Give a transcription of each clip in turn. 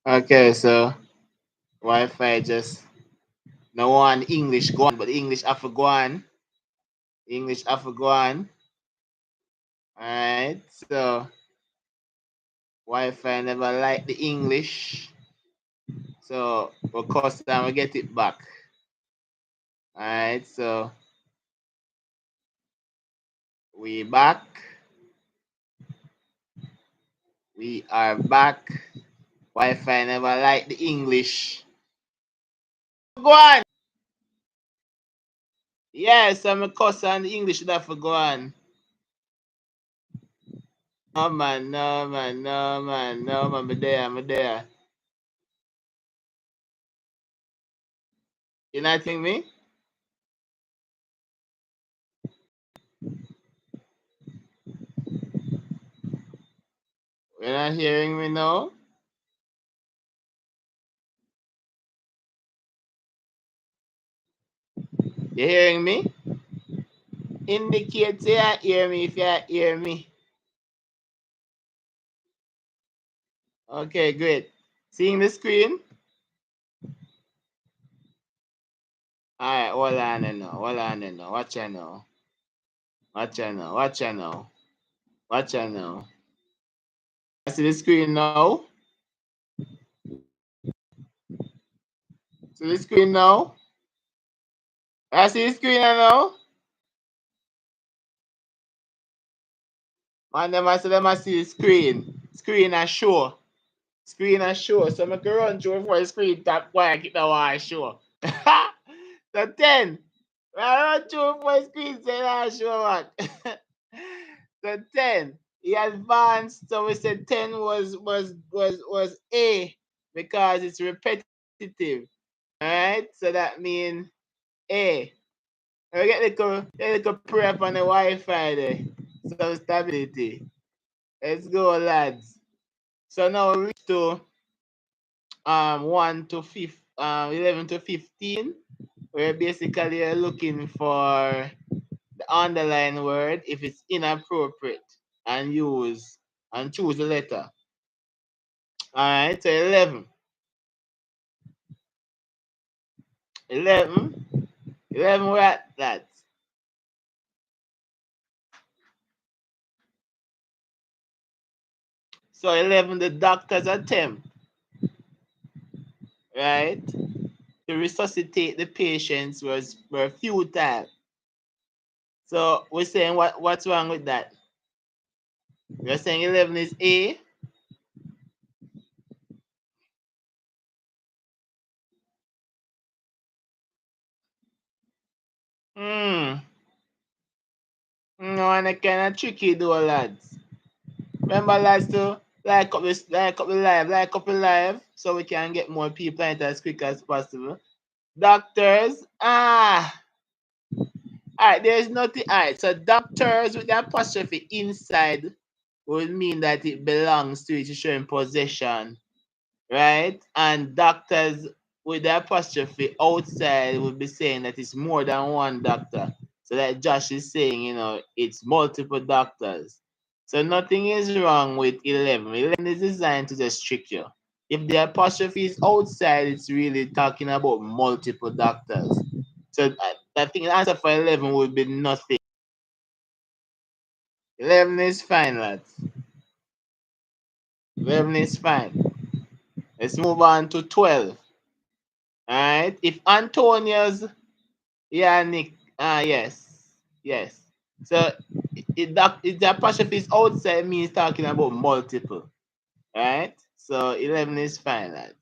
Okay, so Wi-Fi just no one English go on, but English have to go on. English have to go on. Alright, so Wi-Fi never like the English. So of course time we get it back. Alright, so we back. We are back. Wi-Fi never like the English. Go on. Yes, I'm a course on the English that for go on. No man, no man, no man, no man, I'm there. You not hearing me? You're not hearing me now? You hearing me? Indicate say you hear me if you hear me. Okay, great. Seeing the screen? Alright, hold on and now. Hold on and now. Watch out now. Watch out now. Watch out now. Watch out now. I see the screen now. See the screen now? I see the screen now. Man, them I see the screen. Screen and show. Screen and show. So I can run through for the screen tap why I get the wire show. So 10. I run through for the screen say I show what. So 10. He advanced, so we said 10 was A because it's repetitive. Alright? So that means A. We get a little prep on the Wi-Fi there. Some stability. Let's go, lads. So now we reach to 11 to 15. We're basically looking for the underlined word if it's inappropriate and choose the letter. Alright, so 11. 11. 11 we're at that. So 11, the doctor's attempt, right, to resuscitate the patients were futile. So we're saying what's wrong with that? We're saying 11 is A. No, and it kind of tricky though, lads. Remember, lads, to like up the live, so we can get more people in it as quick as possible. Doctors, all right, there's nothing. All right, so doctors with the apostrophe inside would mean that it belongs to it, showing possession, right? And doctors with the apostrophe outside would be saying that it's more than one doctor. So that Josh is saying, it's multiple doctors. So nothing is wrong with 11. 11 is designed to just trick you. If the apostrophe is outside, it's really talking about multiple doctors. So I think the answer for 11 would be nothing. 11 is fine, lads. 11 is fine. Let's move on to 12. All right. If Antonia's, yeah, Nick. Yes. So if the apostrophe is outside, means talking about multiple. All right. So 11 is fine, lads.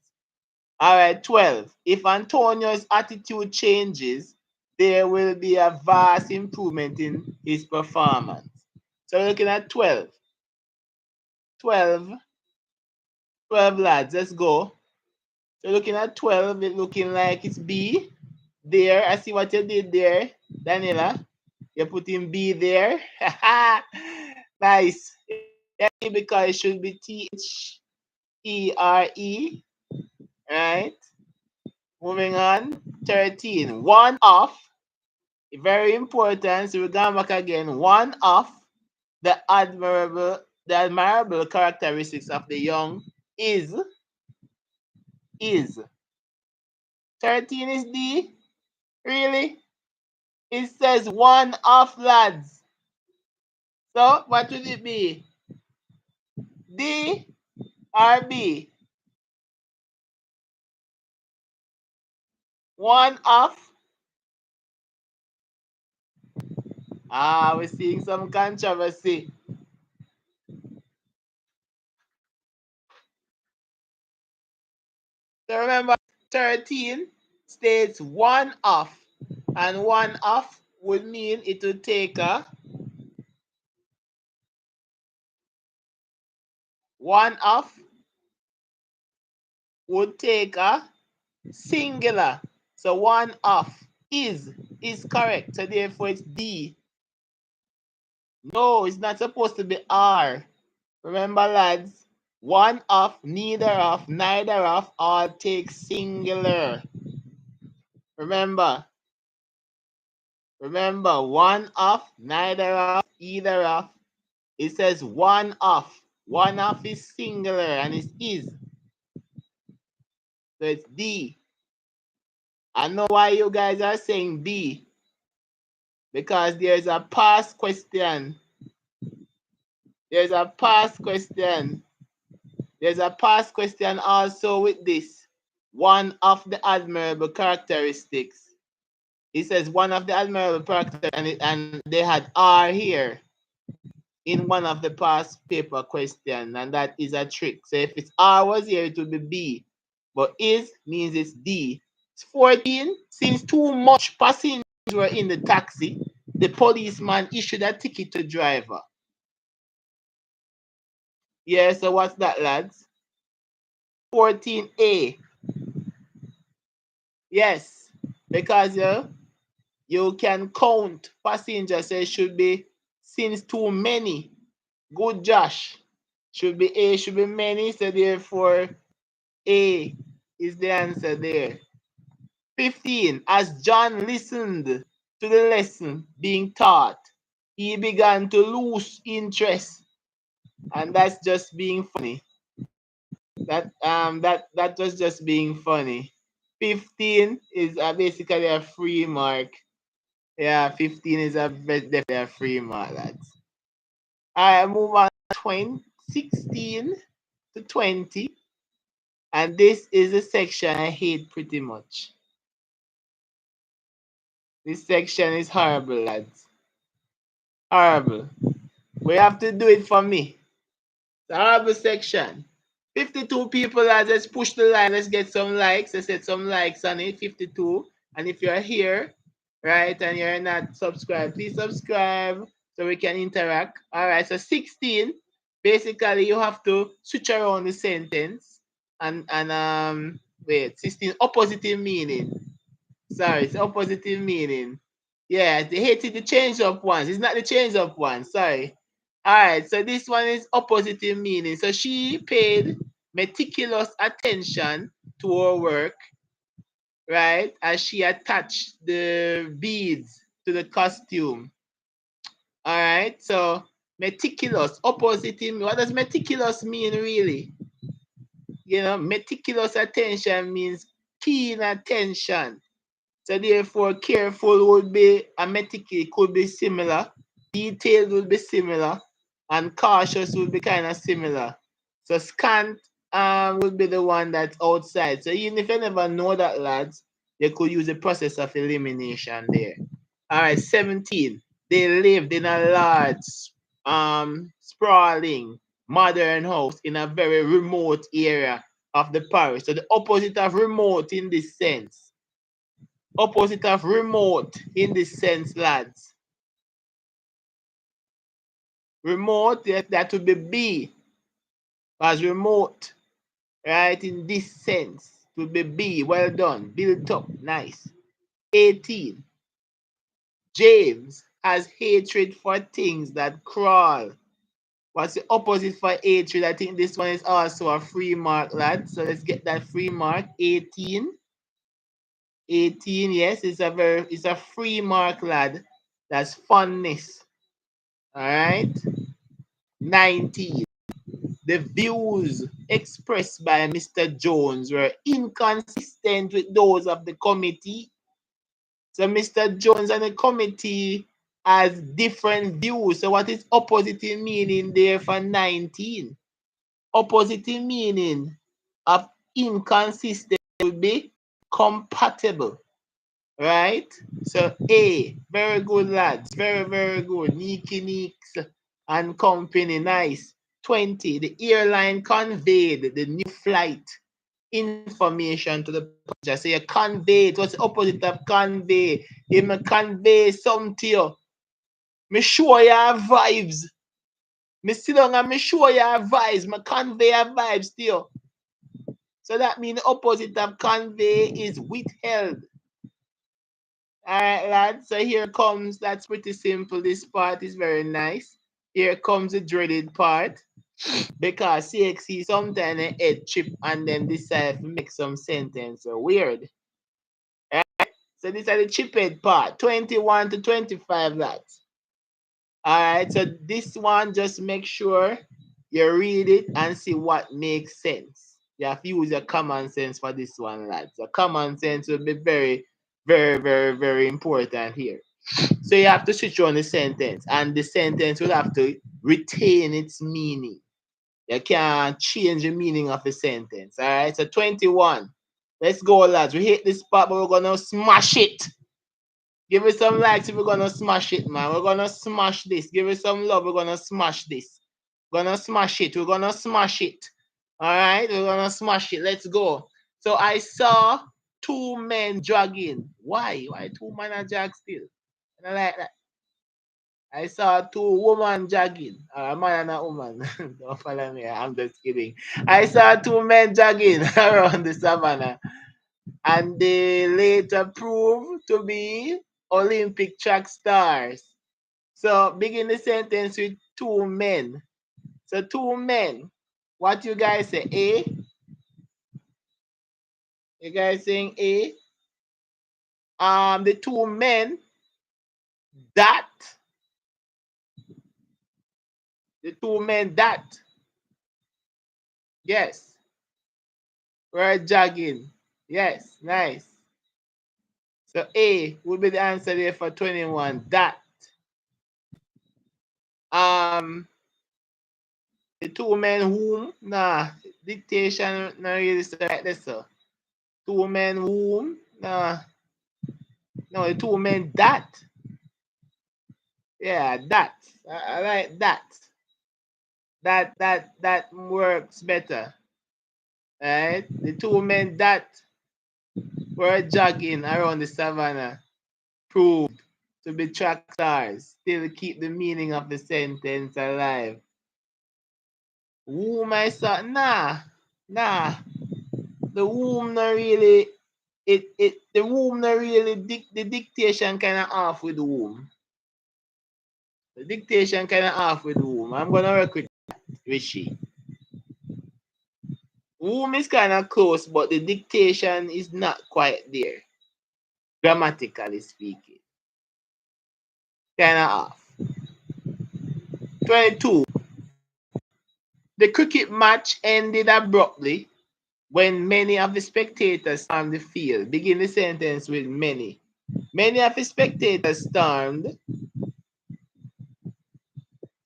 All right. 12. If Antonio's attitude changes, there will be a vast improvement in his performance. So we're looking at 12. 12, lads. Let's go. So looking at 12, it's looking like it's B. There, I see what you did there, Daniela. You're putting B there. Nice. Yeah, because it should be TH. E-R-E, right? Moving on, 13. One of, very important, so we're going back again. One of the admirable characteristics of the young is 13 is D? Really? It says one of, lads. So what would it be? D or B? One of. We're seeing some controversy. So remember, 13 states one of, and one of would mean it would take a one of would take a singular. So one of is correct. So therefore it's D. No, it's not supposed to be R. Remember, lads, one of, neither of, neither of, all take singular. Remember, one of, neither of, either of. It says one of. One of is singular and it is. So it's D. I know why you guys are saying B. Because there's a past question. There's a past question. There's a past question also with this. One of the admirable characteristics. It says one of the admirable characteristics, and they had R here in one of the past paper question, and that is a trick. So if it's R was here, it would be B. But is means it's D. It's 14. Since too much passengers were in the taxi, the policeman issued a ticket to driver. Yeah, so what's that, lads? 14A. Yes, because you can count passengers, so it should be since too many. Good, Josh. Should be A, should be many, so therefore A is the answer there. 15. As John listened to the lesson being taught, he began to lose interest. And that's just being funny. That was just being funny. 15 is basically a free mark. Yeah, 15 is definitely a free mark, lads. I move on 16 to 20. And this is a section I hate pretty much. This section is horrible, lads. Horrible. We have to do it for me. It's a horrible section. 52 people, lads. Let's push the line. Let's get some likes. Let's get some likes on it. 52. And if you're here, right, and you're not subscribed, please subscribe so we can interact. All right, so 16. Basically, you have to switch around the sentence and wait, 16 oppositive meaning. Sorry, it's oppositive meaning. Yeah, they hated the change up ones. It's not the change up one. Sorry. All right, so this one is oppositive meaning. So she paid meticulous attention to her work, right? As she attached the beads to the costume. All right, so meticulous, oppositive. What does meticulous mean, really? You know, meticulous attention means keen attention. So therefore, careful would be a meticulous, could be similar. Detailed would be similar, and cautious would be kind of similar. So scant would be the one that's outside. So even if you never know that, lads, you could use the process of elimination there. All right, 17. They lived in a large, sprawling, modern house in a very remote area of the parish. So the opposite of remote in this sense. Opposite of remote in this sense, lads. Remote, that would be B. As remote, right, in this sense, it would be B. Well done. Built up. Nice. 18. James has hatred for things that crawl. What's the opposite for hatred? I think this one is also a free mark, lad. So let's get that free mark. 18. 18, yes, it's a free mark, lad. That's fondness. All right. 19. The views expressed by Mr. Jones were inconsistent with those of the committee. So Mr. Jones and the committee has different views. So what is opposite meaning there for 19? Opposite meaning of inconsistent will be compatible. Right? So A, very good, lads. Very, very good. Neeky Neeks and company, nice. 20, the airline conveyed the new flight information to the passenger. So you convey, what's the opposite of convey? You may convey something to you. Me show you vibes. Me sit down and me show you vibes. Me convey vibes to you. So that means the opposite of convey is withheld. All right, lads. So here comes, that's pretty simple. This part is very nice. Here comes the dreaded part. Because CXC sometimes a head chip and then decide to make some sentence weird. Right? So these are the chipped part. 21 to 25, lads. All right. So this one, just make sure you read it and see what makes sense. You have to use your common sense for this one, lads. The common sense will be very, very, very, very important here. So you have to switch on the sentence, and the sentence will have to retain its meaning. You can't change the meaning of a sentence. All right. So 21. Let's go, lads. We hit this part, but we're gonna smash it. Give it some likes if we're gonna smash it, man. We're gonna smash this. Give it some love. We're gonna smash this. We're gonna smash it. We're gonna smash it. All right. We're gonna smash it. Let's go. So I saw two men jogging. Why? Why two men are jog still? I like that. I saw two women jogging. A man and a woman. Don't follow me. I'm just kidding. I saw two men jogging around the savannah, and they later proved to be Olympic track stars. So begin the sentence with two men. So two men. What you guys say? A? You guys saying A? The two men that the two men that, yes, were jogging. Yes, nice. So A would be the answer there for 21. That. The two men whom, nah, dictation not really like this, so. Two men whom, nah. No, the two men that. Yeah, that. I like that. That works better. Right? The two men that were jogging around the savannah proved to be track stars. Still keep the meaning of the sentence alive. Whom I saw, nah. The womb not really, the womb not really, the dictation kind of off with the womb. The dictation kind of off with the womb. I'm going to work with she. Womb is kind of close, but the dictation is not quite there, grammatically speaking. Kind of off. 22. The cricket match ended abruptly when many of the spectators stormed the field. Begin the sentence with many. Many of the spectators stormed.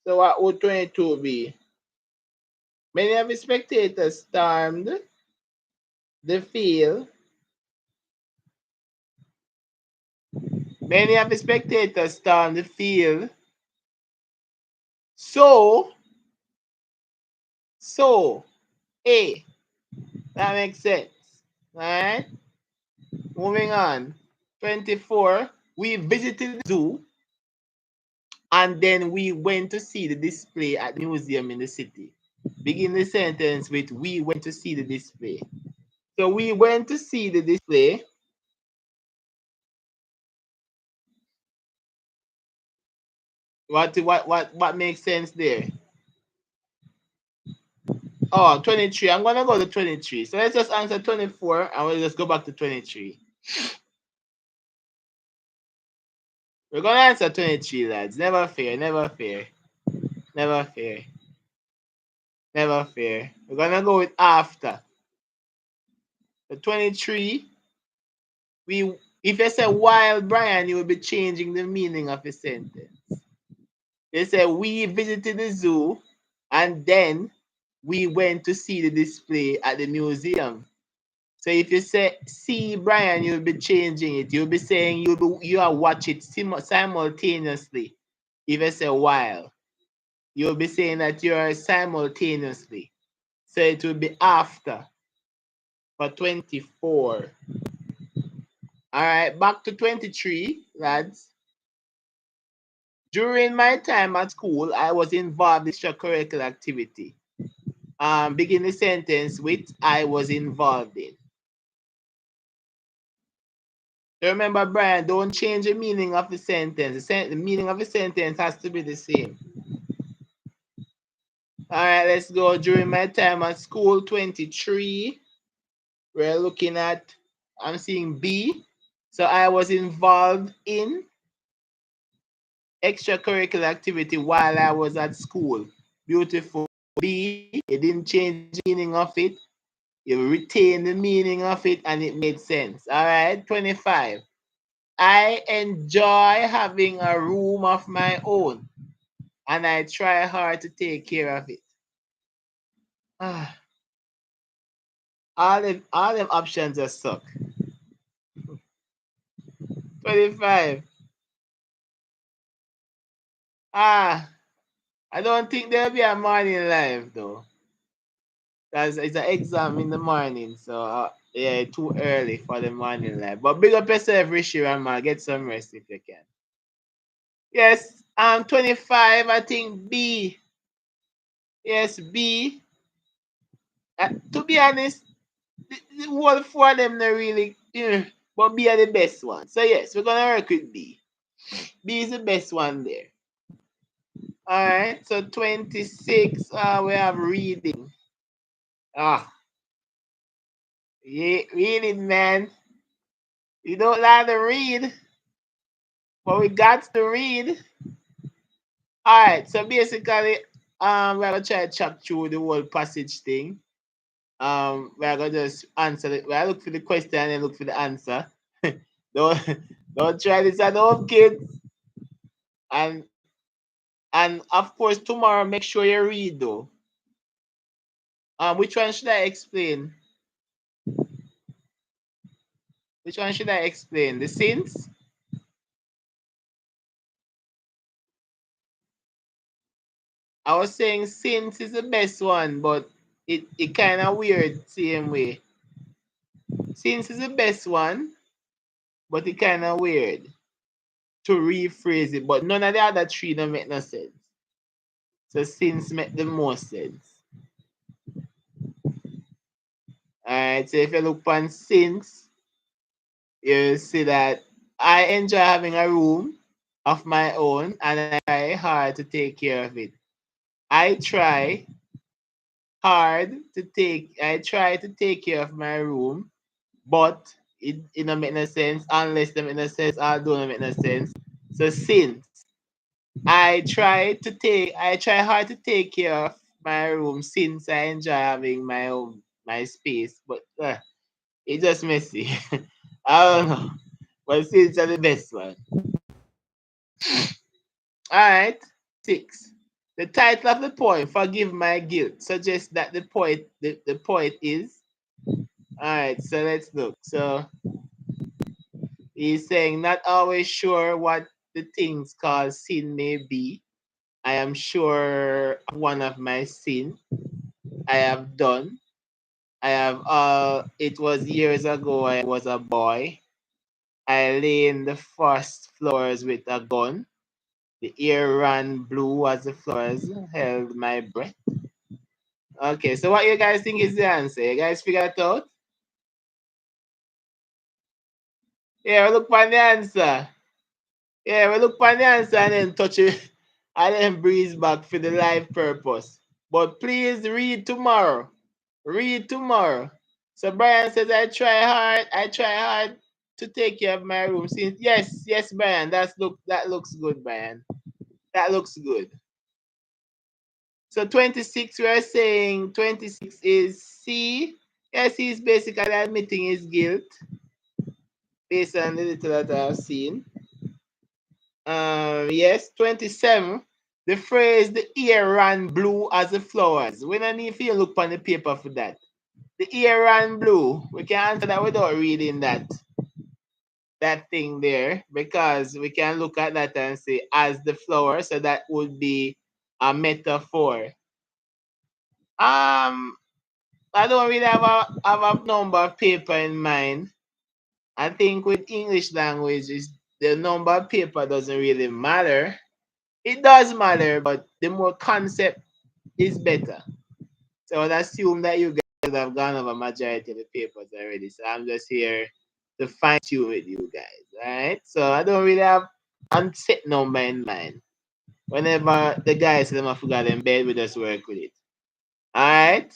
So what would 22 be? Many of the spectators stormed the field. Many of the spectators stormed the field. So, A. That makes sense. Alright? Moving on. 24. We visited the zoo, and then we went to see the display at the museum in the city. Begin the sentence with we went to see the display. So we went to see the display. What makes sense there? Oh, 23. I'm going to go to 23. So let's just answer 24 and we'll just go back to 23. We're going to answer 23, lads. Never fair, never fair. Never fair. Never fair. We're going to go with after. The 23, if you say while Brian, you will be changing the meaning of the sentence. They say we visited the zoo and then we went to see the display at the museum. So if you say see Brian, you'll be changing it. You'll be saying you are watch it simultaneously. If you say while, you'll be saying that you are simultaneously. So it will be after for 24. All right, back to 23, lads. During my time at school, I was involved in extracurricular activity. Begin the sentence with I was involved in. Remember, Brian, don't change the meaning of the sentence. The meaning of the sentence has to be the same. All right, let's go. During my time at school, 23. We're looking at, I'm seeing B. So I was involved in extracurricular activity while I was at school. Beautiful. B, it didn't change the meaning of it. You retain the meaning of it and it made sense. All right, 25. I enjoy having a room of my own and I try hard to take care of it. All them options just suck. 25. I don't think there'll be a morning live though. Because it's an exam in the morning, so yeah, too early for the morning live. But big up yourself, Rishi Rama. Get some rest if you can. Yes, 25, I think B. Yes, B. To be honest, the whole four of them not really, but B are the best one. So yes, we're gonna work with B. B is the best one there. All right, so 26, we have reading. Yeah, reading, man. You don't like to read, but we got to read. All right, so basically, we're gonna try to chop through the whole passage thing. We're gonna just answer it. We'll look for the question and then look for the answer. don't don't try this at home, kids. And of course tomorrow make sure you read though. Which one should I explain? Which one should I explain? The sins? I was saying sins is the best one, but it kind of weird same way. Sins is the best one, but it kind of weird to rephrase it. But none of the other three don't make no sense. So sins make the most sense. Alright, so if you look on sins, you see that I enjoy having a room of my own and I try hard to take care of it. I try to take care of my room, but it don't make no sense unless they make no sense or don't make no sense. So since I try hard to take care of my room since I enjoy having my space, but it's just messy. I don't know. But since are the best one. Alright. 6. The title of the poem, Forgive My Guilt, suggests that the poet is. Alright, so let's look. So he's saying, not always sure what the things called sin may be. I am sure of one of my sin I have done. It was years ago, I was a boy. I lay in the first floors with a gun. The air ran blue as the floors held my breath. Okay, so what you guys think is the answer? You guys figure it out? Yeah, we look for the answer. Yeah, we look for the answer and then touch it and then breeze back for the live purpose. But please read tomorrow. Read tomorrow. So Brian says, I try hard to take care of my room. Since yes, Brian, that looks good, Brian. That looks good. So 26, we are saying 26 is C. Yes, he's basically admitting his guilt based on the little that I've seen. Yes, 27. The phrase the air ran blue as the flowers. We don't need to look on the paper for that. The air ran blue. We can answer that without reading that thing there, because we can look at that and say as the flower, so that would be a metaphor. I don't really have a number of paper in mind. I think with English language, the number of paper doesn't really matter. It does matter, but the more concept is better. So I would assume that you guys have gone over majority of the papers already. So I'm just here to fine tune with you guys. Alright. So I don't really have a set number in mind. Whenever the guys say them I forgot in bed, we just work with it. Alright.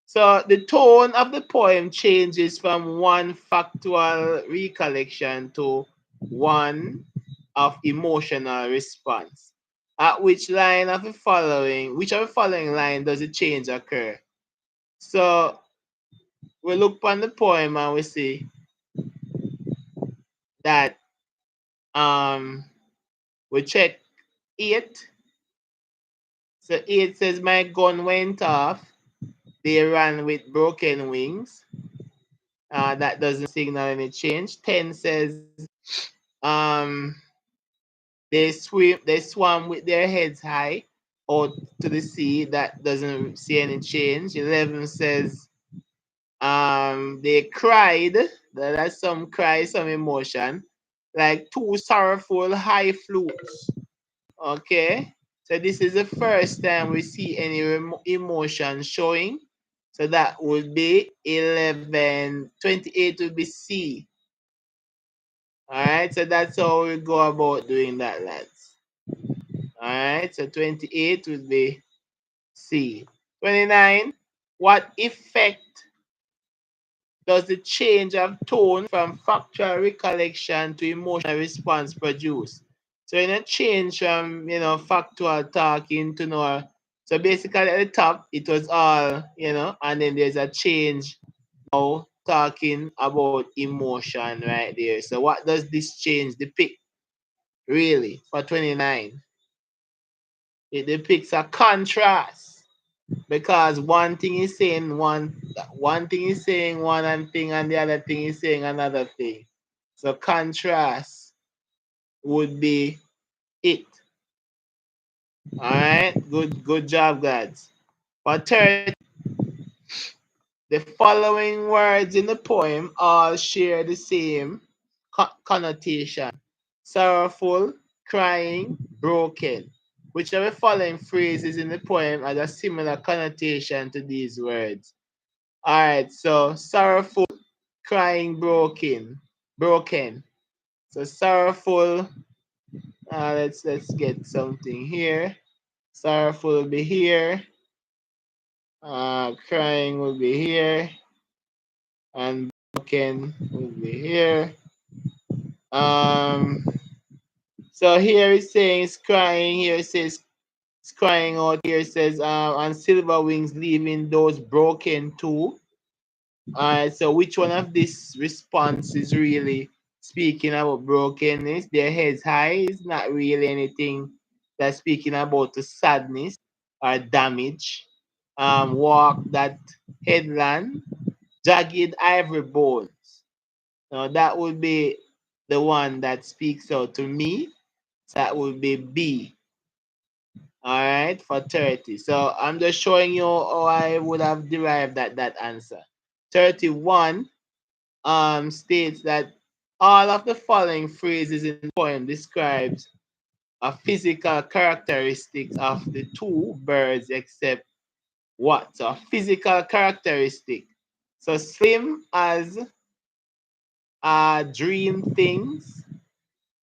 So the tone of the poem changes from one factual recollection to one of emotional response. At which of the following line does the change occur? So we look on the poem and we see that we check 8. So 8 says, my gun went off. They ran with broken wings. That doesn't signal any change. 10 says, they swam with their heads high out to the sea. That doesn't see any change. 11 says, they cried. That's some cry, some emotion, like two sorrowful high flutes. Okay, so this is the first time we see any emotion showing. So that would be 11. 28 would be C. All right, so that's how we go about doing that, lads. All right, so 28 would be C. 29, what effect does the change of tone from factual recollection to emotional response produce? So in a change from factual talking to no, so basically at the top it was all and then there's a change now talking about emotion right there. So what does this change depict really for 29? It depicts a contrast, because one thing is saying one thing is saying one thing, and the other thing is saying another thing. So contrast would be it. All right, good job, guys. For 30, the following words in the poem all share the same connotation: sorrowful, crying, broken. Which of the following phrases in the poem has a similar connotation to these words? All right, so sorrowful, crying, broken. So sorrowful. Let's get something here. Sorrowful will be here. Crying will be here, and broken will be here. So here it says crying. Here it says it's crying out. Here it says on silver wings, leaving those broken too. Alright, so which one of this response is really speaking about brokenness? Their heads high is not really anything that's speaking about the sadness or damage. Walk that headland, jagged ivory bones. Now that would be the one that speaks out to me. That would be B. Alright, for 30. So I'm just showing you how I would have derived that answer. 31 states that all of the following phrases in the poem describes a physical characteristics of the two birds except what? So a physical characteristic. So slim as dream things.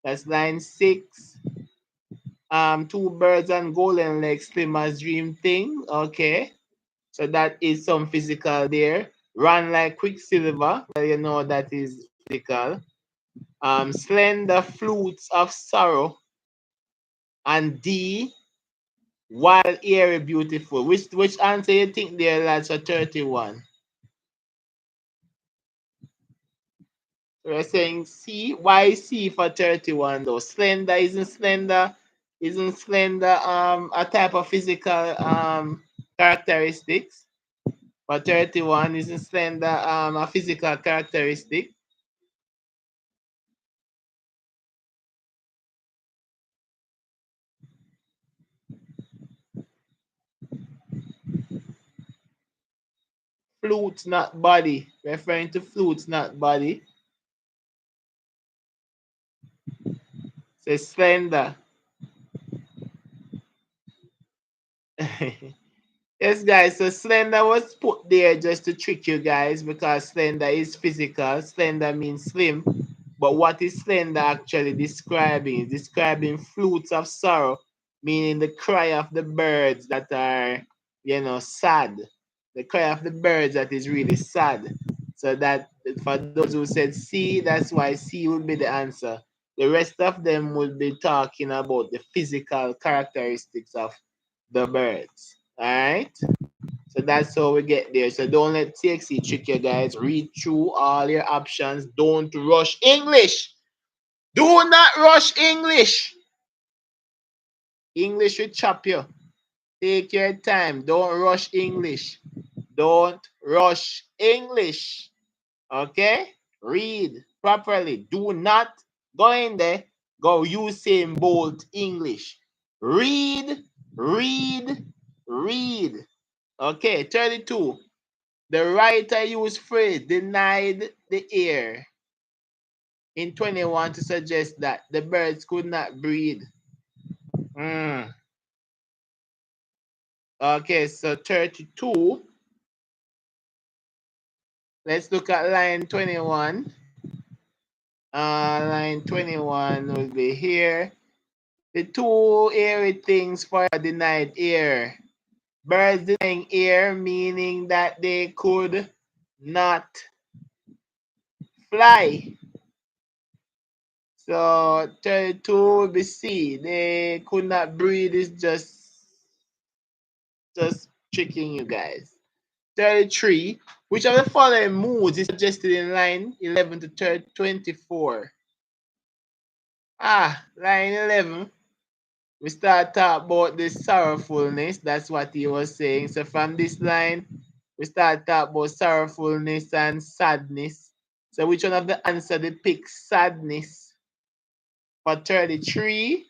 That's line 6. Two birds and golden legs, slim as dream thing. Okay. So that is some physical there. Run like quicksilver. Well, you know that is physical. Slender flutes of sorrow. And D, wild, airy, beautiful. Which answer you think there, lads, for 31? So we're saying C. Why C for 31 though? Slender isn't slender a type of physical characteristics? For 31, isn't slender a physical characteristic? Flute, not body. Referring to flutes, not body. Say slender. Yes, guys. So slender was put there just to trick you guys because slender is physical. Slender means slim. But what is slender actually describing? It's describing flutes of sorrow, meaning the cry of the birds that are, sad. The cry of the birds that is really sad. So that for those who said C, that's why C would be the answer. The rest of them would be talking about the physical characteristics of the birds. All right. So that's how we get there. So don't let TXC trick you guys. Read through all your options. Don't rush English. Do not rush English. English will chop you. Take your time. Don't rush English. Don't rush English. Okay? Read properly. Do not go in there. Go Usain Bolt English. Read, read, read. Okay, 32. The writer used phrase denied the air in 21 to suggest that the birds could not breed. Okay, so 32. Let's look at line 21. Line 21 will be here. The two airy things for denied air. Birds denying air, meaning that they could not fly. So 32 will be C. They could not breathe is just tricking you guys. 33. Which of the following moods is suggested in line 11 to 24? Line 11. We start talk about the sorrowfulness. That's what he was saying. So from this line, we start talk about sorrowfulness and sadness. So which one of the answer depicts sadness? For 33,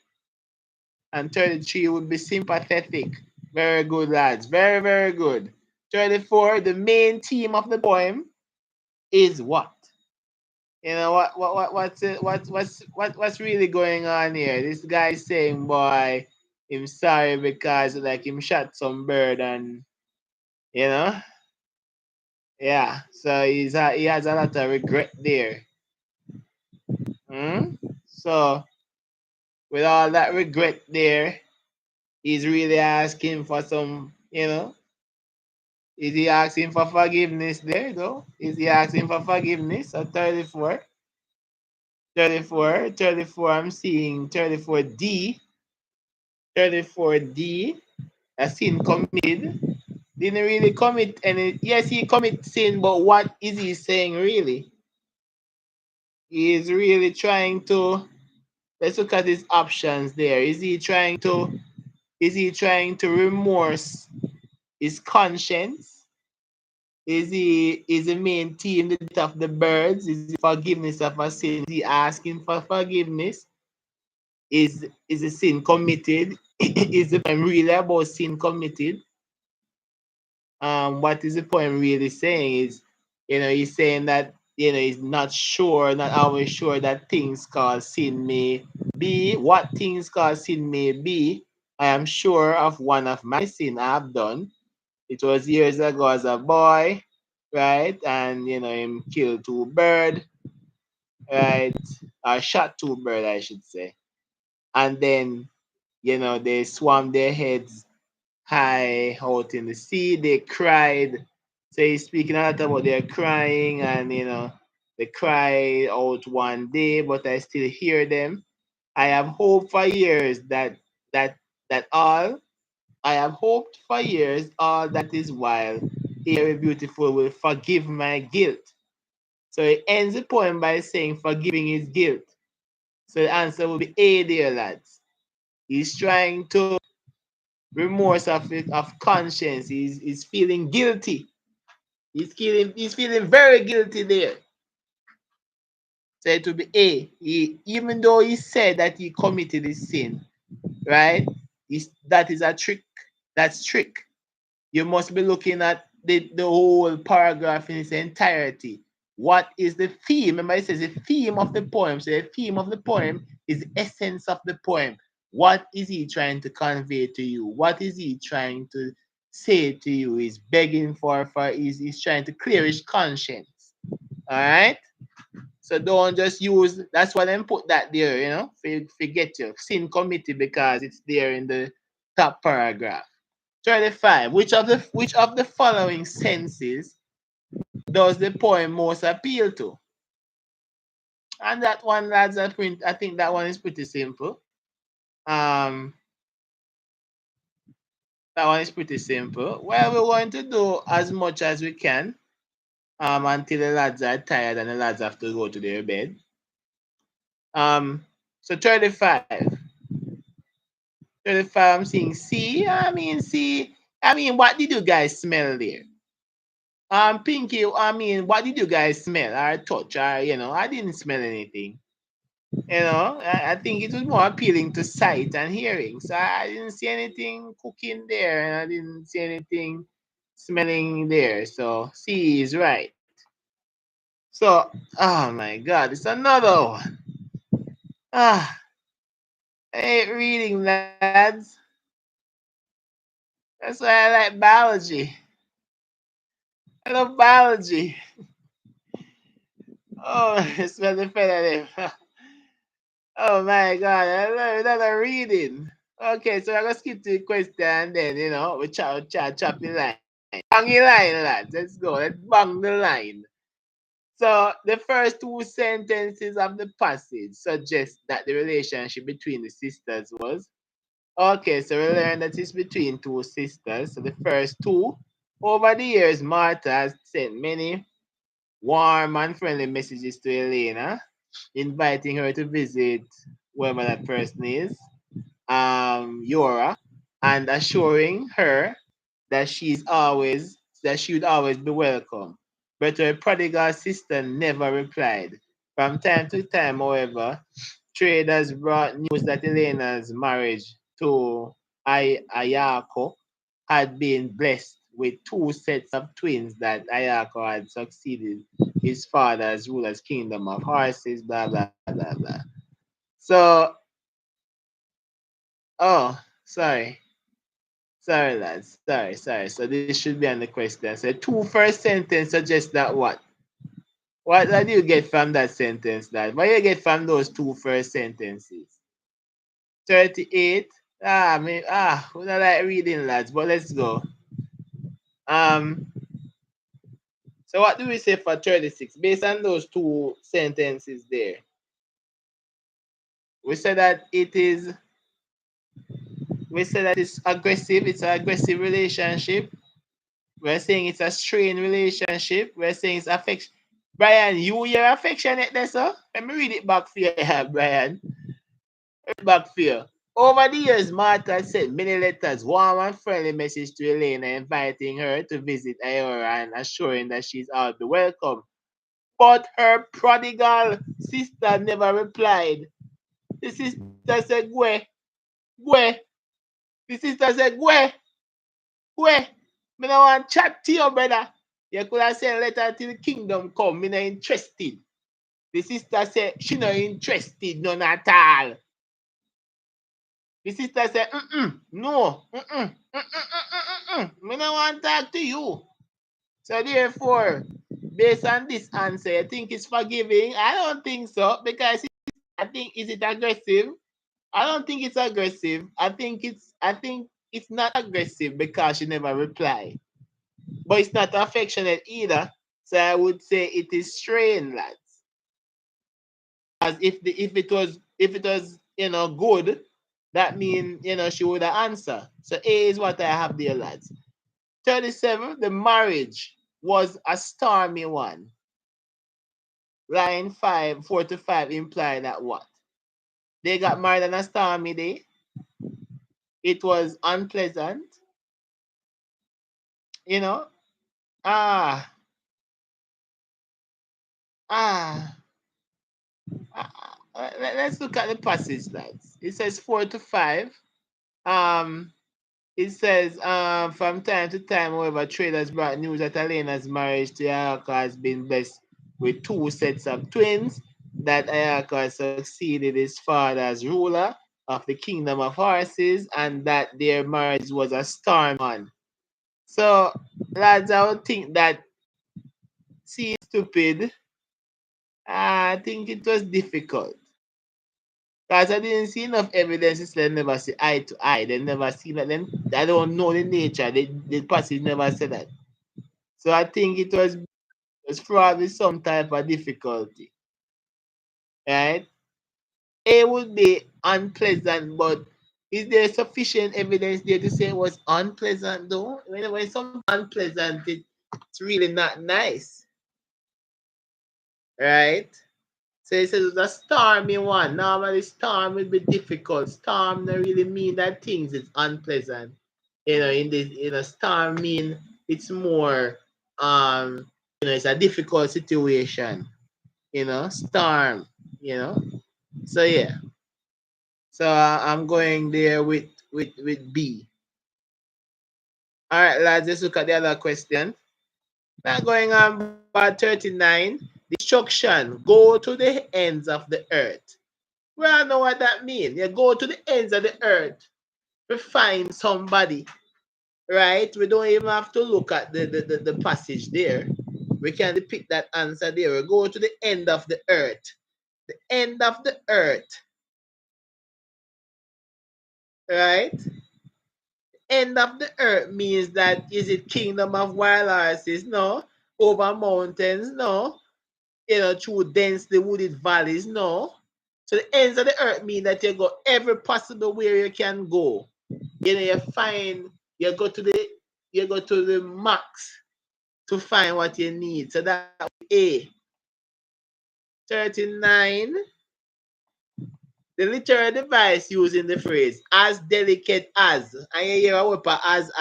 and 33 would be sympathetic. Very good, lads. Very, very good. 34, the main theme of the poem is what? You know what's really going on here? This guy is saying, boy, him sorry because like him shot some bird and you know, yeah. So he has a lot of regret there. So with all that regret there, he's really asking for some, is he asking for forgiveness there though? Is he asking for forgiveness at 34? 34, I'm seeing 34D. 34D, a sin committed. Didn't really commit any, yes, he commit sin, but what is he saying really? He is really trying to, let's look at his options there. Is he trying to remorse his conscience? Is the main theme the death of the birds? Is the forgiveness of a sin? Is he asking for forgiveness? Is a sin committed? Is the poem really about sin committed? What is the poem really saying is, he's saying that, he's not sure, not always sure that things called sin may be. What things called sin may be, I am sure of one of my sin I have done. It was years ago as a boy, right? And, him killed two birds, right? Shot two birds, I should say. And then They swam their heads high out in the sea. They cried. So he's speaking a lot about their crying, and they cry out one day, but I still hear them. I have hoped for years that all I have hoped for years all that is while very beautiful will forgive my guilt. So he ends the poem by saying forgiving his guilt. So the answer will be A there, lads. He's trying to remorse of conscience. He's feeling guilty. He's feeling very guilty there. So it will be A. Even though he said that he committed his sin, right? That is a trick. That's trick. You must be looking at the whole paragraph in its entirety. What is the theme? Remember, it says the theme of the poem. So the theme of the poem is the essence of the poem. What is he trying to convey to you? What is he trying to say to you? He's begging he's trying to clear his conscience. All right? So don't just use, that's why them put that there, forget your sin committee because it's there in the top paragraph. 35. Which of the following senses does the poem most appeal to? And that one, lads, I think that one is pretty simple. Um, that one is pretty simple. Well, we're going to do as much as we can until the lads are tired and the lads have to go to their bed. So 35. 35, I'm seeing C. What did you guys smell there? Pinky, what did you guys smell or touch? I didn't smell anything. I think it was more appealing to sight and hearing. So I didn't see anything cooking there, and I didn't see anything smelling there. So C is right. So, oh my God, it's another one. I hate reading, lads. That's why I like biology. I love biology. Oh, I smell the feather there. Oh my God, I love another reading. Okay, so I'm gonna skip to the question and then we chop the line. Bang the line, lads. Let's go. Let's bang the line. So the first two sentences of the passage suggest that the relationship between the sisters was okay. So we learned that it's between two sisters. So the first two, over the years, Martha has sent many warm and friendly messages to Elena, inviting her to visit whoever that person is, Yora, and assuring her that she would always be welcome. But her prodigal sister never replied. From time to time, however, traders brought news that Elena's marriage to Ayako had been blessed with two sets of twins that Ayako had succeeded his father's ruler's kingdom of horses, blah, blah, blah, blah. So, oh, sorry. Sorry, lads. Sorry. So this should be on the question. So two first sentence suggests that what? What do you get from that sentence, lad? What do you get from those two first sentences? 38. We don't like reading, lads, but let's go. So what do we say for 36? Based on those two sentences there. We say that it's aggressive, it's an aggressive relationship. We're saying it's a strained relationship. We're saying it's affection. Brian, you're affectionate there, sir? Let me read it back for you, Brian. Back for you. Over the years, Martha sent many letters, warm and friendly message to Elena, inviting her to visit Iora and assuring that she's all be welcome. But her prodigal sister never replied. The sister said, Gwe. The sister said, Gwe. Me no want chat to you, brother. You could have sent a letter till the kingdom come. Me not interested. The sister said she not interested none at all. The sister said, no, me no want to talk to you. So therefore, based on this answer, I think it's forgiving. I don't think so because I think is it aggressive? I don't think it's aggressive. I think it's not aggressive because she never replied. But it's not affectionate either. So I would say it is strained, lads. As if it was good, that means she would have answered. So A is what I have there, lads. 37, the marriage was a stormy one. Line 5, 4 to 5 imply that what? They got married on a stormy day. It was unpleasant. You know? Ah, ah. Let's look at the passage, lads. It says 4 to 5. Um, It says, from time to time, however, traders brought news that Elena's marriage to Ayako has been blessed with two sets of twins, that Ayako has succeeded his father as ruler of the kingdom of horses, and that their marriage was a stormy one. So, lads, I would think that, see, stupid, I think it was difficult. Because I didn't see enough evidence to say they never see eye to eye. They never see that. Them, I don't know the nature. The passage never said that. So I think it was probably some type of difficulty. Right? It would be unpleasant, but is there sufficient evidence there to say it was unpleasant though? When something unpleasant, it's really not nice. Right? So it says it was a stormy one. Normally storm will be difficult. Storm don't really mean that things is unpleasant. In this storm mean it's more it's a difficult situation. Storm, you know. So yeah. So I'm going there with B. All right, lads, let's look at the other question. Now going on about 39. The instruction, go to the ends of the earth. Well, I know what that means. You go to the ends of the earth to find somebody, right? We don't even have to look at the passage there. We can depict that answer there. We go to the end of the earth. The end of the earth, right? End of the earth means that is it kingdom of wild horses? No. Over mountains? No. Through densely wooded valleys? No. So the ends of the earth mean that you go every possible where you can go. You find you go to the max to find what you need. So that A. 39. The literary device using the phrase as delicate as. And you hear a word for as.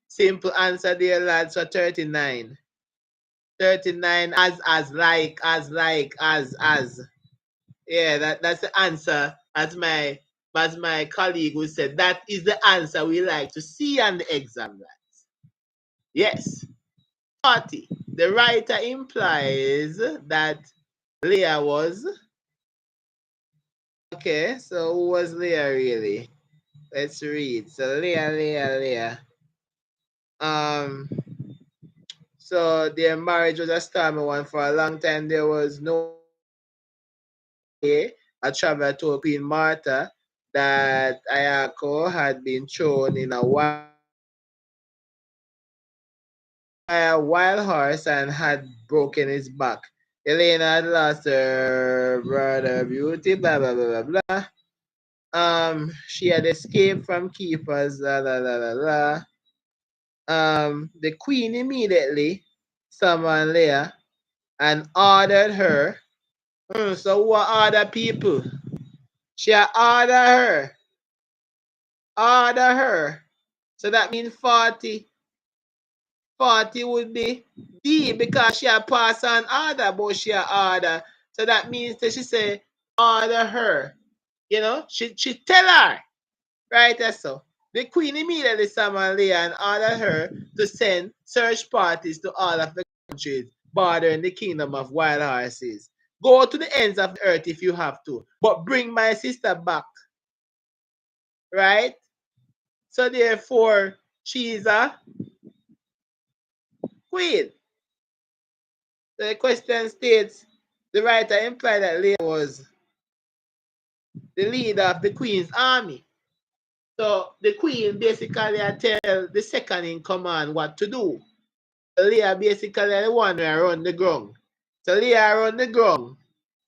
Simple answer there, lads, for 39. 39 as. Yeah, that's the answer. As my colleague who said, that is the answer we like to see on the exam, lads. Yes. 40. The writer implies that Leah was. Okay, so who was Leah really? Let's read. So Leah. So their marriage was a stormy one for a long time. There was no way a traveler told Queen Martha that Ayako had been thrown in a wild horse and had broken his back. Elena had lost her brother Beauty, blah blah blah blah blah. She had escaped from keepers, la la la la la. The queen immediately summoned Leah and ordered her. So what other people? She order her. So that means 40. 40 would be D because she had passed on order, but she had order. So that means that she say order her. She tell her. Right, so the queen immediately summoned Leah and ordered her to send search parties to all of the countries bordering the kingdom of wild horses. Go to the ends of the earth if you have to, but bring my sister back. Right? So therefore, she is a queen. So the question states, the writer implied that Leah was the leader of the Queen's army. So the Queen basically tell the second in command what to do. Leah basically the one who run the ground. So Leah run the ground.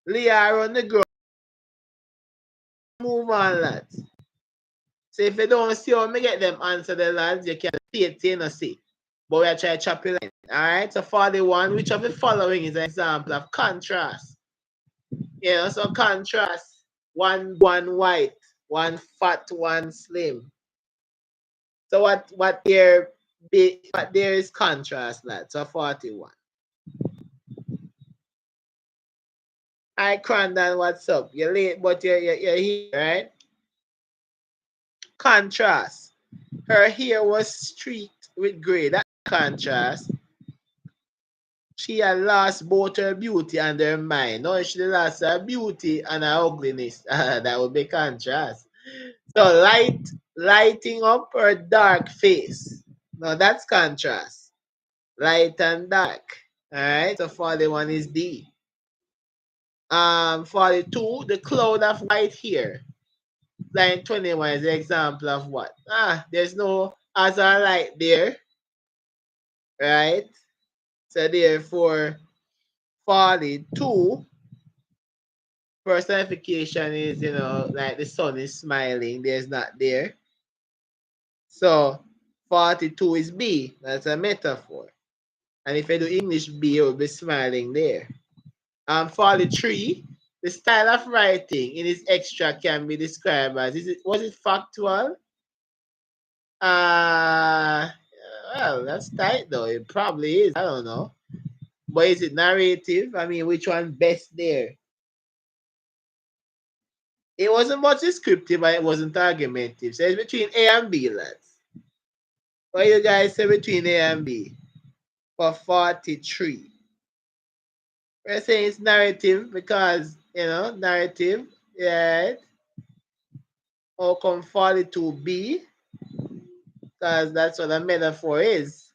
Leah run the ground. Move on, lads. So if you don't see how me get them answer the lads, you can see it, you know, see. But we are trying to chop your line. Alright, so 41, which of the following is an example of contrast? You know, so contrast. One white, one fat, one slim. So what there is contrast, lads. So 41. Hi, Crandon, what's up? You're late, but you're here, right? Contrast. Her hair was streaked with gray. That contrast. She had lost both her beauty and her mind. No, she lost her beauty and her ugliness. That would be contrast. So lighting up her dark face. Now that's contrast. Light and dark. Alright, so 41 is D. 42, the cloud of white hair. Line 21 is the example of what? There's no other light there. Right? So therefore, 42 personification is, you know, like the sun is smiling. There's not there. So 42 is B. That's a metaphor. And if I do English B, it will be smiling there. 43, the style of writing in this extract can be described as, was it factual? Well, that's tight though. It probably is. I don't know. But is it narrative? I mean, which one best there? It wasn't much descriptive, but it wasn't argumentative. So it's between A and B, lads. What you guys say between A and B? For 43. We're saying it's narrative because, you know, narrative, yeah. How come 42B? Because that's what a metaphor is.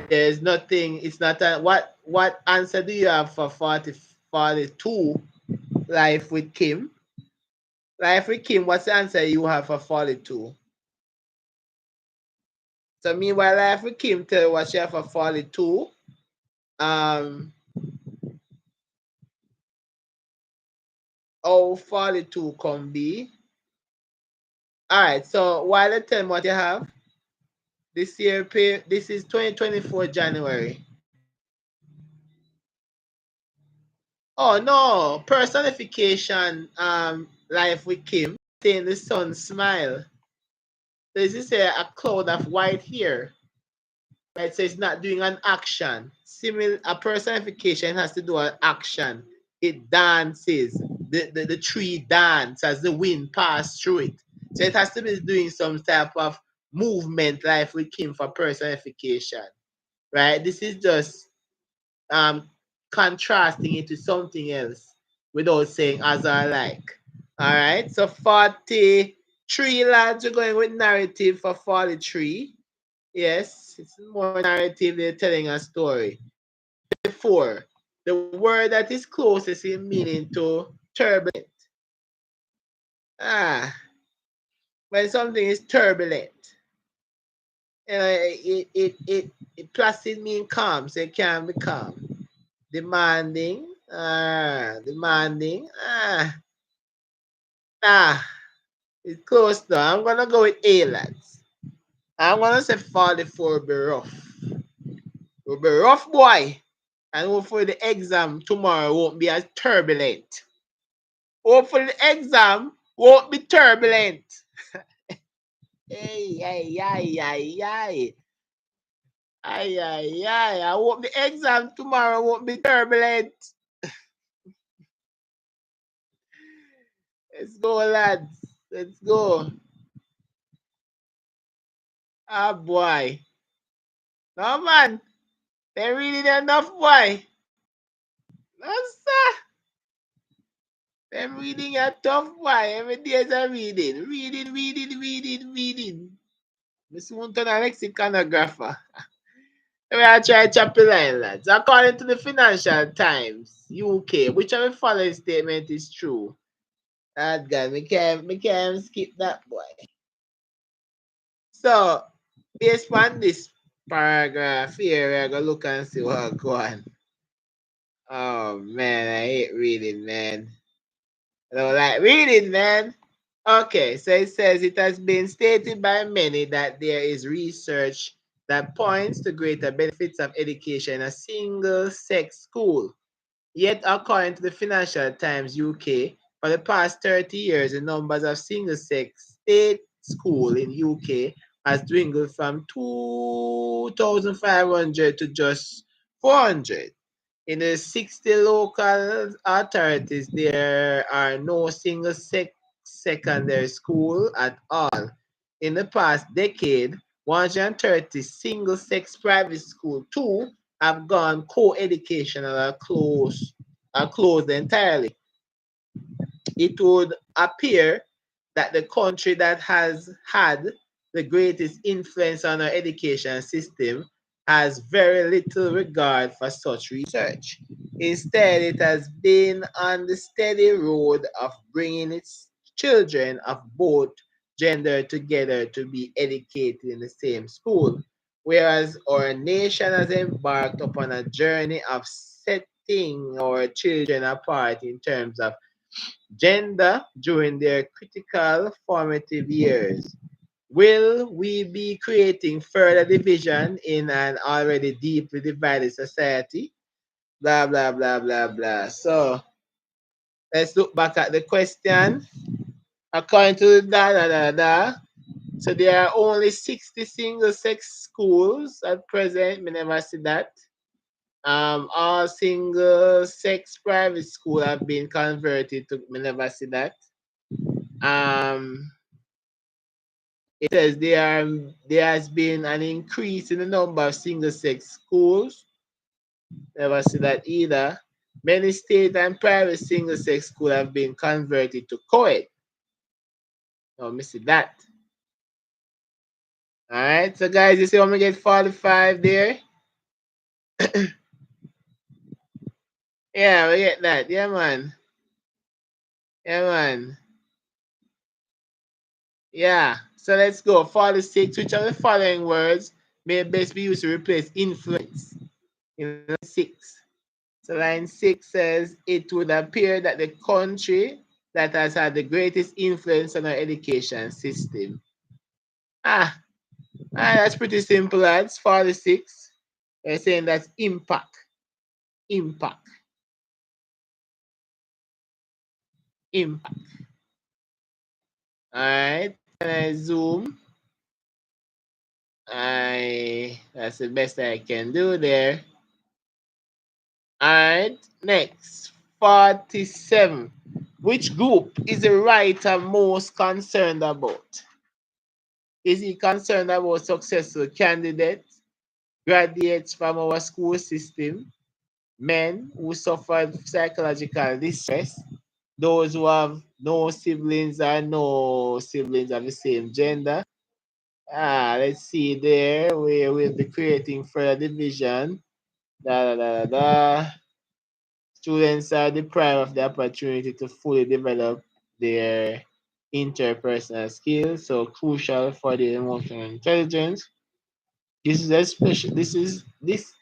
There's nothing, it's not a, what answer do you have for 42? Life with Kim? Life with Kim, what's the answer you have for 42? So meanwhile, Life with Kim tell you what she have for 42. Oh, 42 can be. Alright, so while I tell me what you have, this year, this is 2024 January. Oh no, personification, Life with Kim, saying the sun smile. So this is a cloud of white hair. Right, so it's not doing an action. Similar, a personification has to do an action. It dances. The tree dance as the wind passes through it. So it has to be doing some type of movement, Life with Kim, for personification. Right? This is just contrasting it to something else without saying as I like. All right. So 43, lads, we're going with narrative for 43. Yes, it's more narrative. They're telling a story. 4, the word that is closest in meaning to turbulent. When something is turbulent, it placid means calm, so it can be calm. Demanding, demanding, it's close though. I'm gonna go with A, lads. I'm gonna say 44 will be rough. Will be rough, boy. And hopefully the exam tomorrow won't be as turbulent. Hopefully the exam won't be turbulent. Ay. I hope the exam tomorrow won't be turbulent. Let's go, lads. Let's go. Ah, boy. No, man. They're reading enough, boy. No, sir. Them reading a tough, boy. Every day is a reading. Reading. This one turn a lexiconographer. We are trying to chop the line, lads. According to the Financial Times, UK, which of the following statement is true? That guy, me can't skip that boy. So, based on this paragraph here, we're gonna look and see what go on. Oh man, I hate reading, man. I don't like reading, man. Okay, so it says it has been stated by many that there is research that points to greater benefits of education in a single sex school. Yet, according to the Financial Times UK, for the past 30 years, the numbers of single sex state school in UK has dwindled from 2,500 to just 400. In the 60 local authorities, there are no single sex secondary school at all. In the past decade, 130 single sex private schools too have gone co-educational or closed entirely. It would appear that the country that has had the greatest influence on our education system has very little regard for such research. Instead, it has been on the steady road of bringing its children of both gender together to be educated in the same school, whereas our nation has embarked upon a journey of setting our children apart in terms of gender during their critical formative years. Will we be creating further division in an already deeply divided society? Blah, blah, blah, blah, blah. So let's look back at the question. According to da da da da, so there are only 60 single sex schools at present. We never see that. All single sex private school have been converted to. We never see that. Um, It says there has been an increase in the number of single-sex schools. Never see that either. Many state and private single-sex schools have been converted to co-ed. Oh, me see that. All right, so guys, you see I'm gonna get 45 there. Yeah, we get that. Yeah, man. Yeah, man. Yeah. So let's go. 46. Which of the following words may best be used to replace influence? In 6. So line 6 says, it would appear that the country that has had the greatest influence on our education system. That's pretty simple, lads. 46. They're saying that's impact. Impact. Impact. All right. Can I zoom? That's the best I can do there. All right. Next. 47. Which group is the writer most concerned about? Is he concerned about successful candidates, graduates from our school system, men who suffered psychological distress, those who have no siblings or no siblings of the same gender? Let's see there. We will be creating further division. Da, da, da, da, da. Students are deprived of the opportunity to fully develop their interpersonal skills, so crucial for their emotional intelligence. This is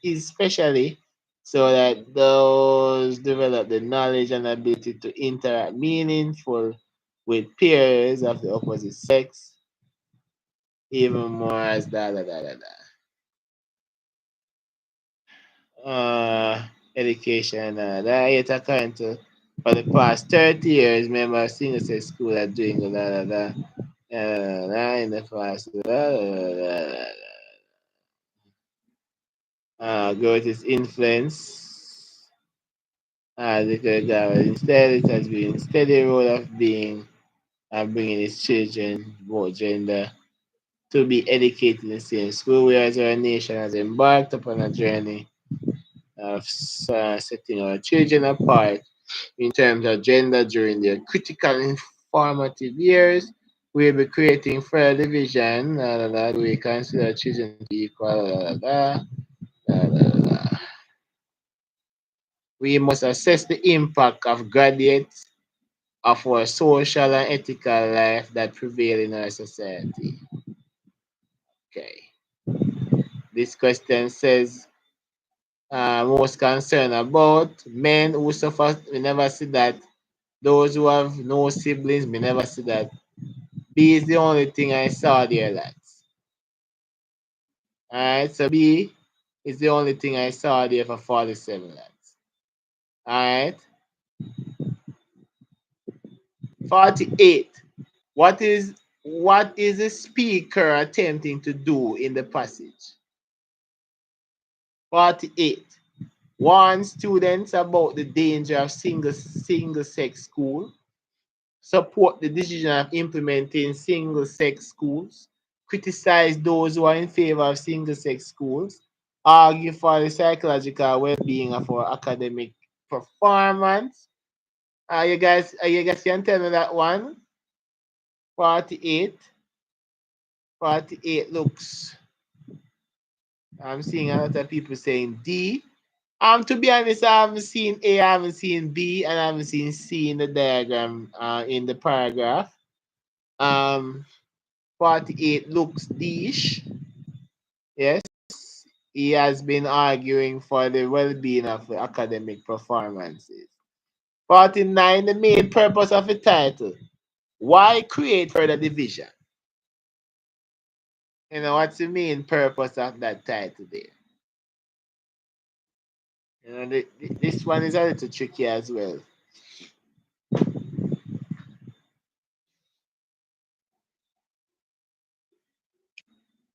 especially so that those develop the knowledge and ability to interact meaningful with peers of the opposite sex, even more as da da da da da. Education that yet according to for the past 30 years, members of senior sex school are doing da da da in the past greatest influence. Instead, it has been steady role of being and bringing its children, both gender, to be educated in the same school, whereas our nation has embarked upon a journey of setting our children apart in terms of gender during their critical and formative years. We'll be creating further division. We consider children to be equal. We must assess the impact of graduates of our social and ethical life that prevail in our society. Okay. This question says, most concerned about men who suffer, we never see that. Those who have no siblings, we never see that. B is the only thing I saw there, lads. Alright, so B is the only thing I saw there for 47, lads. Alright. 48. What is the speaker attempting to do in the passage? 48. Warn students about the danger of single-sex school. Support the decision of implementing single-sex schools. Criticize those who are in favor of single-sex schools. Argue for the psychological well-being of our academic performance. You guys can tell me that one? 48. 48 looks. I'm seeing a lot of people saying D. To be honest, I haven't seen A, I haven't seen B, and I haven't seen C in the diagram in the paragraph. 48 looks D-ish. Yes. He has been arguing for the well-being of the academic performances. 49, the main purpose of the title. Why create further division? You know, what's the main purpose of that title there? You know, this one is a little tricky as well.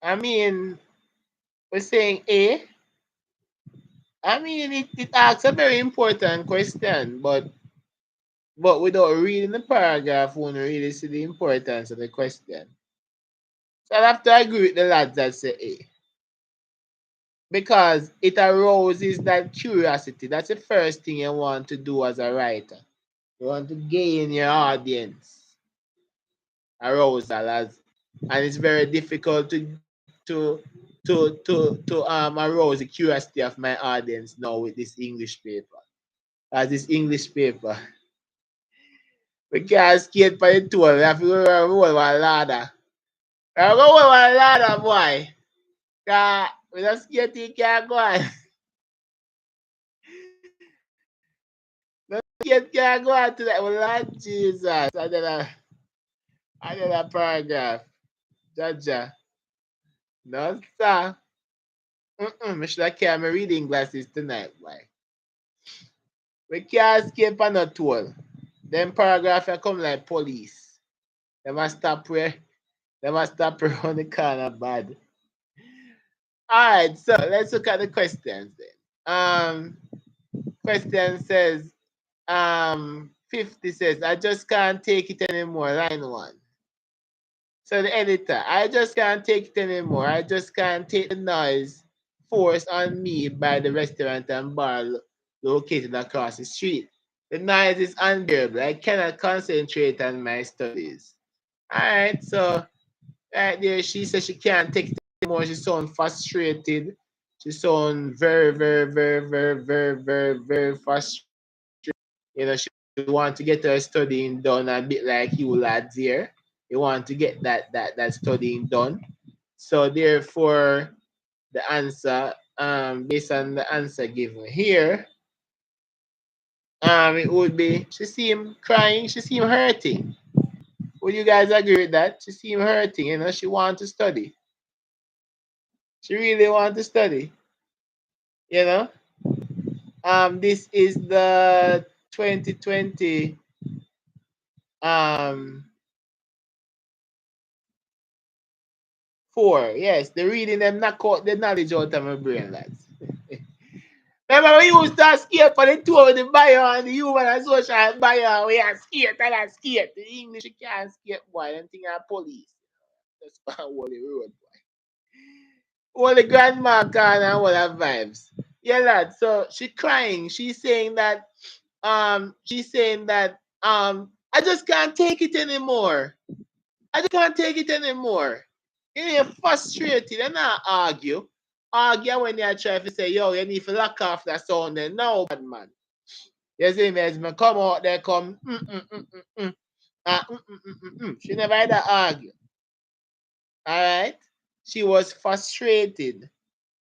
I mean, we're saying A. I mean, it asks a very important question, but without reading the paragraph, we won't really see the importance of the question. So I have to agree with the lads that say A. Because it arouses that curiosity. That's the first thing you want to do as a writer. You want to gain your audience arousal, and it's very difficult to arouse the curiosity of my audience now with this English paper. As this English paper, we can't skate for the tour. We have to go roll one ladder. We have to go roll one ladder, boy. We don't skate, you can't go on. Can't go on to that. Well, Lord Jesus. Another paragraph. Jaja. No, sir. I should have carry my reading glasses tonight, boy. We can't escape on a tool. Them paragraph come like police. They must stop where they must stop around the corner bad. Alright, so let's look at the questions then. Question says, 50 says, I just can't take it anymore. Line 1. So the editor, I just can't take it anymore. I just can't take the noise forced on me by the restaurant and bar located across the street. The noise is unbearable. I cannot concentrate on my studies. Alright, so right there, she says she can't take it anymore. She sounds frustrated. She sounds very, very, very, very, very, very, very frustrated. You know, she want to get her studying done a bit like you lads here. You want to get that studying done. So therefore, the answer, based on the answer given here, it would be she seem crying, she seem hurting. Would you guys agree with that? She seem hurting, you know, she want to study. She really want to study. You know? This is the 2020 4. Yes, the reading them knock out the knowledge out of my brain, lads. Remember we used to skate for the two of the bio and the human and social bio. We are skate and I skate. The English you can't skate, boy. Them thing are police. Just follow the road, boy. All the grandma can and all that vibes. Yeah, lad. So she crying. She's saying that I just can't take it anymore. I just can't take it anymore. You're frustrated and not argue. argue when you try to say, yo, you need to lock off that sound then. No, bad man. You see me as me come out there, come, She never had to argue. Alright? She was frustrated.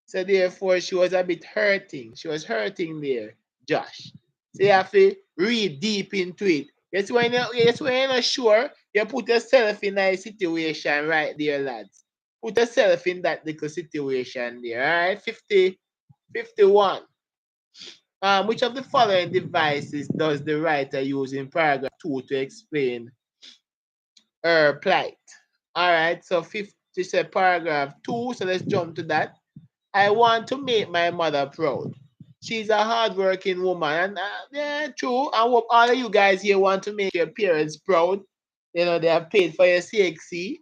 So therefore, she was a bit hurting. She was hurting there, Josh. So you have to read deep into it. That's when you're not sure, you put yourself in a situation right there, lads. Put yourself in that little situation there. Alright? 51. Which of the following devices does the writer use in paragraph 2 to explain her plight? Alright, so 50 said paragraph 2, so let's jump to that. I want to make my mother proud. She's a hardworking woman, and yeah, true. I hope all of you guys here want to make your parents proud. You know, they have paid for your CXC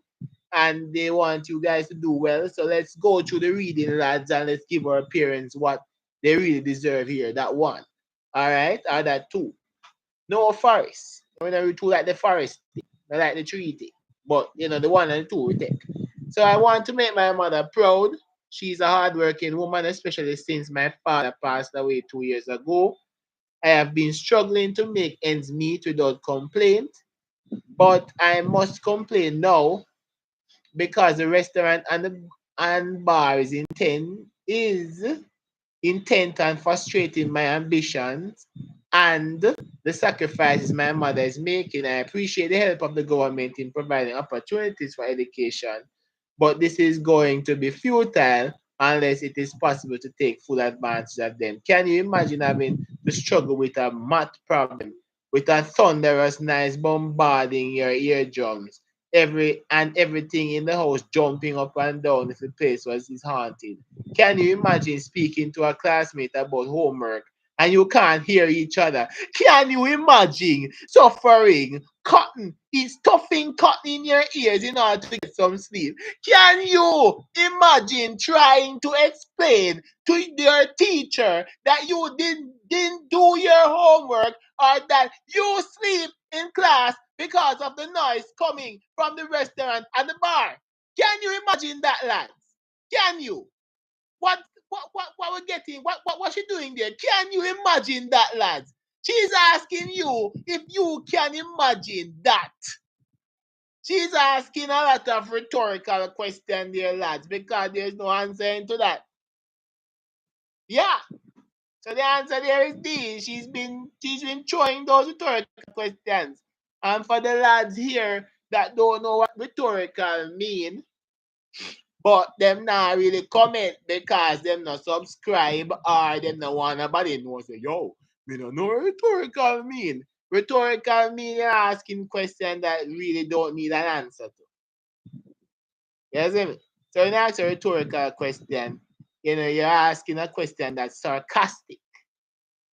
and they want you guys to do well. So let's go through the reading, lads, and let's give our parents what they really deserve here. That one. All right, or that two. No forest. We're not really like the forest thing, not like the tree thing. But you know, the one and the two we take. So I want to make my mother proud. She's a hardworking woman, especially since my father passed away 2 years ago. I have been struggling to make ends meet without complaint, but I must complain now because the restaurant and bar is intent on frustrating my ambitions and the sacrifices my mother is making. I appreciate the help of the government in providing opportunities for education, but this is going to be futile unless it is possible to take full advantage of them. Can you imagine having to struggle with a math problem, with a thunderous noise bombarding your eardrums, everything in the house jumping up and down if the place is haunted? Can you imagine speaking to a classmate about homework and you can't hear each other? Can you imagine suffering, cotton, stuffing cotton in your ears in order to get some sleep? Can you imagine trying to explain to your teacher that you didn't do your homework or that you sleep in class because of the noise coming from the restaurant and the bar? Can you imagine that, lads? Can you? What what we're getting? What she doing there? Can you imagine that, lads? She's asking you if you can imagine that. She's asking a lot of rhetorical questions there, lads, because there's no answer into that. Yeah. So the answer there is D. She's been throwing those rhetorical questions. And for the lads here that don't know what rhetorical mean, but them not really comment because them not subscribe or them not want nobody know say, yo, me don't know what rhetorical mean. Rhetorical mean you're asking questions that really don't need an answer to. You see me? So when you ask a rhetorical question, you know, you're asking a question that's sarcastic.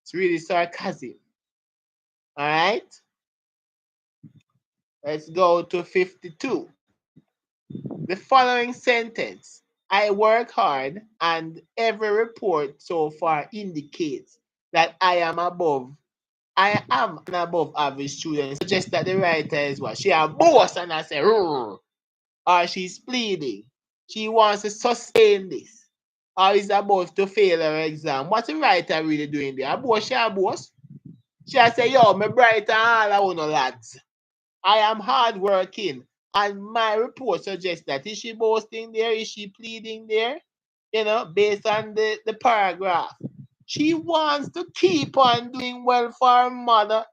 It's really sarcasm. Alright? Let's go to 52. The following sentence: I work hard and every report so far indicates that I am an above average student. Suggests that the writer is what? She a boss and I say, "Rrr," or she's pleading. She wants to sustain this. Or is about to fail her exam. What's the writer really doing there? A boss, she a boss. She a say, yo, me bright and all I want lads. I am hardworking. And my report suggests that. Is she boasting there? Is she pleading there? You know, based on the paragraph. She wants to keep on doing well for her mother.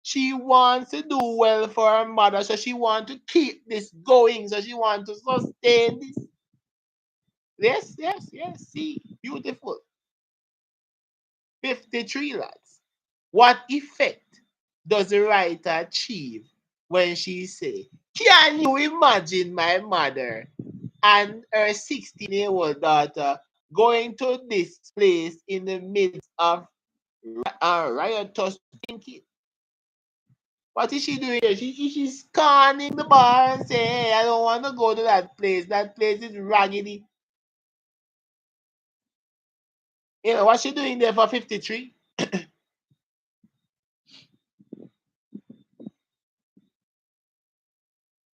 She wants to do well for her mother. So she wants to keep this going. So she wants to sustain this. Yes, yes, yes. See, beautiful. 53, lads. What effect does the writer achieve when she say, can you imagine my mother and her 16-year-old daughter going to this place in the midst of riotous drinking? What is she doing here? She's scanning the bar and saying, hey, I don't want to go to that place. That place is raggedy. You know, what's she doing there for 53?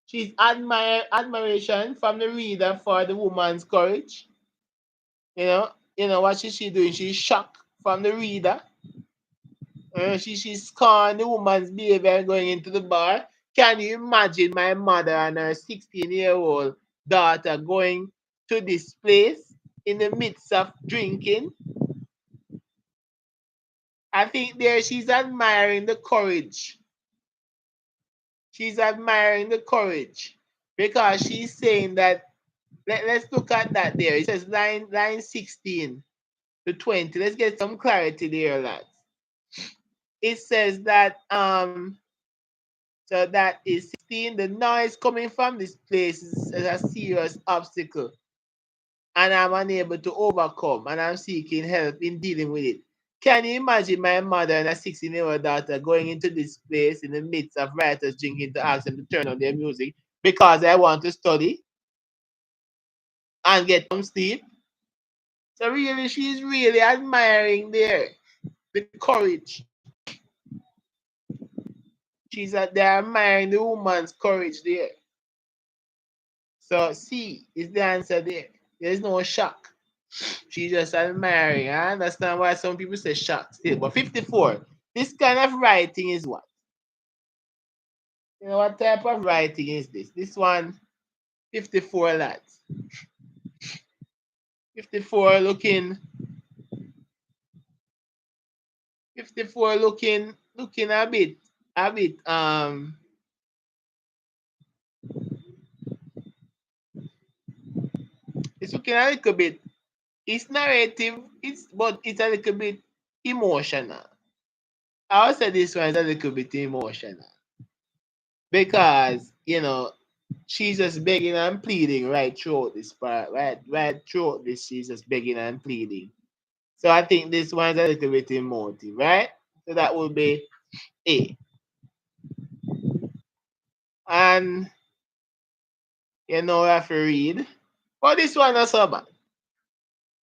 She's admiration from the reader for the woman's courage. You know what she doing? She's shocked from the reader. She scorned the woman's behavior going into the bar. Can you imagine my mother and her 16-year-old daughter going to this place in the midst of drinking? I think there she's admiring the courage. She's admiring the courage because she's saying that. Let's look at that there. It says line 16 to 20. Let's get some clarity there, lads. It says that so that is 16. The noise coming from this place is a serious obstacle, and I'm unable to overcome, and I'm seeking help in dealing with it. Can you imagine my mother and a 16-year-old daughter going into this place in the midst of writers drinking to ask them to turn on their music because I want to study and get some sleep? So really, she's really admiring there the courage. They're admiring the woman's courage there. So C is the answer there. There's no shock. She's just admiring. I understand why some people say shock still. But 54, this kind of writing is what? You know what type of writing is this? This one, 54 lads. 54 looking 54 looking a bit it's looking a little bit, it's narrative, but it's a little bit emotional. I would say this one is a little bit emotional because she's just begging and pleading right throughout this part, right throughout this, she's just begging and pleading. So I think this one's a little bit emotive, right? So that would be A. And we have to read. But this one is so bad.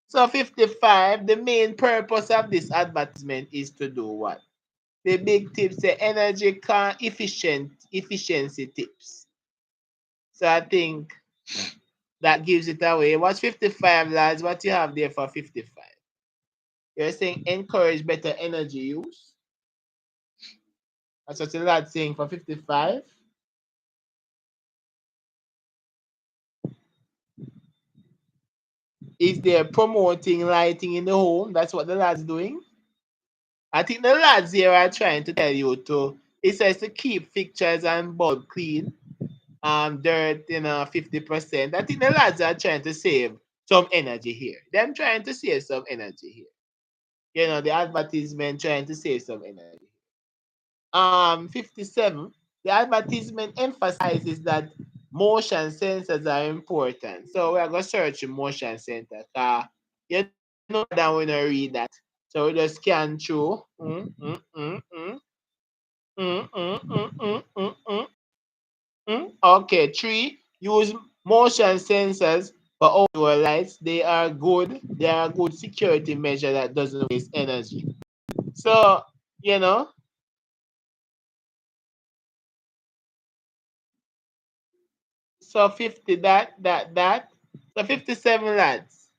So 55, the main purpose of this advertisement is to do what? The big tips, the energy efficiency tips. So I think that gives it away. What's 55, lads? What you have there for 55? You're saying encourage better energy use. That's what the lad's saying for 55. Is there promoting lighting in the home? That's what the lad's doing. I think the lads here are trying to tell you it says to keep fixtures and bulb clean, dirt, 50%. I think the lads are trying to save some energy here. Them trying to save some energy here. The advertisement trying to save some energy. 57, the advertisement emphasizes that motion sensors are important. So we are going to search motion sensor. You know that when I read that. So we just scan through. Okay, 3, use motion sensors for outdoor lights. They are good. They are a good security measure that doesn't waste energy. So, so 50 that. So 57 lads.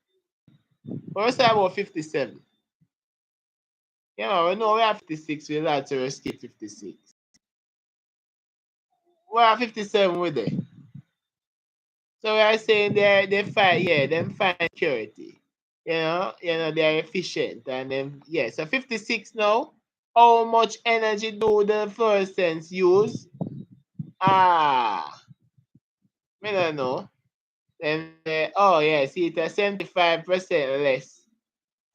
What say about 57? We know we have 56. We like to escape 56. We are 57 with it. So we are saying they fight, them find security. They're efficient and then so 56 now. How much energy do the fluorescents use? I don't know. And see it's a 75% less.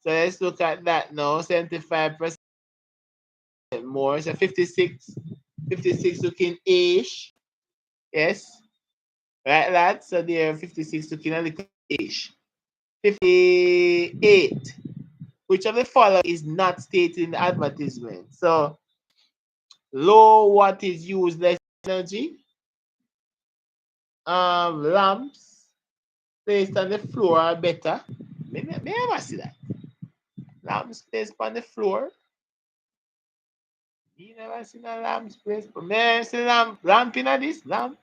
So let's look at that now. 75% more. So 56 looking ish. Yes. Right, lads? So they're 56 looking a little ish. 58. Which of the following is not stated in the advertisement? So low watt is used less energy. Lamps placed on the floor are better. May I see that? Lamps placed on the floor. You never seen a lamp placed. May I see lamp in this lamp?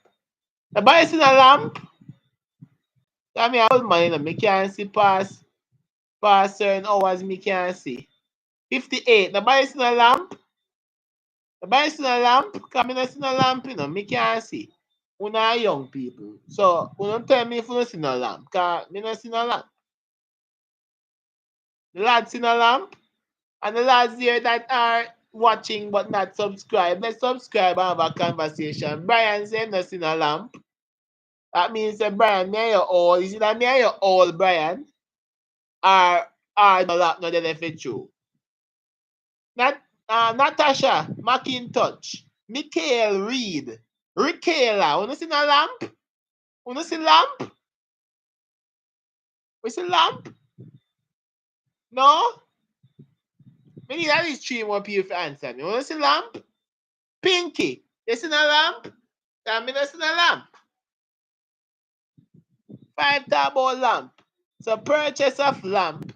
Nobody seen a lamp? I mean, old man, me can't see past past certain hours me can't see. 58. Nobody see no lamp? Nobody see no lamp? Because me not see no lamp, you know. Me can't see. Una are young people. So, don't tell me if you don't see no lamp. Because me not see no lamp. The lads see no lamp. And the lads here that are watching but not subscribe, let's subscribe and have a conversation. Brian said not see no lamp. That means that Brian, me and you all, is it that me and you all, Brian? Are no lamp, no then if it's true. Not Natasha, McIntosh, Michael Reed, Rikela. Wanna see no lamp? Wanna see lamp? We see lamp? No? We need at least 3 more people to answer me. Wanna see lamp? Pinky, you see no lamp? I mean, I see no lamp. 5 turbo lamp. So purchase of lamp.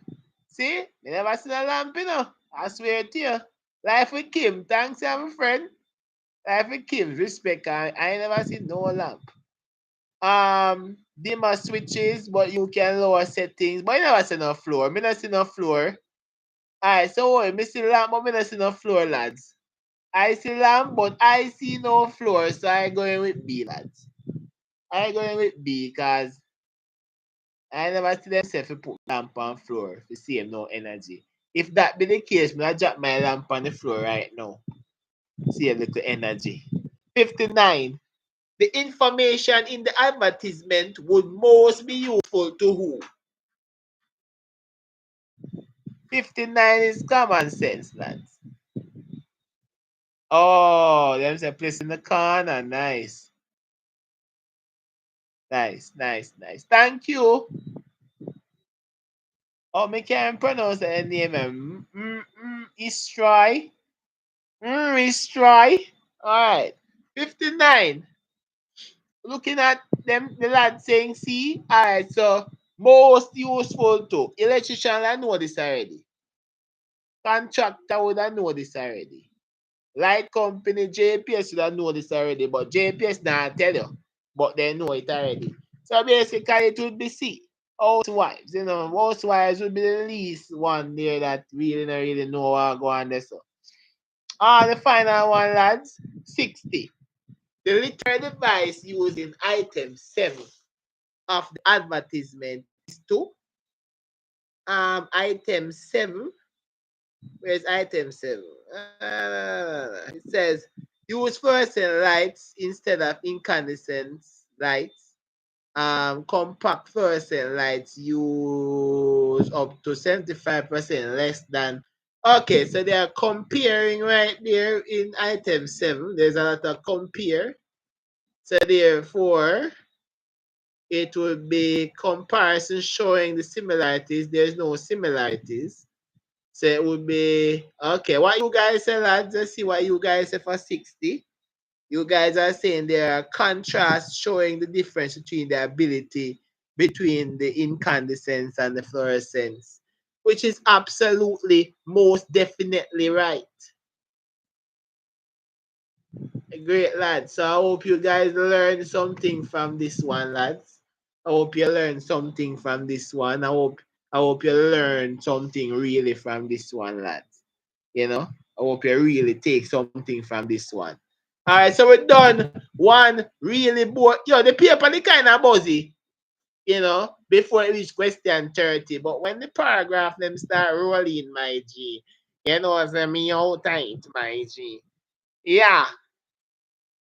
See? Me never seen a lamp, you know. I swear to you. Life with Kim. Thanks, my friend. Life with Kim. Respect. I never seen no lamp. Dimmer switches, but you can lower settings. But you never see no floor. Me not see no floor. Alright, so me see lamp, but me not see no floor, lads. I see lamp, but I see no floor. So I going with B, lads. I going with B because I never see them say to put lamp on floor to save no energy. If that be the case, I drop my lamp on the floor right now. Save little energy. 59. The information in the advertisement would most be useful to who? 59 is common sense, lads. Oh, there's a place in the corner. Nice. Nice. Thank you. Oh, me can't pronounce the name. Istry. Istry. Alright. 59. Looking at them, the lad saying C. Alright, so most useful to electrician, I know this already. Contractor would I know this already. Light company, JPS would I know this already, but JPS not tell you. But they know it already. So basically it would be C. Housewives, you know, housewives would be the least one there that really don't really know what go on there. So. The final one, lads. 60. The literary device used in item 7 of the advertisement is to item 7. Where's item 7? It says use fluorescent lights instead of incandescent lights. Compact fluorescent lights use up to 75% less than. Okay, so they are comparing right there in item 7. There's a lot of compare. So therefore, it would be comparison showing the similarities. There's no similarities. So it would be, okay, what you guys say, lads? Let's see what you guys say for 60. You guys are saying there are contrasts showing the difference between the ability between the incandescence and the fluorescence, which is absolutely most definitely right. Great, lads. So I hope you guys learned something from this one, lads. I hope you learned something from this one. I hope you learned something really from this one, lads. You know, I hope you really take something from this one. All right, so we're done. One really bored. Yo, the paper the kind of buzzy, you know, before it reach question 30. But when the paragraph them start rolling, my G, you know, it's me out tight, my G. Yeah.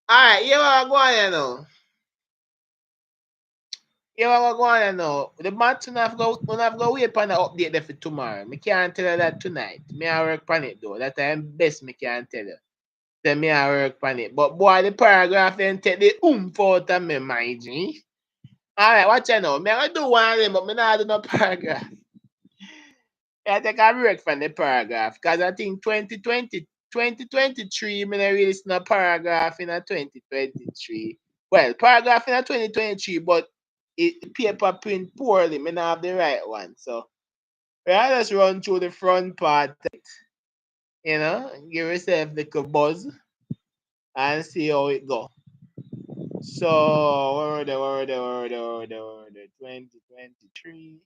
All right, you want to go on, you know. You want to go on, you know. The match will have go wait for the update there for tomorrow. Me can't tell you that tonight. Me I work on it though. That I'm best me can tell you. Then me I work on it. But boy, the paragraph then take the out of me, my G. Alright, watch you know. Me I do one of them, but me not do no paragraph. I take a break from the paragraph. Because I think 2023, me not really see no paragraph in a 2023. Well, paragraph in a 2023, but it paper print poorly. Me not have the right one. So I just run through the front part, you know, give yourself the buzz and see how it go. So, where were they? 2023.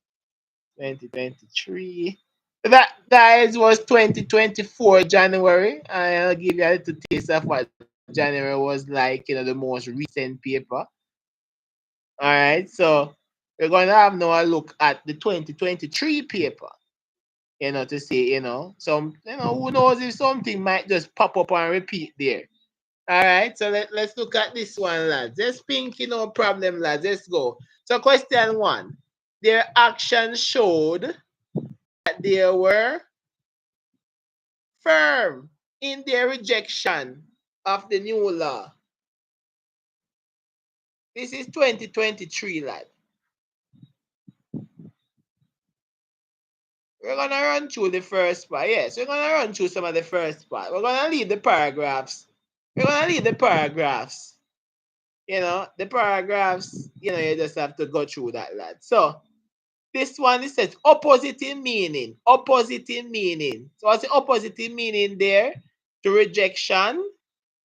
2023. That, guys, was 2024 January. I'll give you a little taste of what January was like, the most recent paper. All right, so we're going to have now a look at the 2023 paper, to see, some, who knows if something might just pop up and repeat there. All right, so let's look at this one, lads. Let's think, no problem, lads. Let's go. So question 1. Their actions showed that they were firm in their rejection of the new law. This is 2023, lad. We're going to run through the first part. Yes, we're going to run through some of the first part. We're going to leave the paragraphs. We're going to leave the paragraphs. The paragraphs, you just have to go through that, lad. So, this one, it says opposite in meaning. Opposite in meaning. So, what's the opposite in meaning there? To rejection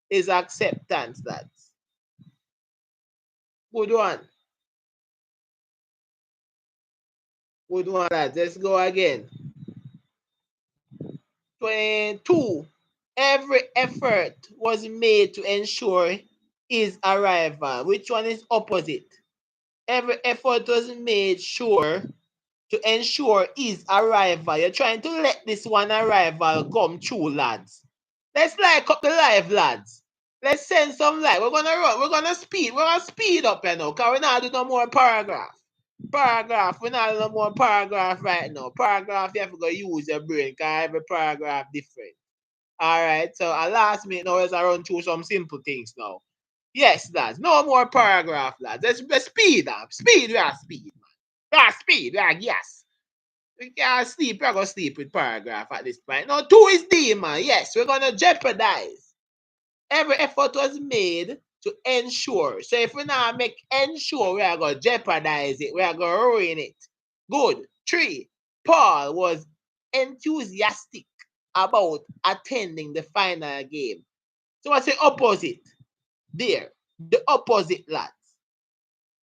is acceptance, lads. Good one. Good one, lads. Let's go again. 22. Every effort was made to ensure his arrival. Which one is opposite? Every effort was made to ensure his arrival. You're trying to let this one arrival come true, lads. Let's like up the live, lads. Let's send some light. We're gonna run. We're gonna speed. We're gonna speed up, because we're not doing no more paragraph. We're not doing no more paragraph right now. Paragraph, you have to go use your brain, because every paragraph different. All right. So at last minute now, let's run through some simple things now. Yes, lads. No more paragraph, lads. Let's speed up. Speed, we are speed, man. We are speed, we are yes. We can't sleep. We're going to sleep with paragraph at this point. No, 2 is D, man. Yes, we're going to jeopardize. Every effort was made to ensure. So if we now make ensure, we are going to jeopardize it. We are going to ruin it. Good. 3, Paul was enthusiastic about attending the final game. So what's the opposite? There. The opposite, lads.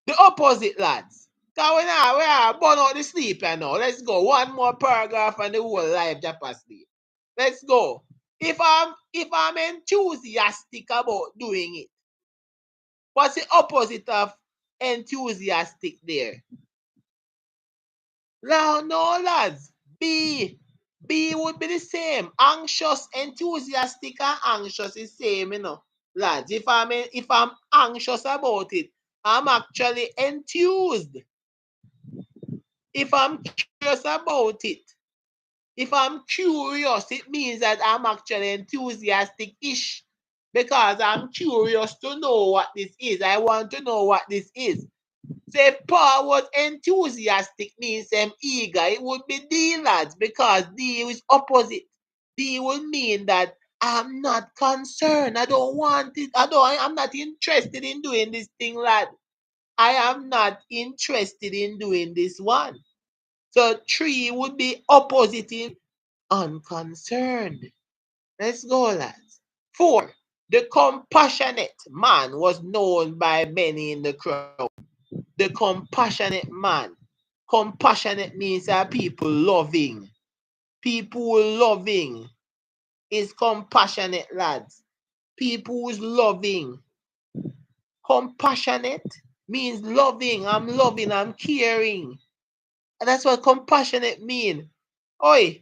The opposite, lads. Because we are burn out the sleep, Let's go. One more paragraph and the whole life just asleep. Let's go. If I'm enthusiastic about doing it, what's the opposite of enthusiastic there? No, lads. B would be the same. Anxious, enthusiastic, and anxious is same, lads. If I'm anxious about it, I'm actually enthused. If I'm curious about it, it means that I'm actually enthusiastic-ish, because I'm curious to know what this is. I want to know what this is. So if Paul was enthusiastic, means eager, it would be D, lads, because D is opposite. D would mean that I'm not concerned. I don't want it. I'm not interested in doing this thing, lad. I am not interested in doing this one. So 3 would be opposite, unconcerned. Let's go, lads. 4, the compassionate man was known by many in the crowd. The compassionate man. Compassionate means that people loving. People loving is compassionate, lads. People who's loving. Compassionate means loving. I'm caring. And that's what compassionate mean. Oi,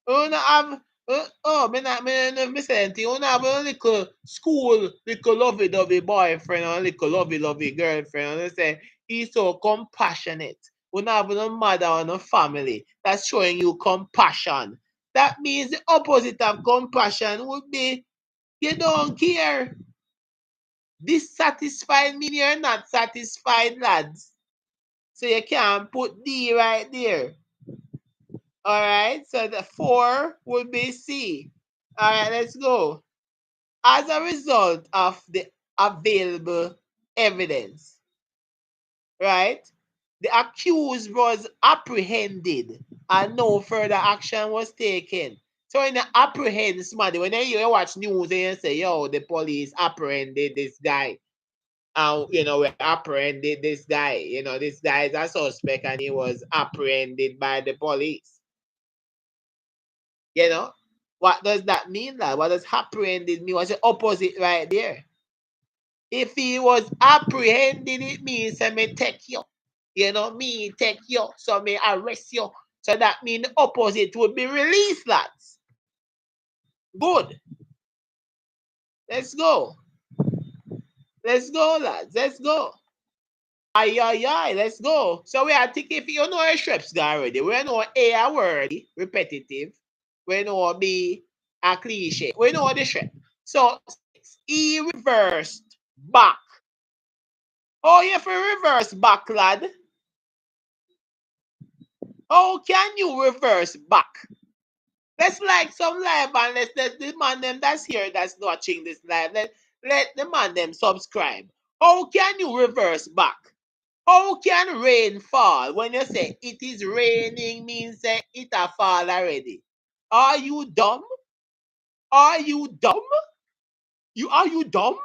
you not have me saying you not have a little school, little lovey-dovey boyfriend or a little lovey-lovey girlfriend. And they say he's so compassionate. You not have no mother or no family that's showing you compassion. That means the opposite of compassion would be you don't care. Dissatisfied mean you're not satisfied, lads. So you can put D right there. All right, so the 4 would be C. All right, let's go. As a result of the available evidence, right, the accused was apprehended and no further action was taken. So in the apprehend somebody, when you watch news and you say, yo, the police apprehended this guy, you know, we apprehended this guy. You know, this guy is a suspect and he was apprehended by the police. You know, what does that mean, lad? What does apprehended mean? What's the opposite right there? If he was apprehended, it means I may take you. You know, me take you, so me arrest you. So that means the opposite would be released, lads. Good. Let's go. Let's go, lads. Let's go. Aye, let's go. So we are thinking, if you know a Shreps guy already, we know A word, repetitive. We know B a cliche. We know the Shrep. So he reversed back. Oh, you have to reverse back, lad. How can you reverse back? Let's like some live and let the man them that's here that's watching this live. Let the man them subscribe. How can you reverse back? How can rain fall? When you say it is raining means that it a fall already. Are you dumb? Are you dumb? Are you dumb?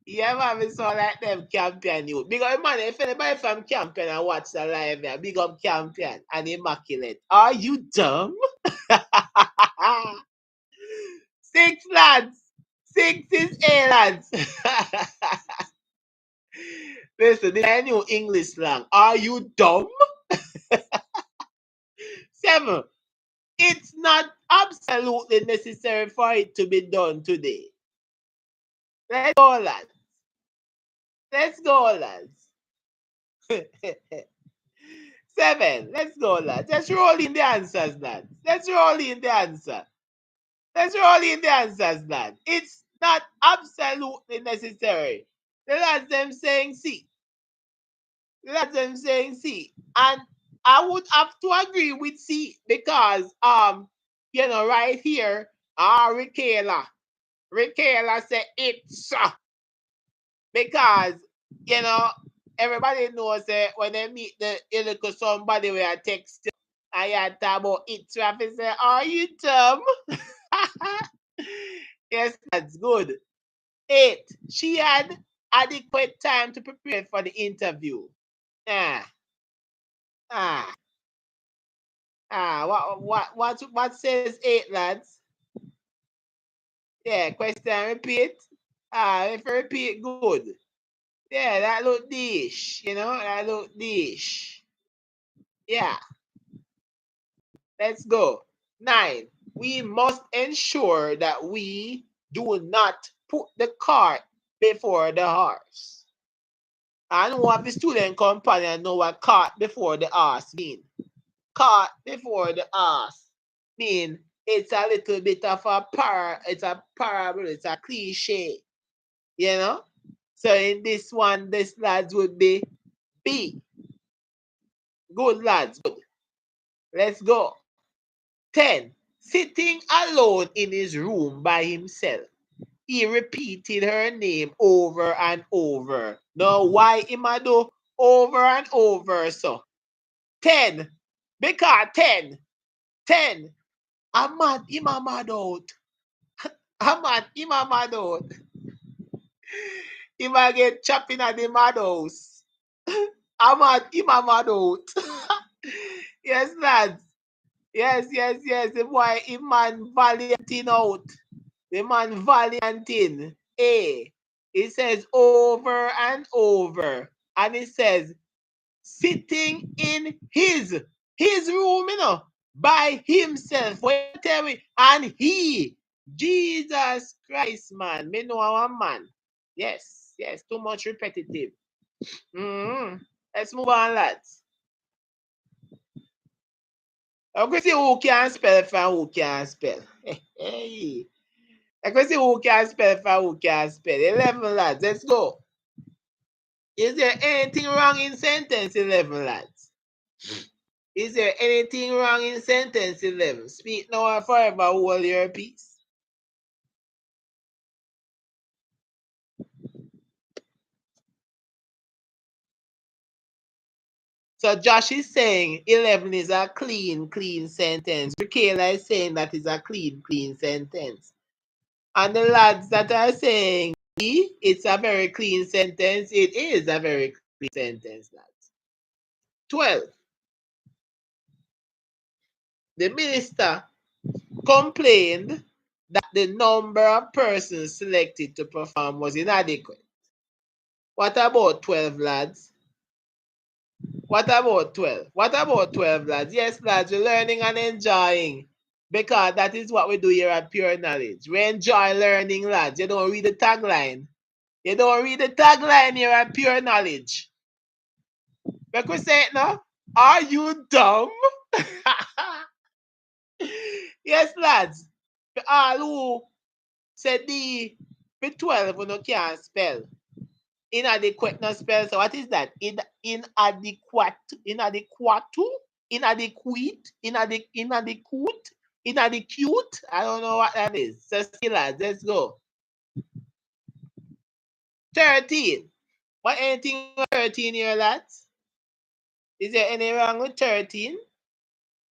Yeah, man, we saw like them Champion youth. Big up, man, if anybody from Champion and watch the live here, big up Champion and Immaculate. Are you dumb? 6 lads. 6 is A lads. Listen, this is new English slang. Are you dumb? 7. It's not absolutely necessary for it to be done today. Let's go, lads. Let's go, lads. 7. Let's go, lads. Let's roll in the answers, lads. Let's roll in the answer. Let's roll in the answers, lads. It's not absolutely necessary. The lads them saying C. The lads them saying C. And I would have to agree with C because you know, right here, Rikayla said it's because you know everybody knows that when they meet the illegal somebody where I text I had talk about it. So I say, are you dumb? Yes, that's good. 8. She had adequate time to prepare for the interview. Ah. What says 8, lads? Yeah, question repeat. If you repeat, good. Yeah, that look dish. You know, that look dish. Yeah. Let's go. 9. We must ensure that we do not put the cart before the horse. I know what the student companion know what cart before the horse mean. Cart before the horse mean it's a little bit of a it's a parable, it's a cliche. You know? So in this one, this lads would be B. Good lads, good. Let's go. 10. Sitting alone in his room by himself. He repeated her name over and over. Now, why him I do over and over so? 10. Because 10. I'm mad, him a mad out. I'm mad, him a mad out. He might get chopping at the mad house. I'm mad, him a mad out. Yes, lads. Yes. The boy, him man valianting out. The man valianting. A. It says over and over. And it says sitting in his room, you know, by himself. Wait, tell me. And he. Jesus Christ, man. Me know our man. Yes. Too much repetitive. Let's move on, lads. Okay, see who can spell and who can spell. Hey. I can see who can spell and who can spell. 11, lads. Let's go. Is there anything wrong in sentence 11, lads? Is there anything wrong in sentence 11? Speak now and forever hold your peace. So Josh is saying 11 is a clean sentence. Michaela is saying that is a clean sentence. And the lads that are saying it's a very clean sentence, it is a very clean sentence, lads. 12. The minister complained that the number of persons selected to perform was inadequate. What about 12, lads? What about 12? What about 12, lads? Yes, lads, we're learning and enjoying. Because that is what we do here at Pure Knowledge. We enjoy learning, lads. You don't read the tagline. You don't read the tagline here at Pure Knowledge. Like we say it now. Are you dumb? Yes, lads. For all who said the 12 who no can't spell. Inadequate no spell. So what is that? Inadequate. Inadequate. Inadequate. I don't know what that is. So see, lads, let's go. 13. What anything with 13 here, lads? Is there any wrong with 13?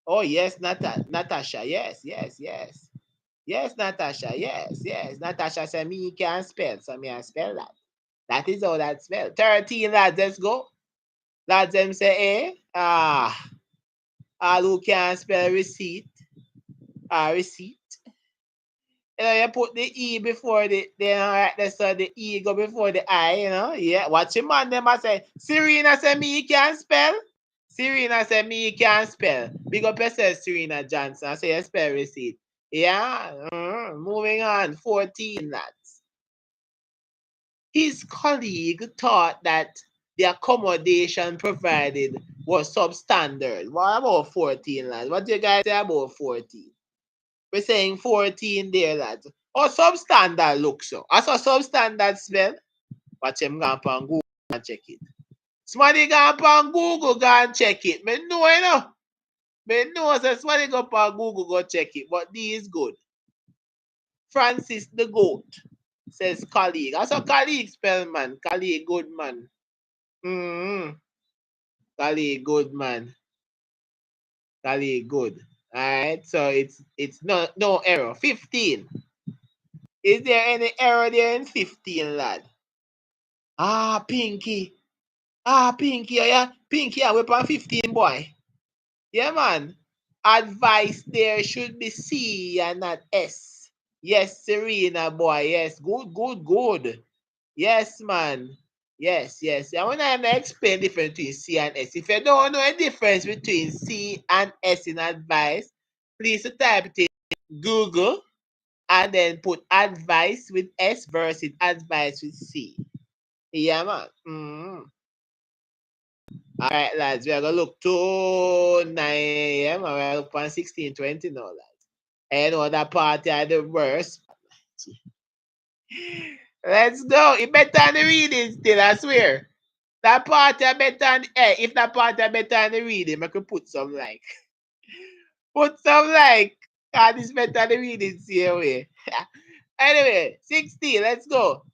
Oh, yes, Natasha. Yes. Yes, Natasha. Yes. Natasha said me can't spell, so me I spell that. That is how that spell. 13, lads, let's go. Lads, them say, all who can spell receipt. Receipt. You know, you put the E before the so the E go before the I, you know. Yeah, watch him man, them I say, Serena say me can't spell. Serena said me can't spell. Big up yourself, Serena Johnson. I say you spell receipt. Yeah. Moving on. 14, lads. His colleague thought that the accommodation provided was substandard. What about 14, lads? What do you guys say about 14? We're saying 14 there, lads. Oh, substandard looks so. I saw substandard spell. Watch him go up on Google and check it. Somebody go up on Google, go and check it. Me know, you know. Me know, so somebody go up on Google, go check it. But this is good. Francis the Goat says colleague. I saw colleague spell, man. Colleague, good man. Colleague, good man. Colleague, good. Alright, so it's no error. 15. Is there any error there in 15, lad? Pinky. Pinky, yeah. Pinky, yeah, we're on 15, boy. Yeah, man. Advice there should be C and not S. Yes, Serena, boy. Yes, good. Yes, man. Yes. I want to explain the difference between C and S. If you don't know the difference between C and S in advice, please type it in Google and then put advice with S versus advice with C. Yeah, man. All right, lads, we are going to look to 9 a.m. and we're up on 16:20 now, lads. And you know that party are the worst. Let's go. It better than the reading still, I swear. That party are better than, if that party are better than the reading, I could put some like. Put some like. God, it's better than the reading, see away. Anyway, 16, let's go.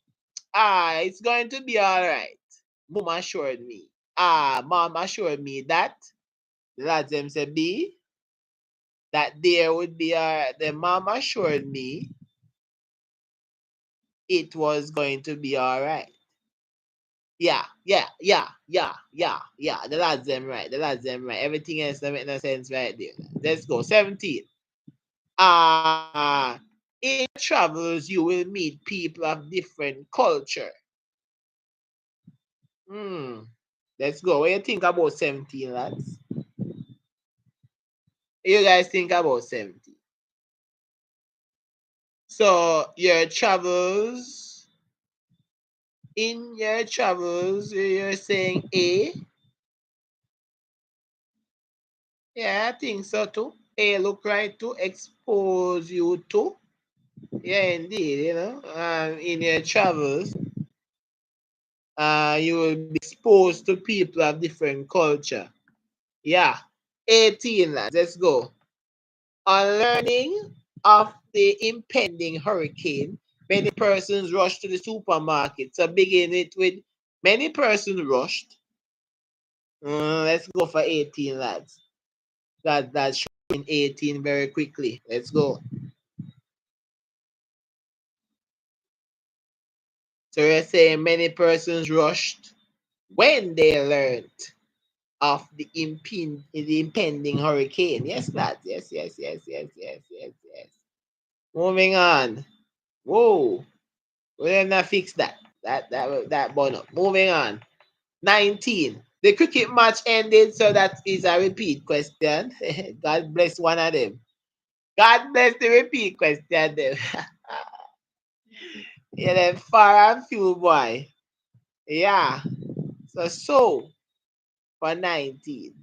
It's going to be all right. Mom assured me. Mom assured me that, the lads them say B, that there would be the mom assured me it was going to be all right. Yeah. The lads them right. Everything else don't make no sense right there. Let's go. 17. In travels, you will meet people of different culture. Let's go. What do you think about 17, lads? You guys think about 17? So in your travels, you're saying A? Yeah, I think so too. A look right to expose you to. Yeah, indeed, you know. In your travels, you will be exposed to people of different culture. Yeah. 18, lads. Let's go. On learning of the impending hurricane, many persons rushed to the supermarket. So begin it with many persons rushed. Let's go for 18, lads. That's showing 18 very quickly. Let's go. So we're saying many persons rushed when they learned of the impending hurricane. Yes, lad. Yes. Moving on. Whoa. We're gonna fix that. That bun up. Moving on. 19. The cricket match ended, so that is a repeat question. God bless one of them. God bless the repeat question them. Yeah, then far and few boy. Yeah. So for 19.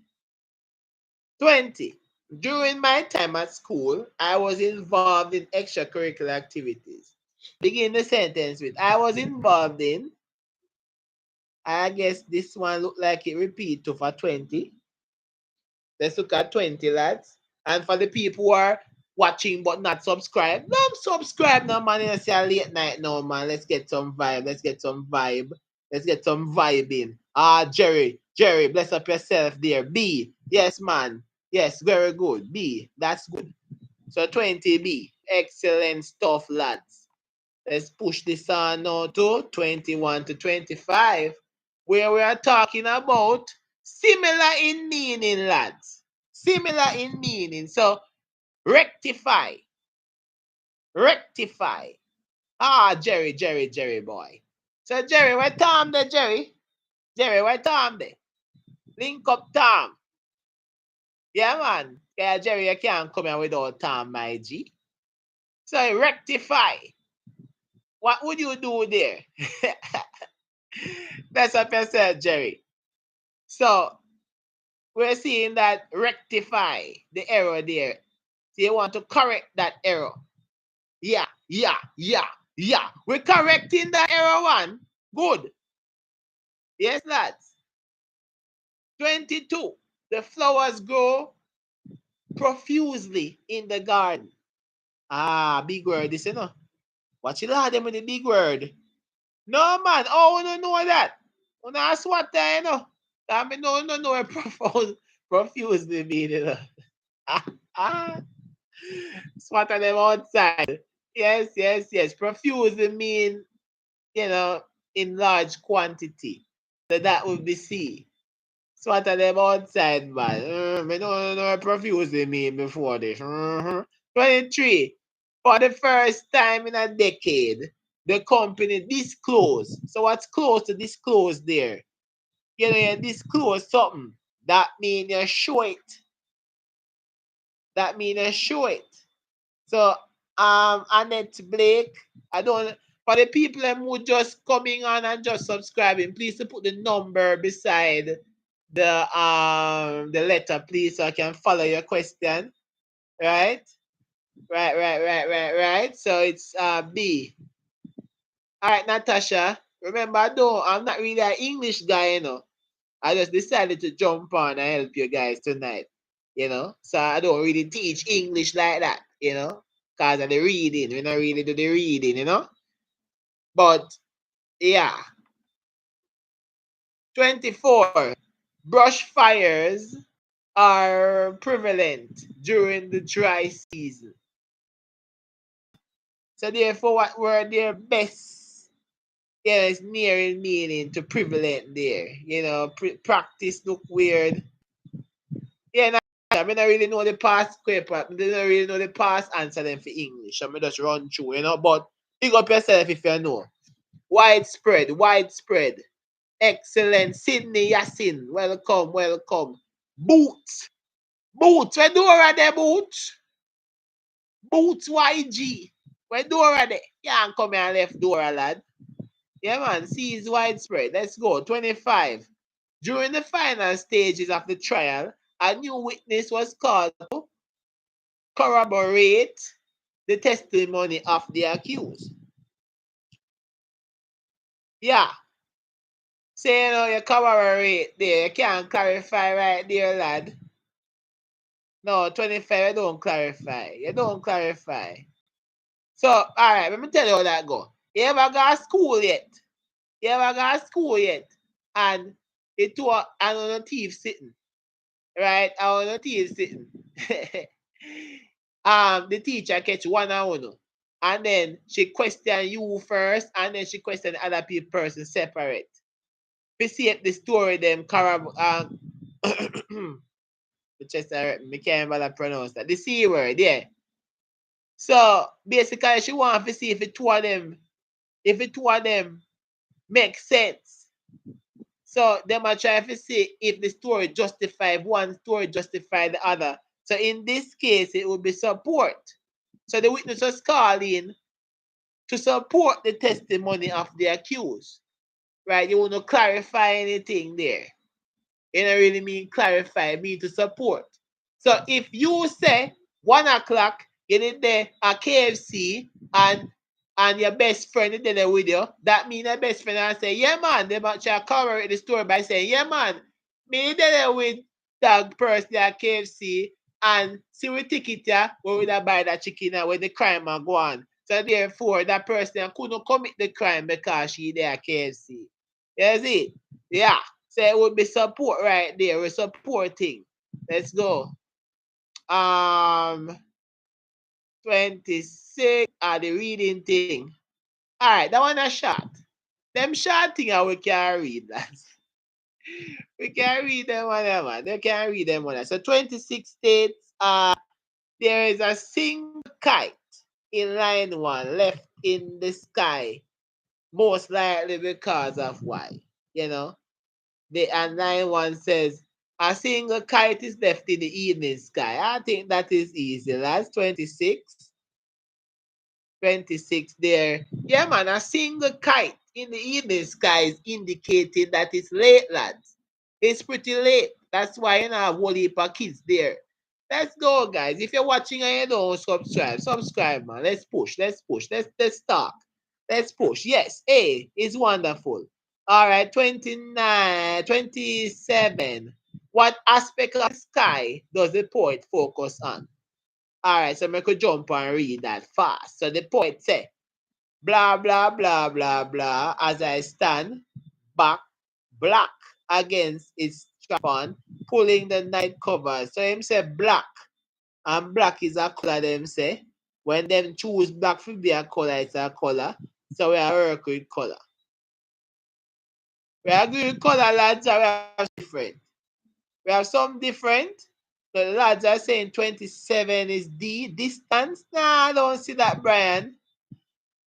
20. During my time at school, I was involved in extracurricular activities. Begin the sentence with I was involved in. I guess this one looked like it repeat to for 20. Let's look at 20, lads. And for the people who are watching but not subscribed, don't subscribe now, man. It's a late night now, man. Let's get some vibe. Let's get some vibe. Let's get some vibing. Jerry, bless up yourself there. B, yes, man. Yes, very good. B, that's good. So 20B, excellent stuff, lads. Let's push this on now to 21 to 25, where we are talking about similar in meaning, lads. Similar in meaning. So rectify. Jerry boy. So Jerry, where Tom there, Jerry? Jerry, where Tom there? Link up Tom. Yeah, man. Yeah, Jerry, you can't come here without Tom, my G. So rectify. What would you do there? That's what I said, Jerry. So we're seeing that rectify the error there. So you want to correct that error. Yeah. We're correcting that error one. Good. Yes, lads. 22. The flowers grow profusely in the garden. Big word, this, you know. Watch it out them with the big word. No, man. Oh, we don't know that. We don't swat that, you know. I mean, no, profusely mean, you know. Swatter them outside. Yes. Profusely mean, you know, in large quantity. So that would be C. Swatter them outside, man. I don't know what profusely mean before this. 23. For the first time in a decade, the company disclosed. So what's close to disclose there? You know, you disclose something. That means you show it. So Annette Blake, I don't for the people who just coming on and just subscribing, please to put the number beside the letter, please, so I can follow your question. Right? Right. So it's B. Alright, Natasha. Remember, I'm not really an English guy, you know. I just decided to jump on and help you guys tonight. You know? So I don't really teach English like that, you know, because of the reading. We don't really do the reading, you know. But yeah. 24. Brush fires are prevalent during the dry season. So therefore, what were their best? Yeah, it's near in meaning to prevalent there. You know, practice look weird. Yeah, I mean, I really know the past paper. I don't really know the past answer them for English. I mean, just run through, you know. But pick up yourself if you know. Widespread. Excellent. Sydney Yassin. Welcome. Boots. Where Dora there, Boots? Boots YG. Where Dora there? Can't come here and left Dora, lad. Yeah, man. C is widespread. Let's go. 25. During the final stages of the trial, a new witness was called to corroborate the testimony of the accused. Yeah. Say, you know, you corroborate there. You can't clarify right there, lad. No, 25, you don't clarify. So, all right, let me tell you how that go. You ever go to school yet? And it was on a thief sitting. Right? On a thief sitting. The teacher catch one and one. and then she question you first, and then she question the other person separate. We see it the story them just me can't even pronounce that. The C word, yeah. So basically she want to see if the two of them make sense. So them are trying to see if the story justify one story justify the other. So in this case it would be support. So the witness was calling to support the testimony of the accused. Right? You want to clarify anything there. You don't really mean clarify, mean to support. So if you say 1 o'clock, you need there a KFC and your best friend is there with you, that means your best friend and say, yeah man, they might try to cover the story by saying, yeah man, me there with that person at KFC and see we ticket here, where we buy that chicken and where the crime are go on. So therefore that person couldn't commit the crime because she there at KFC. You see? Yeah. So it would be support right there. We're supporting. Let's go. 26 are the reading thing. Alright, that one a short. Them short thing we can read that. We can read them whatever. They can read them whatever. So 26 states there is a single kite in line 1 left in the sky. Most likely because of why. You know? The line 1 says a single kite is left in the evening sky. I think that is easy. That's 26. 26 there. Yeah, man, a single kite in the evening sky is indicating that it's late, lads. It's pretty late. That's why you know a whole heap of kids there. Let's go, guys. If you're watching and you don't subscribe, man. Let's push. Let's talk. Let's push. Yes, A is wonderful. All right, 29, 27. What aspect of the sky does the poet focus on? All right, so I could jump and read that fast. So the poet say, blah, blah, blah, blah, blah, as I stand back, black against its strap-on, pulling the night covers. So him say black, and black is a color, them say. When them choose black to be a color, it's a color. So we are work with color. We agree with color, lads, and we have different. We have some different. The lads are saying 27 is D. Distance? Nah, I don't see that, Brian.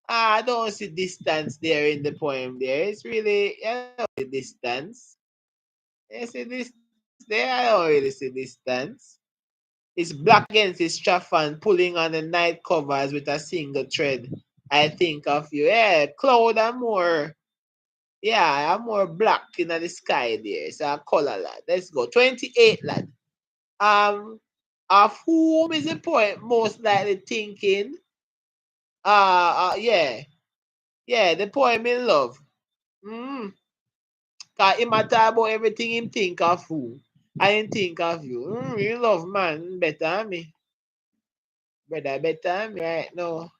I don't see distance there in the poem there. It's really, I don't see distance. You see distance there? I don't really see distance. It's black against his straffan pulling on the night covers with a single thread. I think of you. Yeah, cloud and more. Yeah, I'm more black in the sky there. It's a color, lad. Let's go. 28, lad. Of whom is the poet most likely thinking? Yeah. Yeah, the poem in love. Cause him a talk about everything him think of who. I didn't think of you. You love man better than me. Brother better than me right now.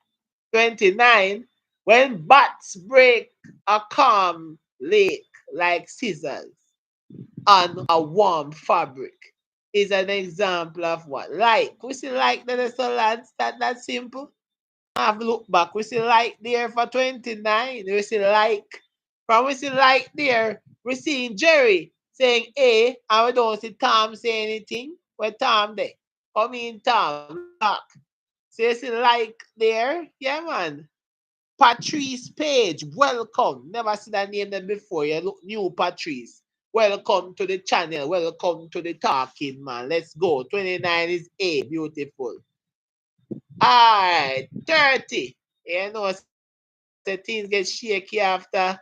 29. When bats break a calm lake like scissors on a warm fabric is an example of what? Like. We see like that is so lads that simple. Have a look back. We see like there for 29. We see like. From we see like there, we see Jerry saying A, and we don't see Tom say anything. Where Tom there? Come in, Tom. Look back. So you see like there? Yeah, man. Patrice Page, welcome. Never seen that name them before. You look new, Patrice. Welcome to the channel. Welcome to the talking, man. Let's go. 29 is A. Beautiful. Alright, 30. You know, the things get shaky after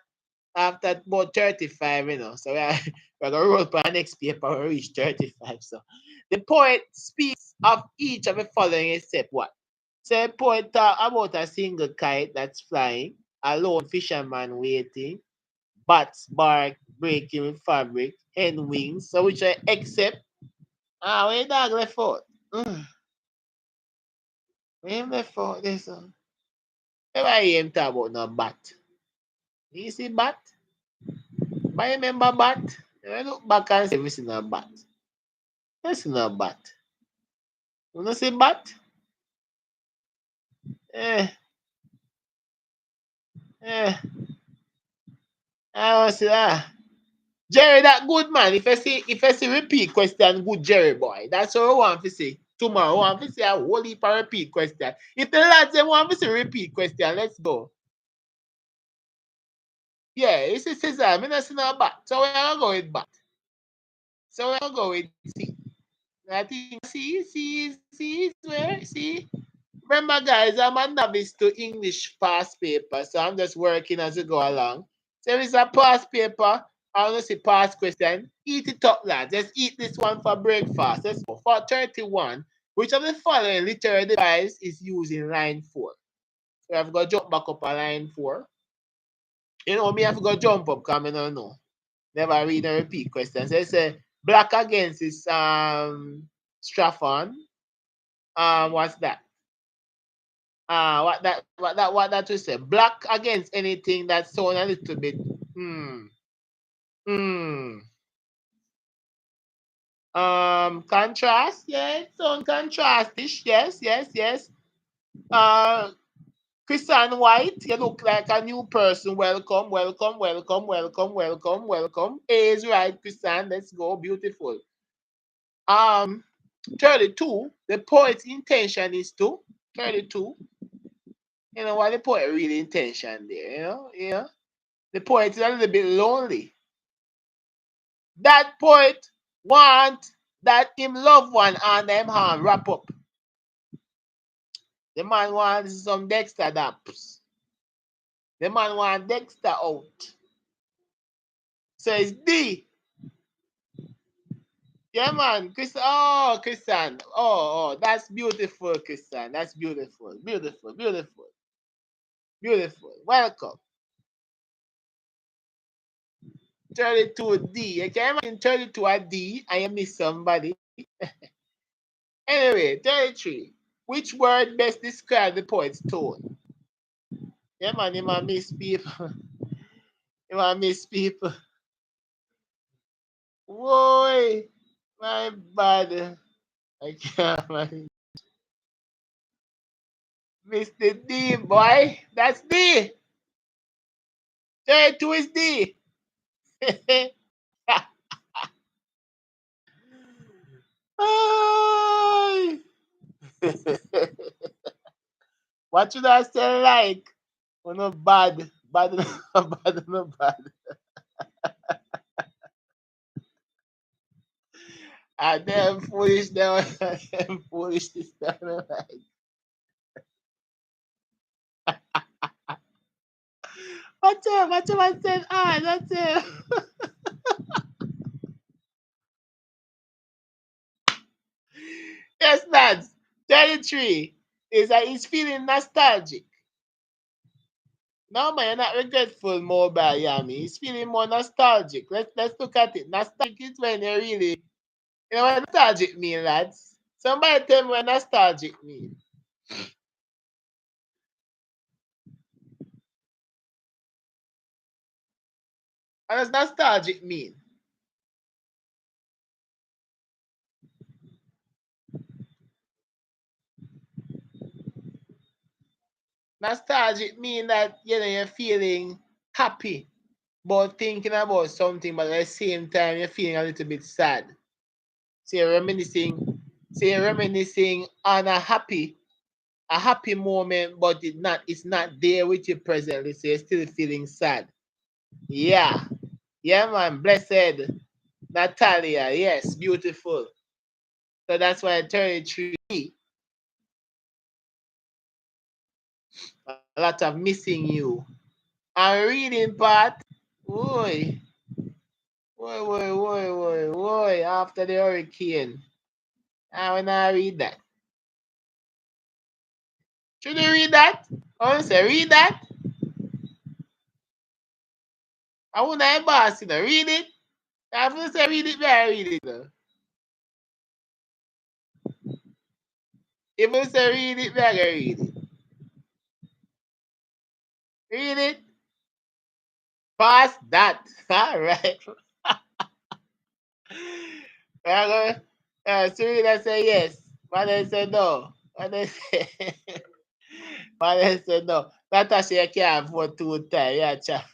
about 35, you know. So we're gonna roll for our next paper when we reach 35. So the poet speaks of each of the following except what? So the poet talk about a single kite that's flying, a lone fisherman waiting, bats bark breaking with fabric, hen wings. So which I except where dog left out? Where left out this one? Where I him talk about no bat? You see bat? But I remember bat. I look back and say we see no bat. I see no bat. You know see bat? Eh. Eh, I want to see that. Jerry, that good man. If I see repeat question, good Jerry boy. That's all I want to see. Tomorrow, I want to see a whole heap of repeat question. If the lads they want to see repeat question, let's go. Yeah, it's a Cesar. I'm not seeing a bat. So we're gonna go with bat. So we're gonna go with C. I think see where see. Remember, guys, I'm a novice to English past paper, so I'm just working as we go along. So if it's a past paper, I want to say past question. Eat it up, lads. Let's eat this one for breakfast. Let's go. For 31, which of the following literary device is used in line 4? So I've got to jump back up on line 4. You know, me have to go jump up because I don't know. Never read and repeat questions. They say black against is Straffon. What's that? What that we say? Black against anything that sound a little bit hmm. Contrast, yeah, it sound contrastish, yes. Christian White, you look like a new person. Welcome. A is right, Christian. Let's go. Beautiful. Um, 32. The poet's intention is to 32. You know what the poet really intention there, Yeah. The poet is a little bit lonely. That poet want that him loved one on them hand wrap up. The man wants some Dexter daps. The man want Dexter out. So it's D. Yeah, man. Christian. That's beautiful, Christian. That's beautiful. Beautiful. Welcome. 32D. You can imagine 32 a D and you miss somebody. Anyway, 33. Which word best describes the poet's tone? Yeah, man, you might miss people. You might miss people. Whoa, my bad. I can't, man. Mr. D, boy. That's D. 32 is D. Ay. What should I say like? Oh, no bad. Bad, no bad. And them foolish, them foolish this time. Watch I said, that's it. Yes, lads. 33 is that he's feeling nostalgic. No, man, you're not regretful, mobile Yami. He's feeling more nostalgic. Let's look at it. Nostalgic is when you really, you know what nostalgic mean, lads? Somebody tell me what nostalgic mean. What does nostalgic mean? Nostalgic mean that you're feeling happy about thinking about something, but at the same time you're feeling a little bit sad. So you're reminiscing on a happy moment, but it's not there with you presently, so you're still feeling sad. Yeah. Yeah, man. Blessed Natalia. Yes, beautiful. So that's why 33. A lot of missing you. And reading part. Boy. Boy. After the hurricane. I will not read that. Should you read that? I want to say, read that. I wouldn't embarrass you. Read it. I have to say, read it, but I read it. If you say, read it, but I read it. Read it. Pass that. All right. Serena say yes. Mother said no. Mother said no. That I say I can't vote 2 times. Yeah, chap.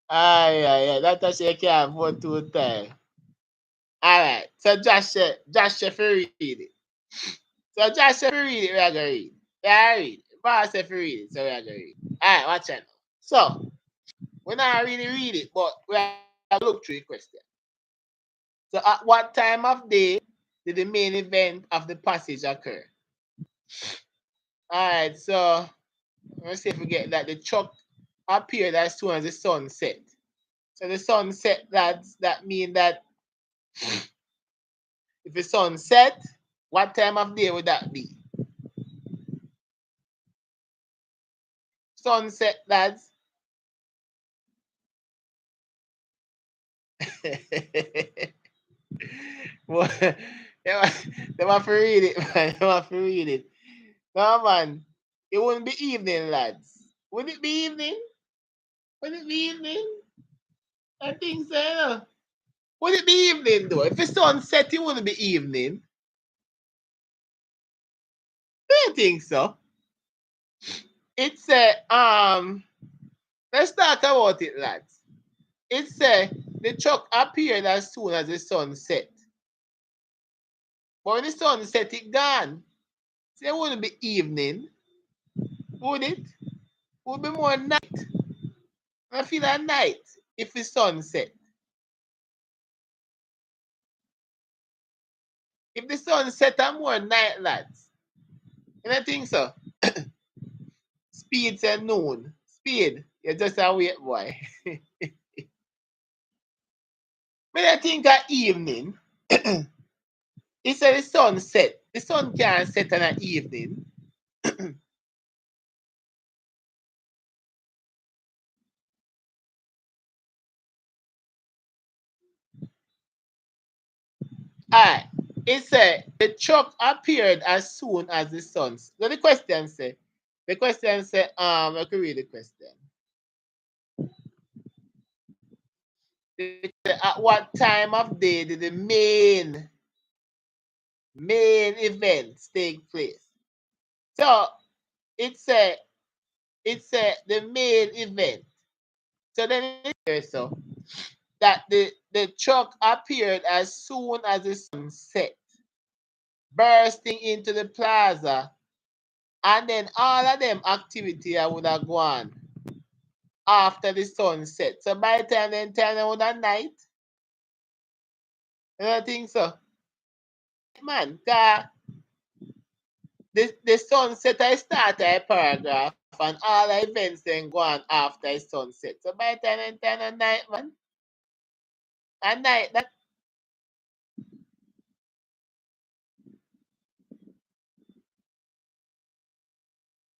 Aye. That I say I can't vote 2 times. Alright. So Josh if you read it. So Josh if you read it, we are gonna read. Yeah, I read it. Boss if you read it, so we are gonna read. Alright, watch it now. So we not really read it, but we are gonna look through the question. So at what time of day did the main event of the passage occur? Alright, so let's see if we get that. The chalk appeared as soon as the sun set. So the sun set, that means that if the sun set, what time of day would that be? Sunset, lads. Well, they have to read it, man. They have to read it. No, man. It wouldn't be evening, lads. Would it be evening? Would it be evening? I think so. Would it be evening, though? If the sun set, it wouldn't be evening. I don't think so. It's let's talk about it, lads. It's the chalk appeared as soon as the sun set. But when the sun set, it gone. So it wouldn't be evening, would it? It would be more night. I feel like night if the sun set. If the sun set, I'm more night, lads. And I think so. Speed said noon. Speed, you're just a wait boy. But I think at evening, it said the sun set. The sun can't set on an evening. Alright. It said the chalk appeared as soon as the sun. So the question said, I could read the question. At what time of day did the main events take place? So it's a the main event. So then it says so that the truck appeared as soon as the sun set, bursting into the plaza, and then all of them activity I would have gone after the sun set. So by the time then turn around at night, I don't think so. Man, the sunset I start a paragraph and all the events then go on after the sunset. So by the time I turn at night, man, at night that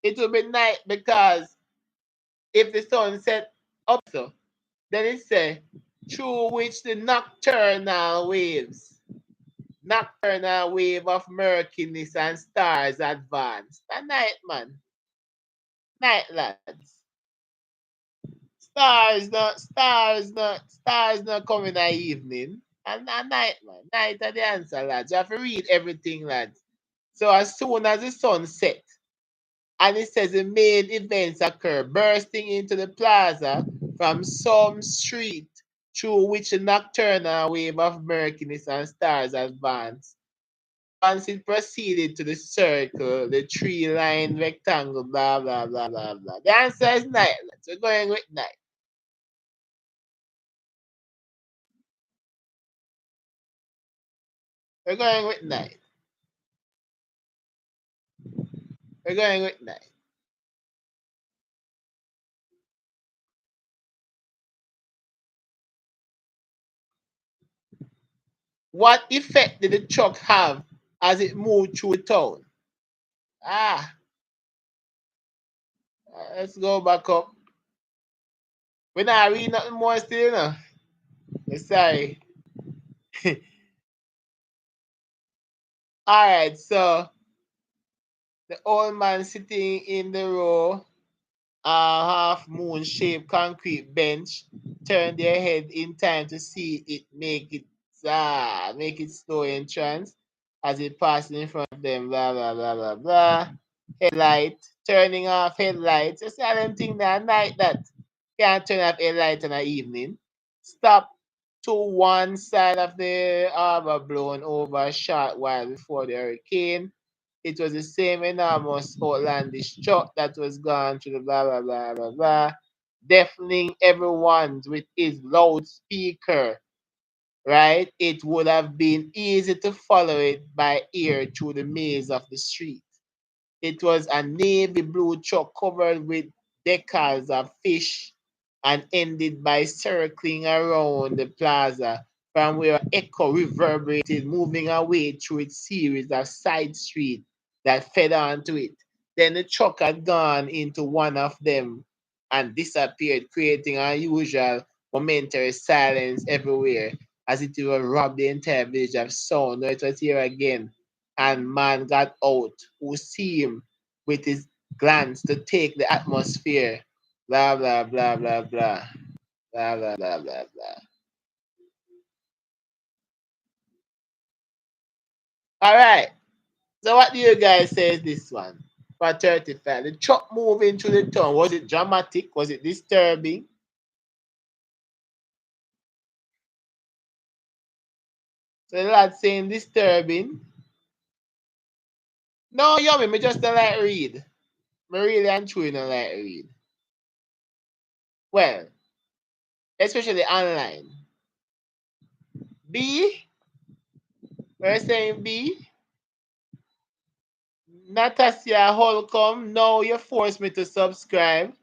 it will be night because if the sun set up so, then it say through which the nocturnal wave of murkiness and stars advance. At night, man. Night, lads. Stars not coming at evening. And at night, man. Night are the answer, lads. You have to read everything, lads. So as soon as the sun set, and it says the main events occur, bursting into the plaza from some street through which a nocturnal wave of murkiness and stars advance. Once it proceeded to the circle, the three-line rectangle, blah, blah, blah, blah, blah. The answer is night. Lads. We're going with night. We're going with night. We're going with night. What effect did the truck have as it moved through town? Ah, let's go back up. We're not reading nothing more still, you know. Sorry. All right, so the old man sitting in the row, half moon shaped concrete bench, turn their head in time to see it make it slow entrance as it passes in front of them, blah blah blah blah blah. headlight, turning off headlights. You see how them thing that at night that can't turn off headlight in the evening. Stop to one side of the harbor blown over a short while before the hurricane. It was the same enormous outlandish truck that was gone through the blah blah blah blah blah, deafening everyone with his loudspeaker. Right? It would have been easy to follow it by ear through the maze of the street. It was a navy blue truck covered with decals of fish and ended by circling around the plaza from where echo reverberated, moving away through its series of side streets that fed onto it. Then the truck had gone into one of them and disappeared, creating unusual momentary silence everywhere, as it would rob the entire village of sound. Now it was here again, and man got out, who seemed with his glance to take the atmosphere. Blah blah blah blah blah. Blah blah blah blah blah. Alright. So what do you guys say is this one? For 35. The truck moving through the town. Was it dramatic? Was it disturbing? So the lad saying disturbing. No, yummy, me just don't like read. Me really and truly don't like read. Well, especially online. B, we're saying B. Natasha Holcomb, no, you force me to subscribe.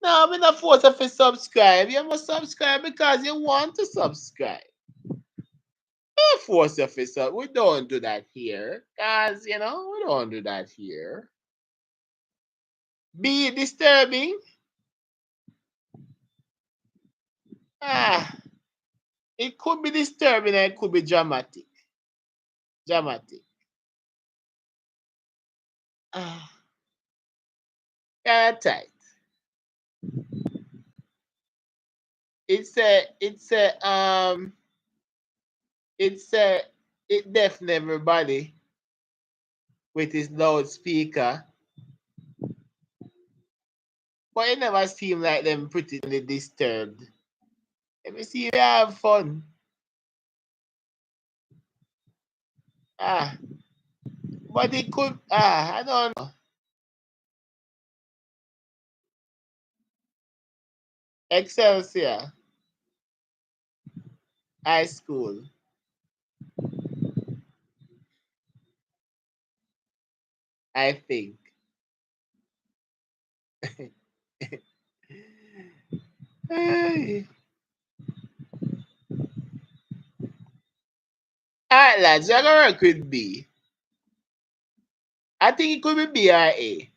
No, I'm not forced to subscribe. You must subscribe because you want to subscribe. Don't force you to sub. We don't do that here. Guys, we don't do that here. Be disturbing. Ah, it could be disturbing and it could be dramatic. Dramatic. Ah, kind of tight. It's a it deafens everybody with his loudspeaker. But it never seemed like them pretty disturbed. Let me see if you have fun. Ah, but it could I don't know. Excelsior High School. I think. Hey. Alright, lads, you're gonna work with B. I think it could be B or A.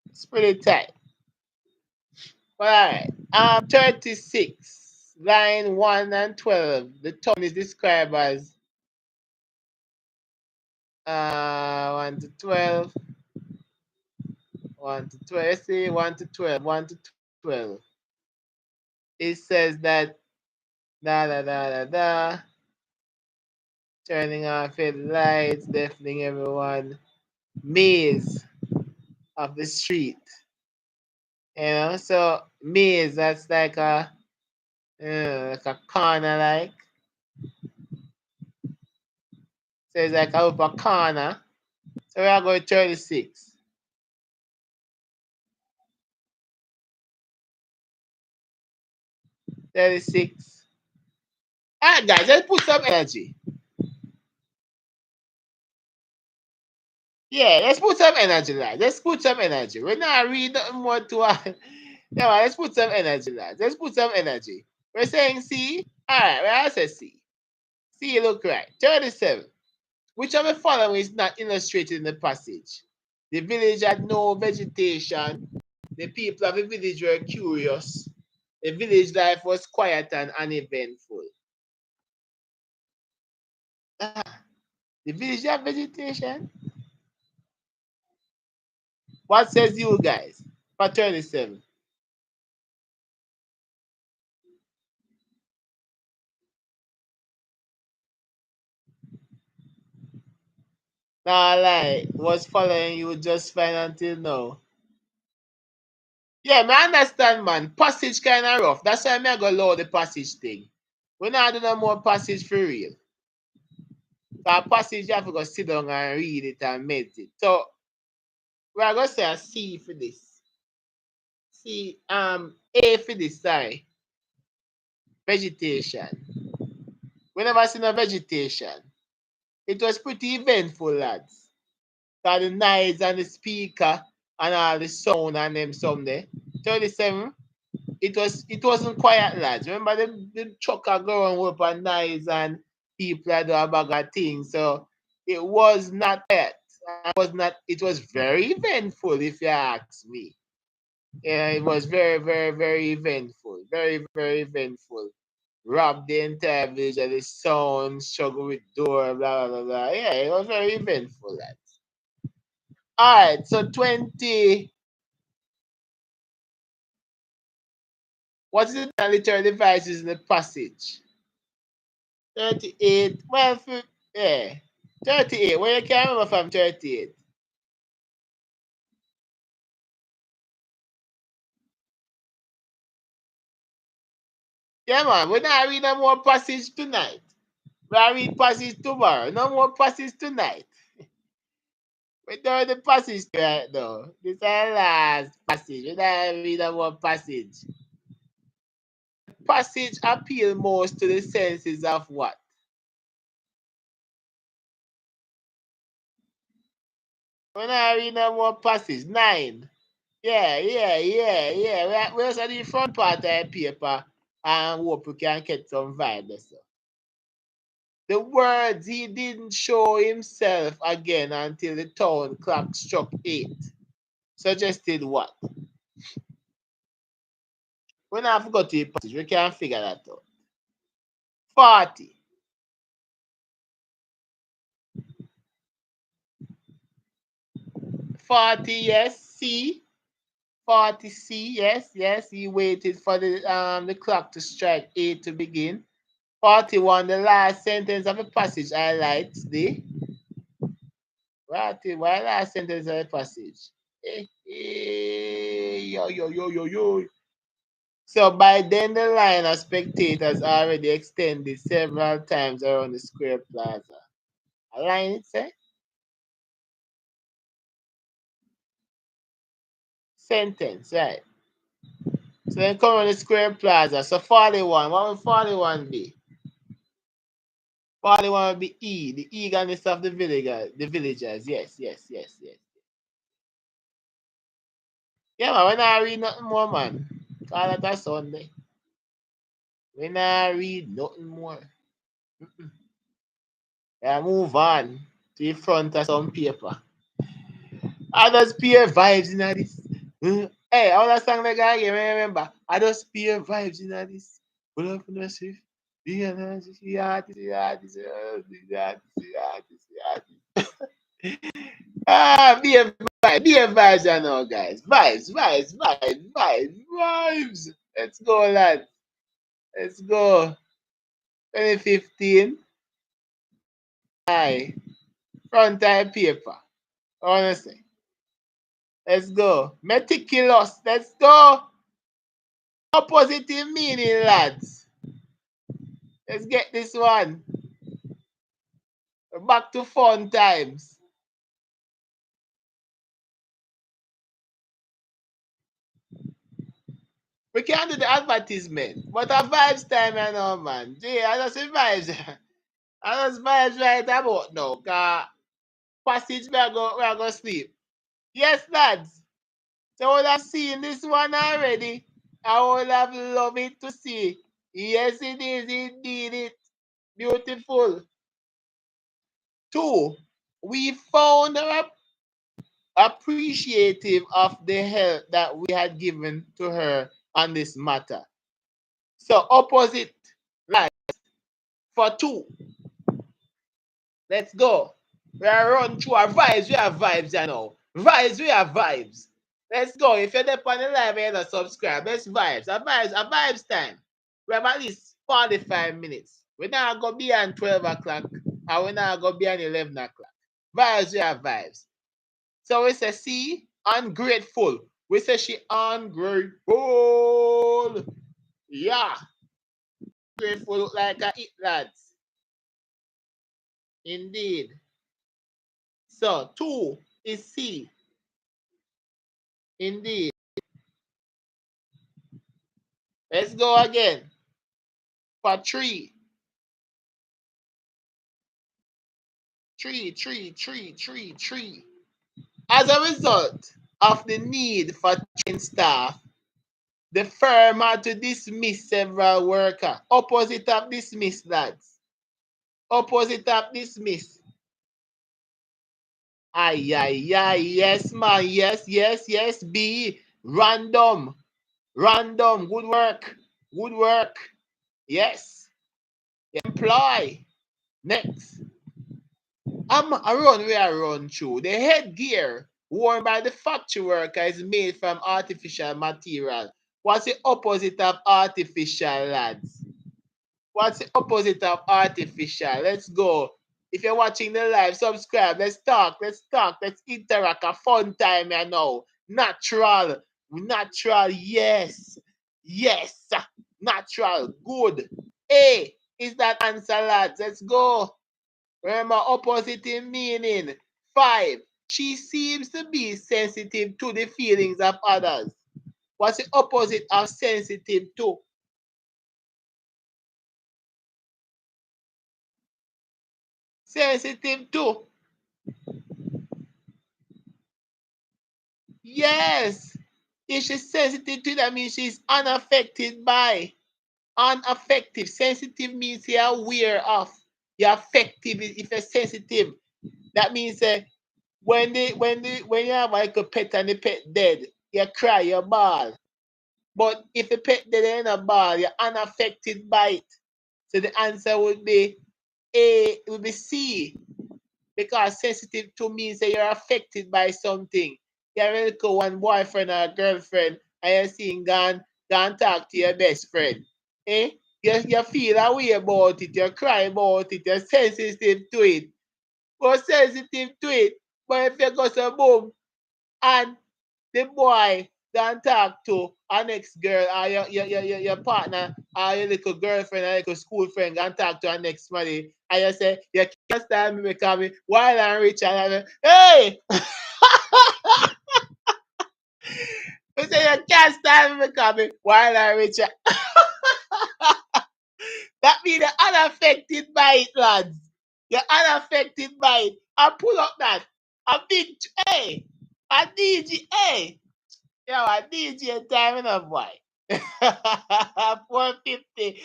It's pretty tight. But alright. 36, line 1 and 12. The town is described as 1 to 12. 1 to 12. Let's say 1 to 12. 1 to 12. It says that da da da da da. Turning off headlights, deafening everyone. Maze of the street. So maze, that's like a corner, like. So it's like a corner. So we are going 36. 36. Alright, guys, let's put some energy. Yeah, let's put some energy, lads. Let's put some energy. We're not reading nothing more to no, let's put some energy, lads. Let's put some energy. We're saying C. Alright, we all say C. C look right. 37. Which of the following is not illustrated in the passage? The village had no vegetation. The people of the village were curious. The village life was quiet and uneventful. The village have vegetation? What says you guys for 37? Nah, like, was following you just fine until now. Yeah, I understand, man. Passage kind of rough. That's why I go load the passage thing. We not do no more passage for real. So passage, you have to go sit down and read it and meditate. So we're going to say a C for this. C, A for this, sorry. Vegetation. We never seen a vegetation. It was pretty eventful, lads. Got the noise and the speaker and all the sound and them someday. 37. It wasn't quiet, lads. Remember the trucker going up and noise and people that do a bag of things. So it was not quiet. It was very eventful if you ask me. Yeah, it was very, very, very eventful. Very, very eventful. Robbed the entire village of the sound, struggle with door, blah, blah, blah, blah. Yeah, it was very eventful, lads. Alright, so 20. What is the literary devices in the passage? 38. Well, yeah. 38. Well, you can't remember from 38. Yeah, man. We're not reading no more passage tonight. We'll read passage tomorrow. No more passage tonight. We're doing the passage right now. This is our last passage. We're not reading no more passage. Passage appeal most to the senses of what? We're not reading no more passage. 9. Yeah. We also the front part of the paper and hope we can get some vibe. So. The words he didn't show himself again until the town clock struck 8 suggested what? When I forgot to passage, we can figure that out. 40. 40, yes, C. 40 C, yes. He waited for the clock to strike 8 to begin. 41, the last sentence of the passage highlights the why last sentence of the passage. Yo. So by then the line of spectators already extended several times around the square plaza. A line it say? Sentence, right. So then come on the square plaza. So 41. What would 41 be? 41 would be E, the eagerness of the villagers. Yes. Yeah, man, when I read nothing more, man. Call it a Sunday. When I read nothing more. Yeah, move on to the front of some paper. I just peer vibes in this. Hey, I want to song the guy again, remember? I just peer vibes in this. Pull up in the shift. Be an artist, the artist. Ah, be a vibes, I know, guys. Vibes. Let's go, lad. Let's go. 2015. Aye. Front time paper. Honestly. Let's go. Meticulous. Let's go. Positive meaning, lads. Let's get this one. We're back to fun times. We can't do the advertisement, but a vibes time, I know, man. Gee, I just vibes. I just vibes right about now. Cause passage we are go sleep. Yes, lads. So I would have seen this one already. I would have loved it to see. Yes, it is indeed it. Beautiful. 2. We found her appreciative of the help that we had given to her on this matter. So opposite lies for 2. Let's go. We are run through our vibes. We have vibes, you know. Vibes, we have vibes. Let's go. If you're there on the live and you subscribe, let's vibes. A vibes time. We have at least 45 minutes. We're not going to be on 12 o'clock and we're not going to be on 11 o'clock. Vibes, we have vibes. So we say C, ungrateful. We say she ungrateful. Yeah. Grateful look like a it, lads. Indeed. So 2 is C. Indeed. Let's go again. For 3. 3. As a result of the need for trained staff, the firm had to dismiss several workers. Opposite of dismiss, lads. Opposite of dismiss. Yes, man. Yes. B. Random. Good work. Yes. Employ. Next. We are run through. The headgear worn by the factory worker is made from artificial material. What's the opposite of artificial, lads? What's the opposite of artificial? Let's go. If you're watching the live, subscribe. Let's talk. Let's interact. A fun time, you know. Natural. Yes. Natural. Good. A is that answer, lads. Let's go. Remember, opposite in meaning. 5. She seems to be sensitive to the feelings of others. What's the opposite of sensitive to? Sensitive to. Yes. If she's sensitive to, that means she's unaffected by. Unaffected. Sensitive means you're aware of. You're affective if you're sensitive. That means when you have like a pet and the pet dead, you cry, you bawl. But if the pet dead and a ball, you're unaffected by it. So the answer would be A, it would be C. Because sensitive to means that you're affected by something. You have a little one boyfriend or girlfriend and you're seeing gone talk to your best friend. Eh? You feel a way about it, you cry about it, you're sensitive to it. But sensitive to it. But if you go so boom and the boy don't talk to our next girl or your partner or your little girlfriend or your little school friend and talk to our next money and you say you can't stand me because me while I'm rich and I'm hey you say you can't stand me because me while I'm rich. That means you're unaffected by it, lads. You're unaffected by it. I pull up that. A big hey, a DJ, hey. Yo, I DJ time enough, boy. 450.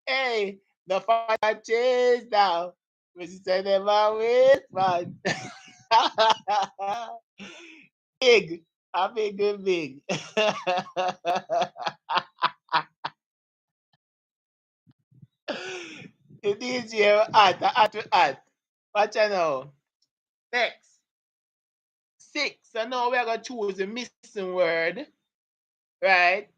Hey, the fire chase now. Mrs. I never wait, man. Big. I big and big. The DJ at. Watch I know. Next. 6. So now we are gonna choose the missing word, right?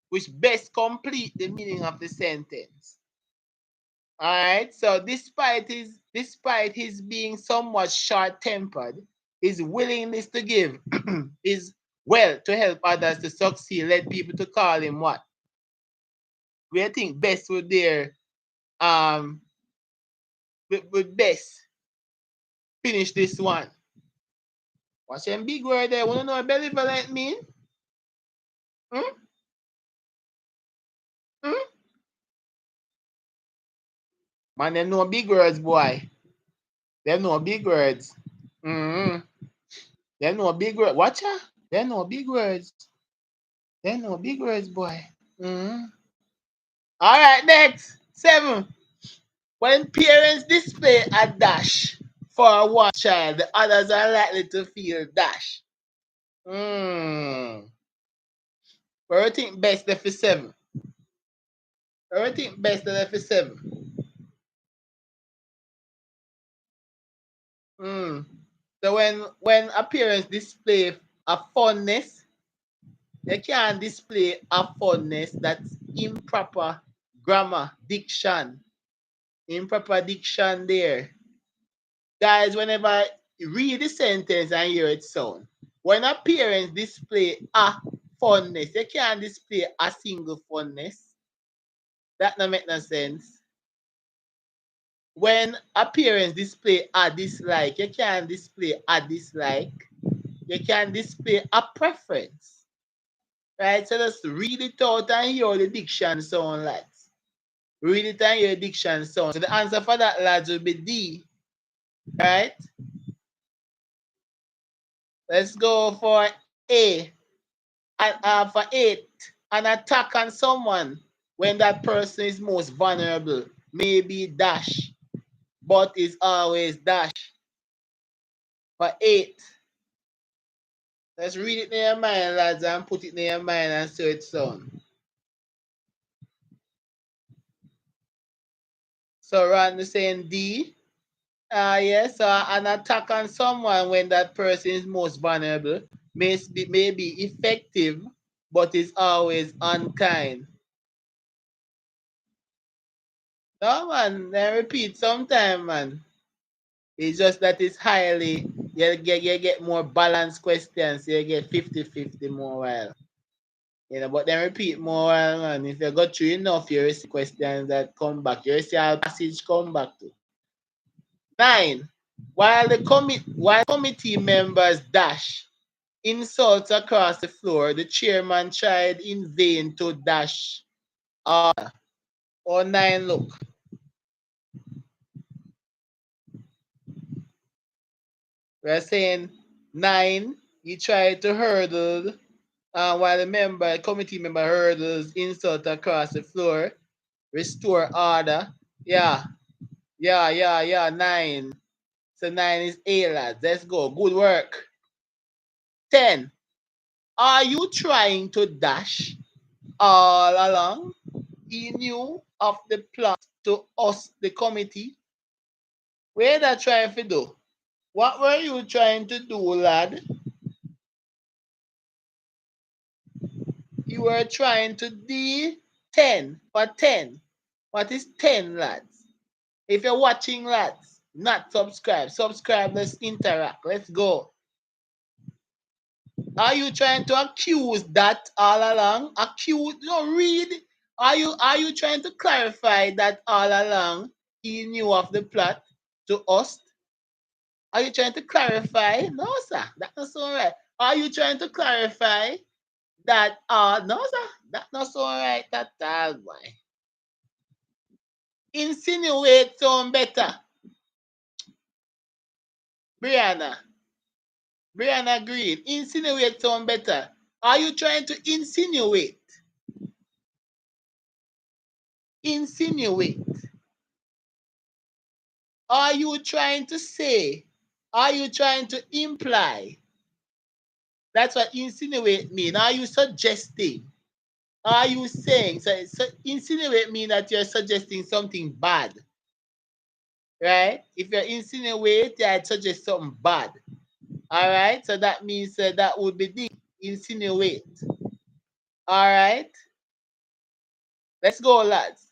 Which best complete the meaning of the sentence. All right. So despite his being somewhat short-tempered, his willingness to give is well to help others to succeed led people to call him what? We think best would there with best finish this one. What's them big word there? Wanna know what benevolent mean? Hmm? Hmm? Man, them know big words, boy. Them know big words. Mm-hmm. Them know big words. Watch ya. Them know big words. Them know big words, boy. Mm-hmm. All right, next. 7. When parents display a dash for one child, the others are likely to feel dash. Where you think best left for 7? Where you think best left for 7? So when a parents display a fondness, they can't display a fondness that's improper grammar, diction. Improper diction there. Guys, whenever you read the sentence and hear it sound, when a parent display a fondness, you can't display a single fondness. That don't make no sense. When a parent display a dislike, you can't display a dislike. You can display a preference. Right? So just read it out and hear the diction sound, lads. Read it and hear the diction sound. So the answer for that, lads, will be D. Right? Let's go for A. And for 8, an attack on someone when that person is most vulnerable. Maybe dash, but is always dash. For 8. Let's read it in your mind, lads, and put it in your mind and see it sound. So Ron is saying D. Yes, an attack on someone when that person is most vulnerable may be effective, but is always unkind. No, man, then repeat sometime, man. It's just that it's highly, you get more balanced questions, you get 50-50 more while. You know, but then repeat more while, man. If you go through enough, you see questions that come back. You see how passage come back to. 9. While committee members dash insults across the floor, the chairman tried in vain to dash order. Or 9, look. We're saying 9, he tried to hurdle while the committee member hurdles insult across the floor, restore order. Yeah, 9. So 9 is A, lads. Let's go. Good work. 10. Are you trying to dash all along? He knew of the plot to us, the committee. Where that trying to do? What were you trying to do, lad? You were trying to D10 for 10. What is 10, lads? If you're watching, lads, not subscribe. Subscribe, let's interact. Let's go. Are you trying to accuse that all along? Accuse, no, read. Are you trying to clarify that all along he knew of the plot to us? Are you trying to clarify? No, sir. That's not so right. Are you trying to clarify that no, sir, that's not so right at all, boy. Insinuate sound better. Brianna Green, insinuate sound better. Are you trying to insinuate? Insinuate. Are you trying to say? Are you trying to imply? That's what insinuate mean. Are you suggesting? Are you saying? So insinuate mean that you're suggesting something bad. Right? If you insinuate, I'd suggest something bad. All right? So that means that would be the insinuate. All right? Let's go, lads.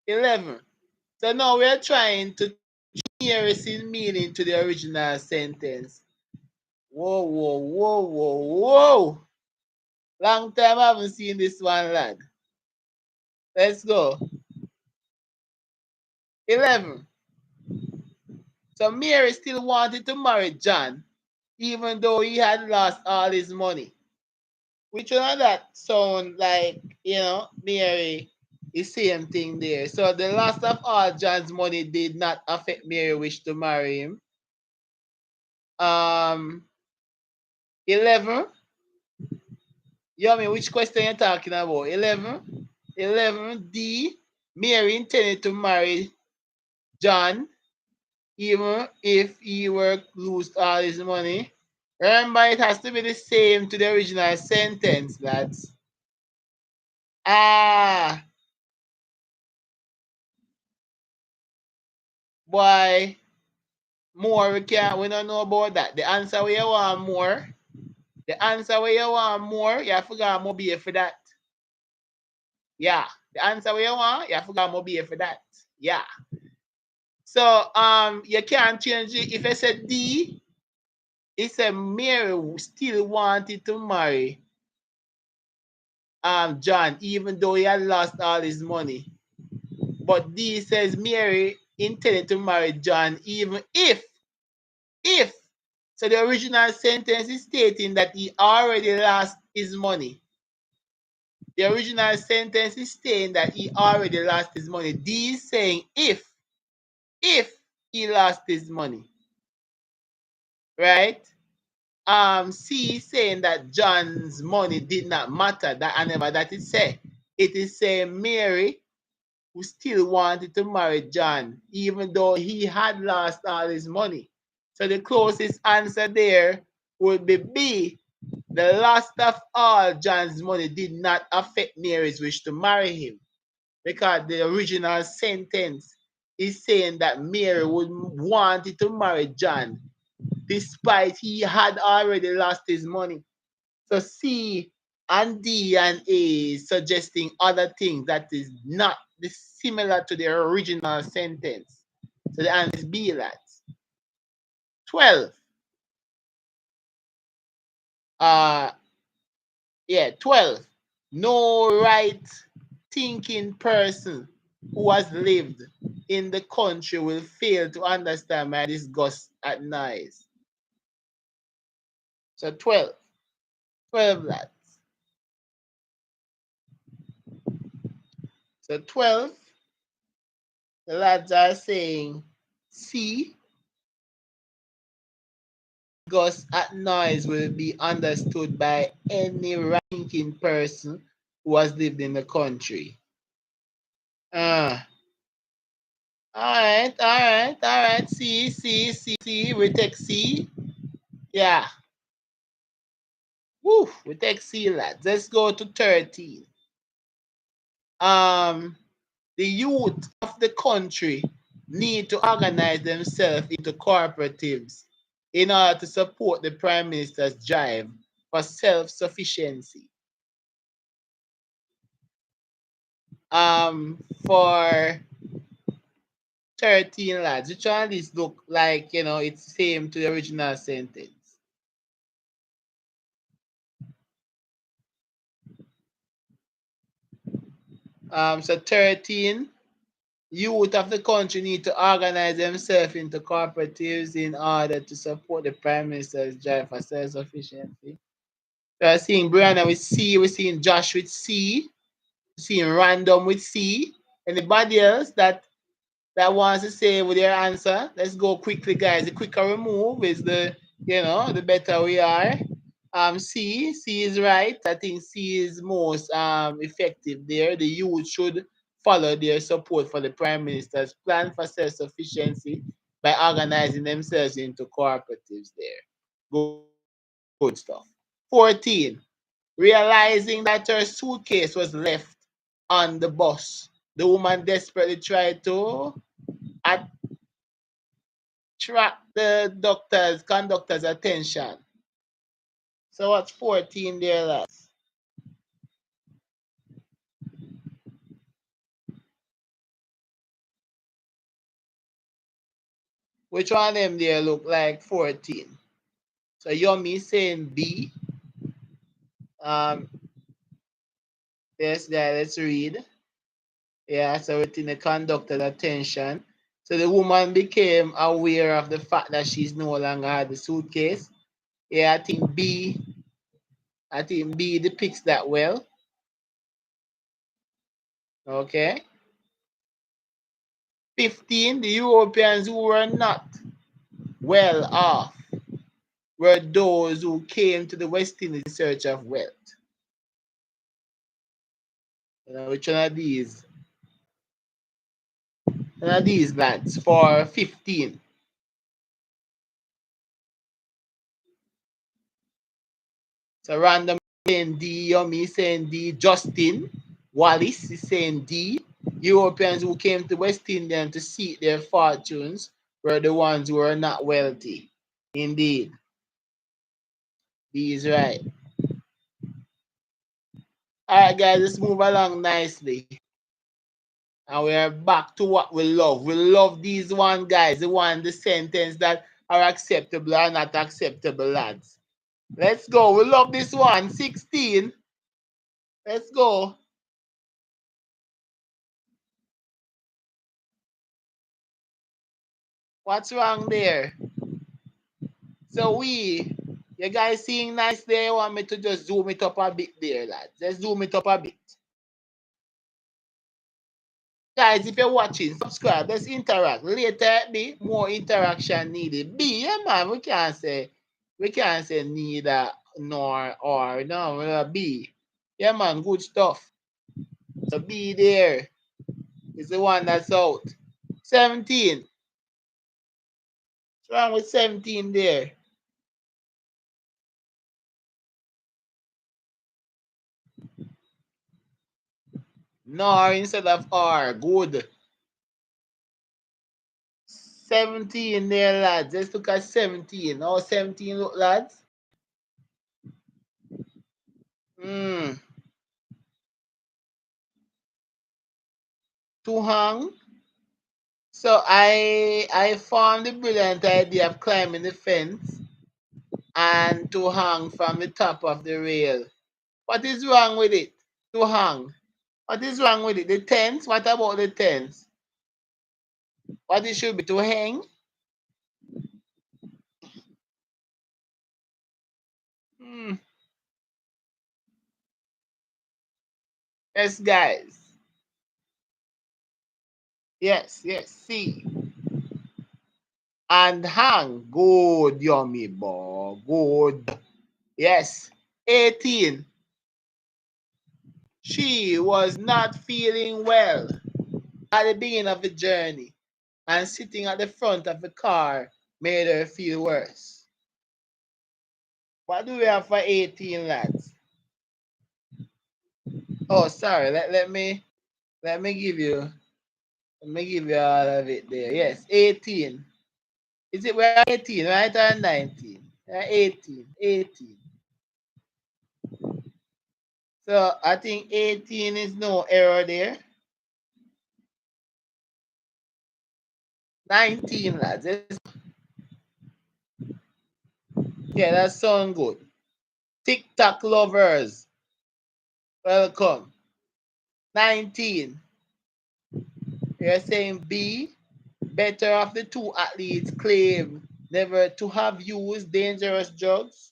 11. So now we're trying to nearest in meaning to the original sentence. Whoa. Long time I haven't seen this one, lad. Let's go. 11. So Mary still wanted to marry John, even though he had lost all his money. Which one of that sound like, Mary is same thing there. So the loss of all John's money did not affect Mary wish to marry him. 11. Which question you're talking about? 11. 11. D. Mary intended to marry John, even if he were lose all his money. Remember, it has to be the same to the original sentence, lads. Boy, more we don't know about that. The answer where you want more. The answer where you want more, you have to go more be for that. Yeah. The answer where you want, you have to go more be for that. Yeah. So you can't change it. If I said D, it said Mary still wanted to marry John, even though he had lost all his money. But D says Mary intended to marry John even if. So the original sentence is stating that he already lost his money. The original sentence is saying that he already lost his money. D is saying if he lost his money. Right? C is saying that John's money did not matter. That I never that it said. It is saying Mary who still wanted to marry John, even though he had lost all his money. So the closest answer there would be B. The loss of all John's money did not affect Mary's wish to marry him, because the original sentence is saying that Mary would wanted to marry John despite he had already lost his money. So C and D and A is suggesting other things that is not similar to the original sentence. So the answer is B, lads. 12. 12. No right thinking person who has lived in the country will fail to understand my disgust at noise. So 12. 12, lads. So 12, the lads are saying C, disgust at noise will be understood by any right thinking person who has lived in the country. All right. C. We take C. Yeah. Woo, we take C, lads. Let's go to 13. The youth of the country need to organize themselves into cooperatives in order to support the Prime Minister's drive for self-sufficiency. For 13, lads, which one of these look like, it's same to the original sentence? So 13, youth of the country need to organize themselves into cooperatives in order to support the Prime Minister's drive for self-sufficiency. So I'm seeing Brianna with C, we're seeing Josh with C, we're seeing Random with C. Anybody else that wants to say with their answer? Let's go quickly, guys. The quicker we move is the better we are. C is right. I think C is most effective there. The youth should follow their support for the Prime Minister's plan for self-sufficiency by organizing themselves into cooperatives there. Good stuff. 14. Realizing that her suitcase was left on the bus, the woman desperately tried to attract the conductor's attention. So what's 14 there, lads? Which one of them there look like 14? So Yomi saying B. Yes, guys, let's read. Yeah, so within the conductor's attention. So the woman became aware of the fact that she's no longer had the suitcase. Yeah, I think B depicts that well. Okay. 15, the Europeans who were not well off were those who came to the West Indies in search of wealth. Which one of these? One of these, lads, for 15. So random saying D, Yomi saying D, Justin Wallace is saying D. Europeans who came to West Indian to seek their fortunes were the ones who were not wealthy. Indeed. D is right. All right, guys, let's move along nicely. And we are back to what we love. We love these one, guys. The sentence that are acceptable or not acceptable, lads. Let's go. We love this one. 16. Let's go. What's wrong there? So you guys seeing nice there? You want me to just zoom it up a bit there, lads? Let's zoom it up a bit. Guys, if you're watching, subscribe. Let's interact. Later, be more interaction needed. B, yeah, man. We can't say neither nor or. No, B. Yeah, man. Good stuff. So B there is the one that's out. 17. What's wrong with 17 there? Nor instead of R. Good. 17 there, lads. Let's look at 17. How 17 look, lads? To hang. So I formed the brilliant idea of climbing the fence and to hang from the top of the rail. What is wrong with it? To hang. What is wrong with it? The tense? What about the tense? What it should be? To hang? Yes, guys. Yes. See. And hang. Good, yummy boy. Good. Yes. 18. She was not feeling well at the beginning of the journey, and sitting at the front of the car made her feel worse. What do we have for 18, lads? Oh, sorry. Let me give you all of it there. Yes, 18. Is it we're 18, right? Or 19? 18. So I think 18 is no error there. 19, lads. Yeah, that sounds good. TikTok lovers, welcome. 19. You're saying B, better of the two athletes claim never to have used dangerous drugs.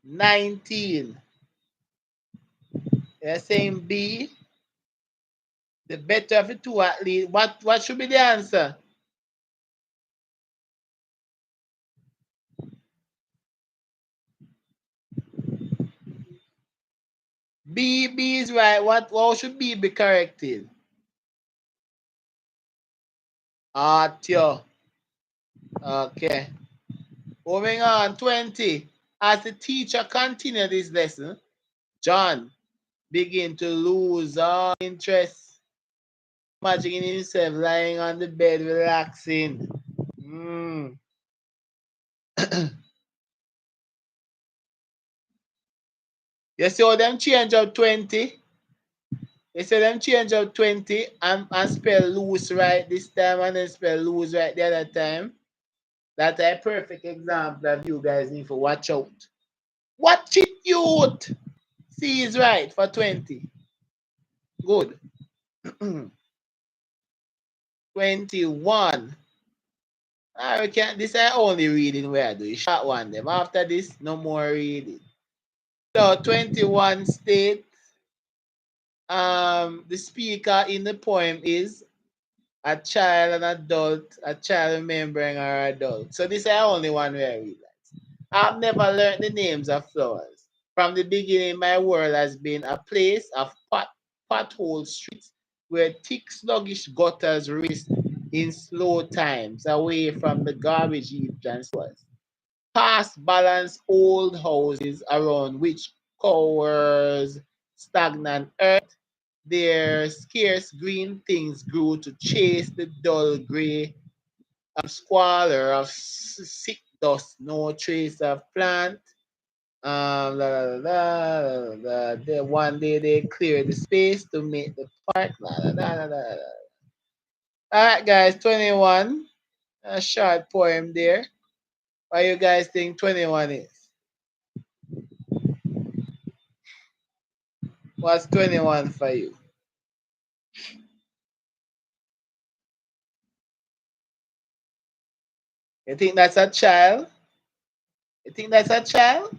19. You're saying B, the better of the two athletes. What should be the answer? B is right. What should B be corrected? Artio. Okay. Moving on. 20. As the teacher continued his lesson, John began to lose all interest, imagining himself lying on the bed relaxing. You see how them change up 20? You see them change up 20 and spell loose right this time and then spell lose right the other time? That's a perfect example of you guys need to watch out. Watch it, youth! C is right for 20. Good. 21. I can't, this is only reading where I do. Short one them. After this, no more reading. So 21 state, the speaker in the poem is a child, an adult, a child remembering our adult. So this is only one where I read that. I've never learned the names of flowers. From the beginning, my world has been a place of pothole streets where thick, sluggish gutters race in slow times away from the garbage heaps and sewers. Past balanced old houses around which cowers stagnant earth, their scarce green things grew to chase the dull gray squalor of sick dust, no trace of plant. La, la, la, la, one day they clear the space to make the park. Alright, guys, 21. A short poem there. What you guys think 21 is? What's 21 for you? You think that's a child? You think that's a child?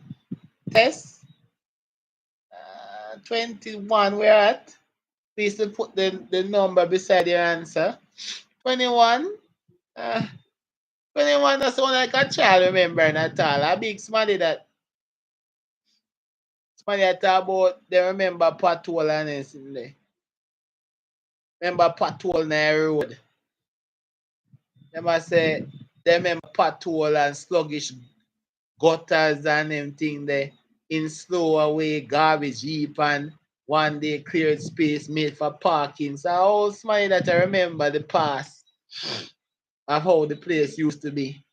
Test? 21, where at? Please to put the number beside your answer. 21? 21 doesn't sound like a child, remembering at all. A big smarty that. Smarty that talk about, they remember pothole and anything there. Remember pothole in the road. They remember pothole and sluggish gutters and them thing there. In slow away, garbage heap and one day cleared space made for parking. So I was smarty that I remember the past of how the place used to be.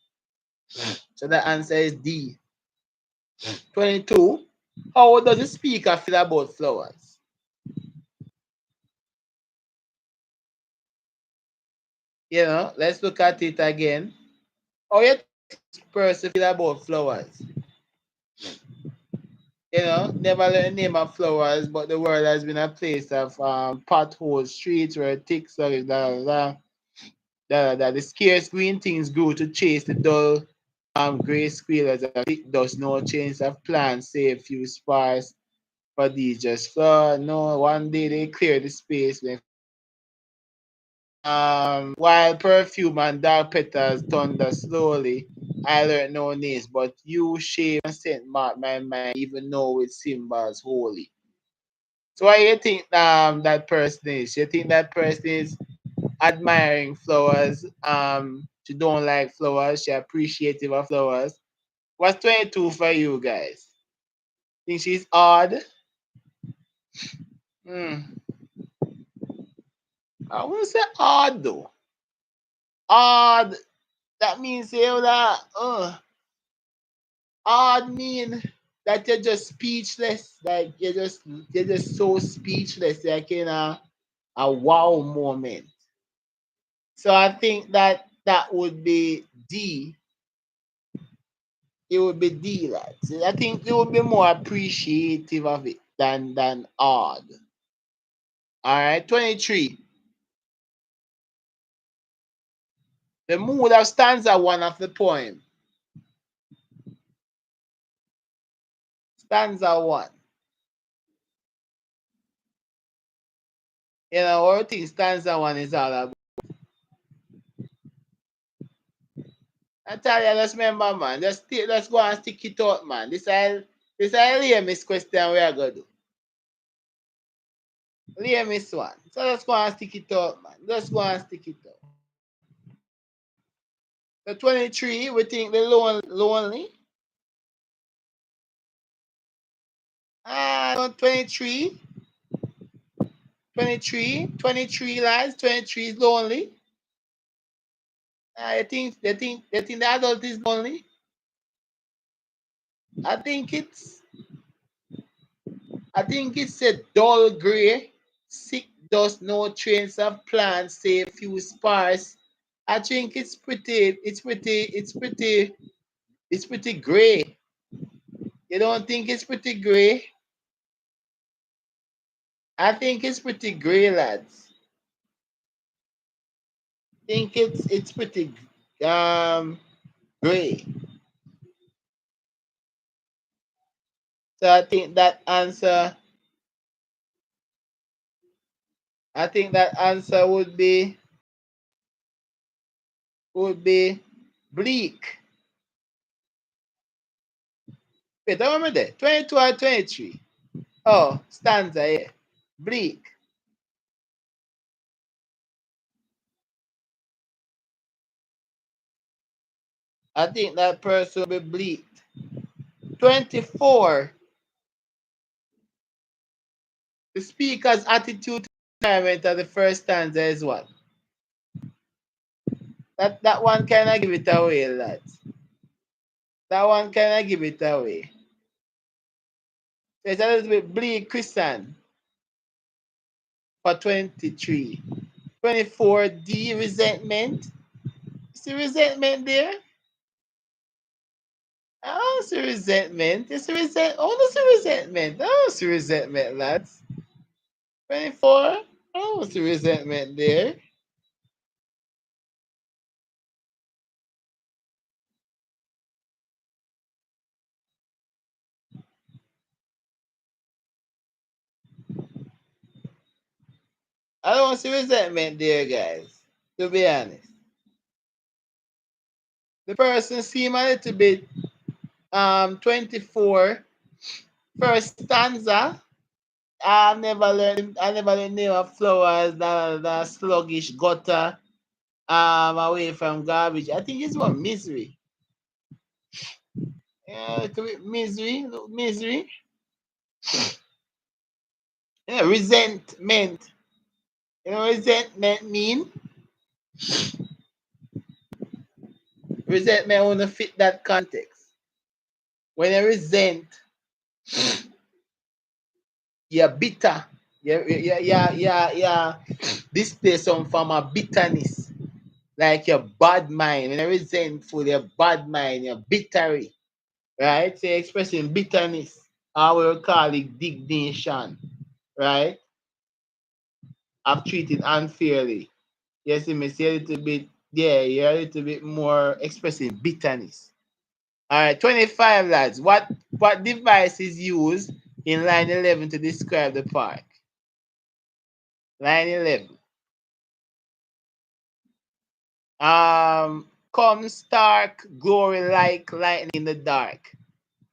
So the answer is D. 22. How does the speaker feel about flowers? You know, let's look at it again. How you person feel about flowers? You know, never learn the name of flowers, but the world has been a place of potholes, streets where thick sluggish, the scarce green things grew to chase the dull gray squirrels as it does no change of plants, save few sparse for these just flower. No, one day they clear the space when while perfume and dark petals thunder slowly, I learned no names, but you shape and scent mark my mind, even though with symbols holy. So what you think that person is? You think that person is admiring flowers? She don't like flowers, she appreciative of flowers. What's 22 for you guys? Think she's odd? Hmm. I wouldn't say odd though. Odd, that means you that odd mean that you're just speechless. Like you're just so speechless, like in a wow moment. So I think that would be D. It would be D, lads. I think it would be more appreciative of it than odd. All right, 23. The mood of stanza one of the poem. Stanza one. You know, what I think stanza one is all about. I tell you, just remember, man. Let's go and stick it out, man. This is miss question we are gonna do. Miss one. So let's go and stick it out, man. Let's go and stick it out. The 23, we think the lonely. No, 23. 23 lads. 23 is lonely. They think the adult is lonely. I think it's a dull gray, sick dust, no trains of plants, save few sparse. I think it's pretty gray. You don't think it's pretty gray? I think it's pretty gray, lads. I think it's pretty gray. So I think that answer would be bleak. Wait, how many there? 22 or 23? Oh, stanza, yeah. Bleak. I think that person will be bleak. 24. The speaker's attitude to environment of the first stanza is what? That one cannot give it away, lads. That one cannot give it away. It's a little bit bleak, Christian, for 23. 24, D, resentment. Is the resentment there? I don't see resentment. It's a resent. Oh, that's a resentment. I don't see resentment, lads. 24. I don't see resentment there. I don't see resentment there, guys. To be honest, the person seem a little bit 24 first stanza. I never learned the name of flowers, the sluggish gutter away from garbage. I think it's more misery. Yeah, it could be misery, misery. Yeah, resentment. You know resentment mean? Resentment wanna fit that context. When you resent, you're bitter. Yeah. Display some form of bitterness. Like your bad mind. When you're resentful, you're bad mind, you're bittery. Right? So you're expressing bitterness. Or we will call it indignation. Right? I've treated unfairly. Yes, you may say a little bit, yeah, you're a little bit more expressing bitterness. All right, 25 lads. What device is used in line 11 to describe the park? Line 11. Come stark glory like lightning in the dark.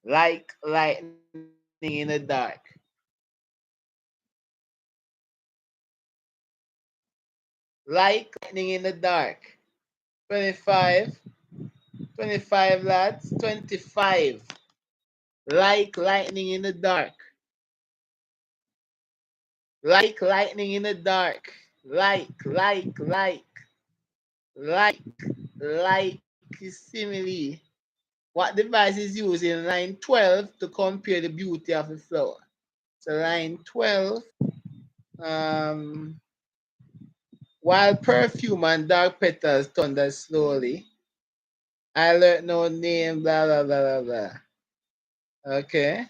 Like lightning in the dark. Like lightning in the dark. 25. 25 lads. 25. Like lightning in the dark. Like lightning in the dark. Like simile. What device is used in line 12 to compare the beauty of the flower? So line 12, while perfume and dark petals thunder slowly, I learned no name, blah, blah, blah, blah, blah. Okay.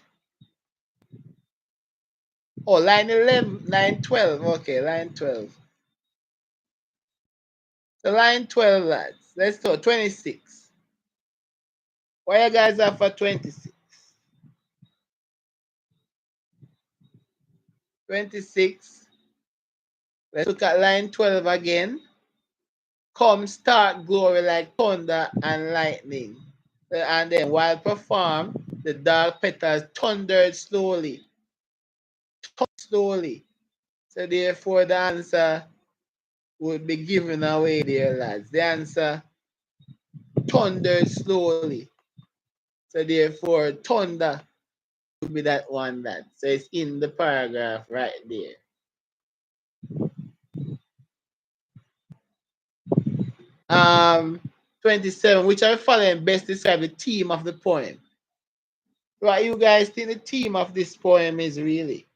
Oh, line 11, line 12. Okay, line 12. So line 12, lads. Let's go, 26. What you guys have for 26? 26. Let's look at line 12 again. Come start glory like thunder and lightning. And then while perform, the dark petals thundered slowly. Slowly. So therefore the answer would be given away there, lads. The answer thundered slowly. So therefore thunder would be that one, lads. So it's in the paragraph right there. 27, which are following best describe the theme of the poem. What you guys think the theme of this poem is really?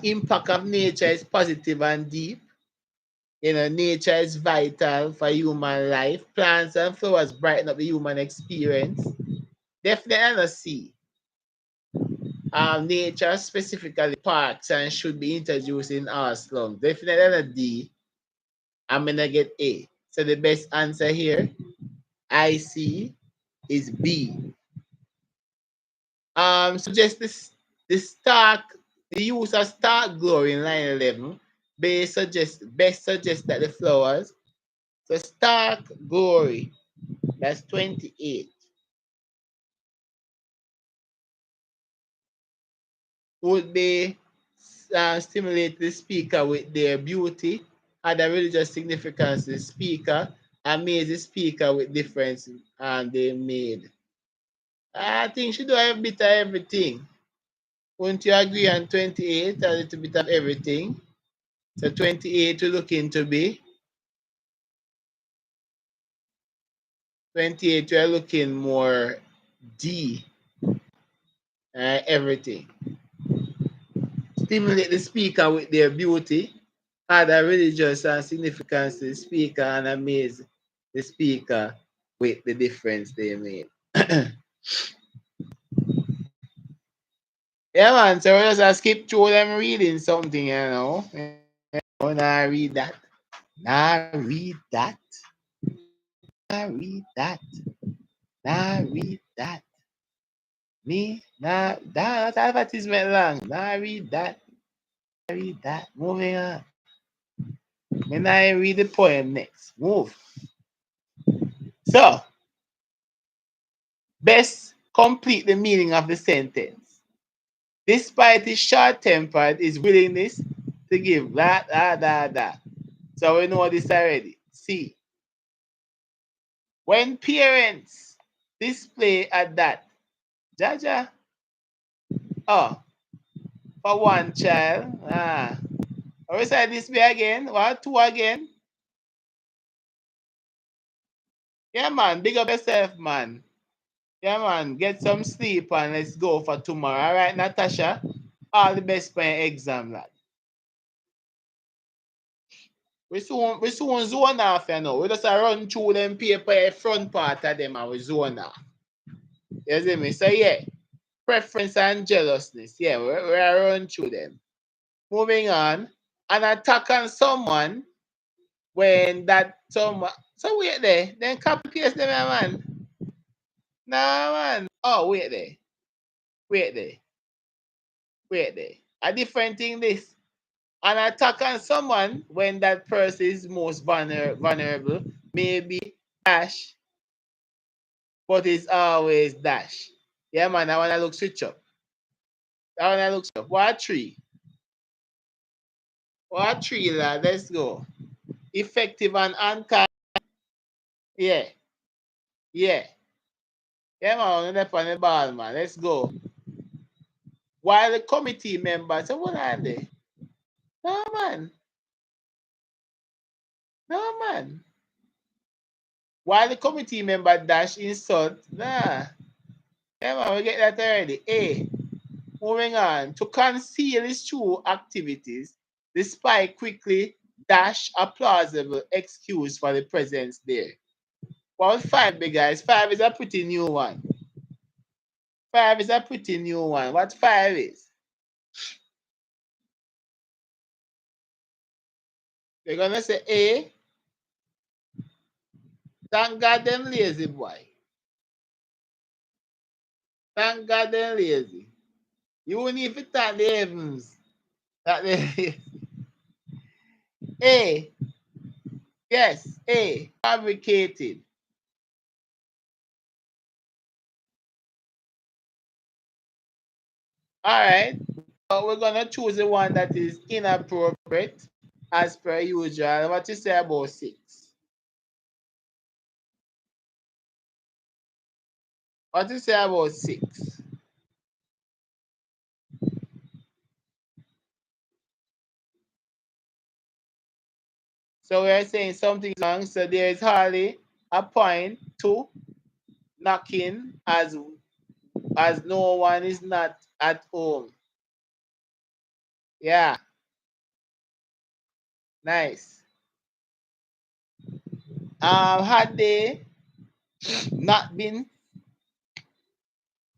Impact of nature is positive and deep. Nature is vital for human life. Plants and flowers brighten up the human experience. Definitely not C. Nature, specifically parks, and should be introduced in our slums. Definitely not D. I'm gonna get A. So the best answer here, I see, is B. Suggest the use of stark glory in line 11. Best suggest that the flowers. So stark glory, that's 28. Would be stimulate the speaker with their beauty, had a religious significance to the speaker, amaze the speaker with difference they made. I think she do a bit of everything. Wouldn't you agree on 28? A little bit of everything. So 28 we're looking to be. 28 we're looking more D, everything. Stimulate the speaker with their beauty, add a religious and significance to the speaker, and amaze the speaker with the difference they made. Yeah, man. So we just skip through them reading something, you know. Now read that. Now read that. Now read that. Now read that. Me, now that advertisement long. Now read that. Read that. Moving on. When I read the poem next. Move. So, best complete the meaning of the sentence. Despite his short-tempered, his willingness to give that. So we know this already. C. When parents display at that, Jaja, oh, for one child, or we say display again, what, two again? Yeah, man, big up yourself, man. Yeah, man, get some sleep and let's go for tomorrow. All right, Natasha, all the best for your exam, lad. We soon zone off, you know. We just run through them paper, front part of them, and we zone off. You see me? So, yeah, preference and jealousness. Yeah, we're run through them. Moving on, an attack on someone when that someone. So, wait there. Then copy paste them, man. Nah, man. Oh, wait there. Wait there. Wait there. A different thing, this. An attack on someone when that person is most vulnerable, maybe dash, but it's always dash. Yeah, man, I want to look switch up. I want to look switch up. What tree? What tree, lad? Let's go. Effective and unkind. Yeah. Yeah. Yeah, man, on on the ball, man. Let's go. While the committee members, so what are they? No, man. No, man. While the committee member dash insult, nah. Yeah, man, we get that already. A. Moving on. To conceal his true activities, the spy quickly dash a plausible excuse for the presence there. Well, five, big guys. Five is a pretty new one. Five is a pretty new one. What five is? They're gonna say A. Thank God them lazy boy. Thank God them lazy. You won't even thank the heavens. That they A. Yes, A. Fabricated. Alright. We're gonna choose the one that is inappropriate as per usual. What you say about six? What you say about six? So we're saying something wrong. So there is hardly a point to knocking as no one is not at home. Yeah, nice. Had they not been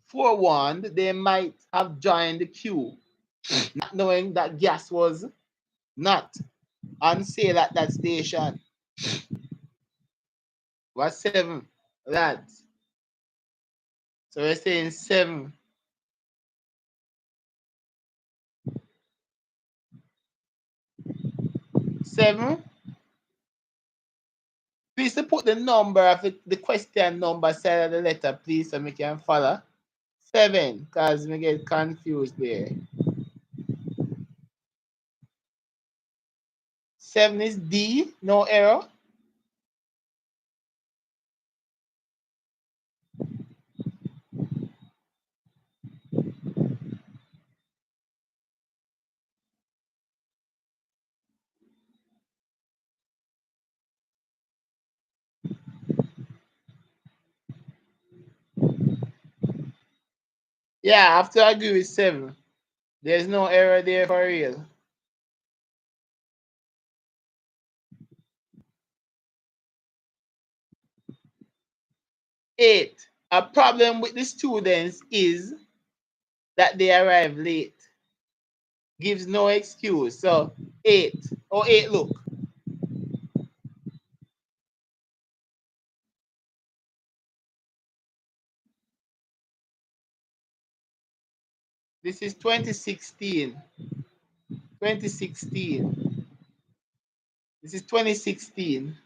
forewarned, they might have joined the queue, not knowing that gas was not on sale at that station. What's seven, lads? So we're saying seven. Seven. Please to put the number of the question number side of the letter, please, so we can follow. Seven, because we get confused there. Seven is D, no error. Yeah, I have to agree with 7. There's no error there for real. 8. A problem with the students is that they arrive late. Gives no excuse. So 8. Oh, 8, look. This is 2016. 2016. This is 2016.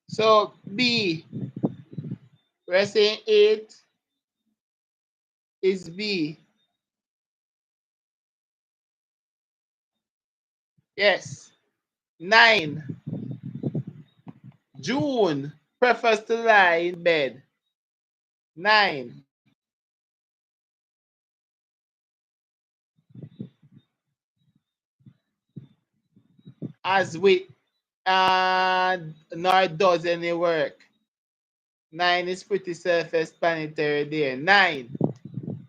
So B, we're saying 8 is B. Yes. 9. June prefers to lie in bed. 9. As with nor does any work. 9 is pretty self-explanatory there. 9.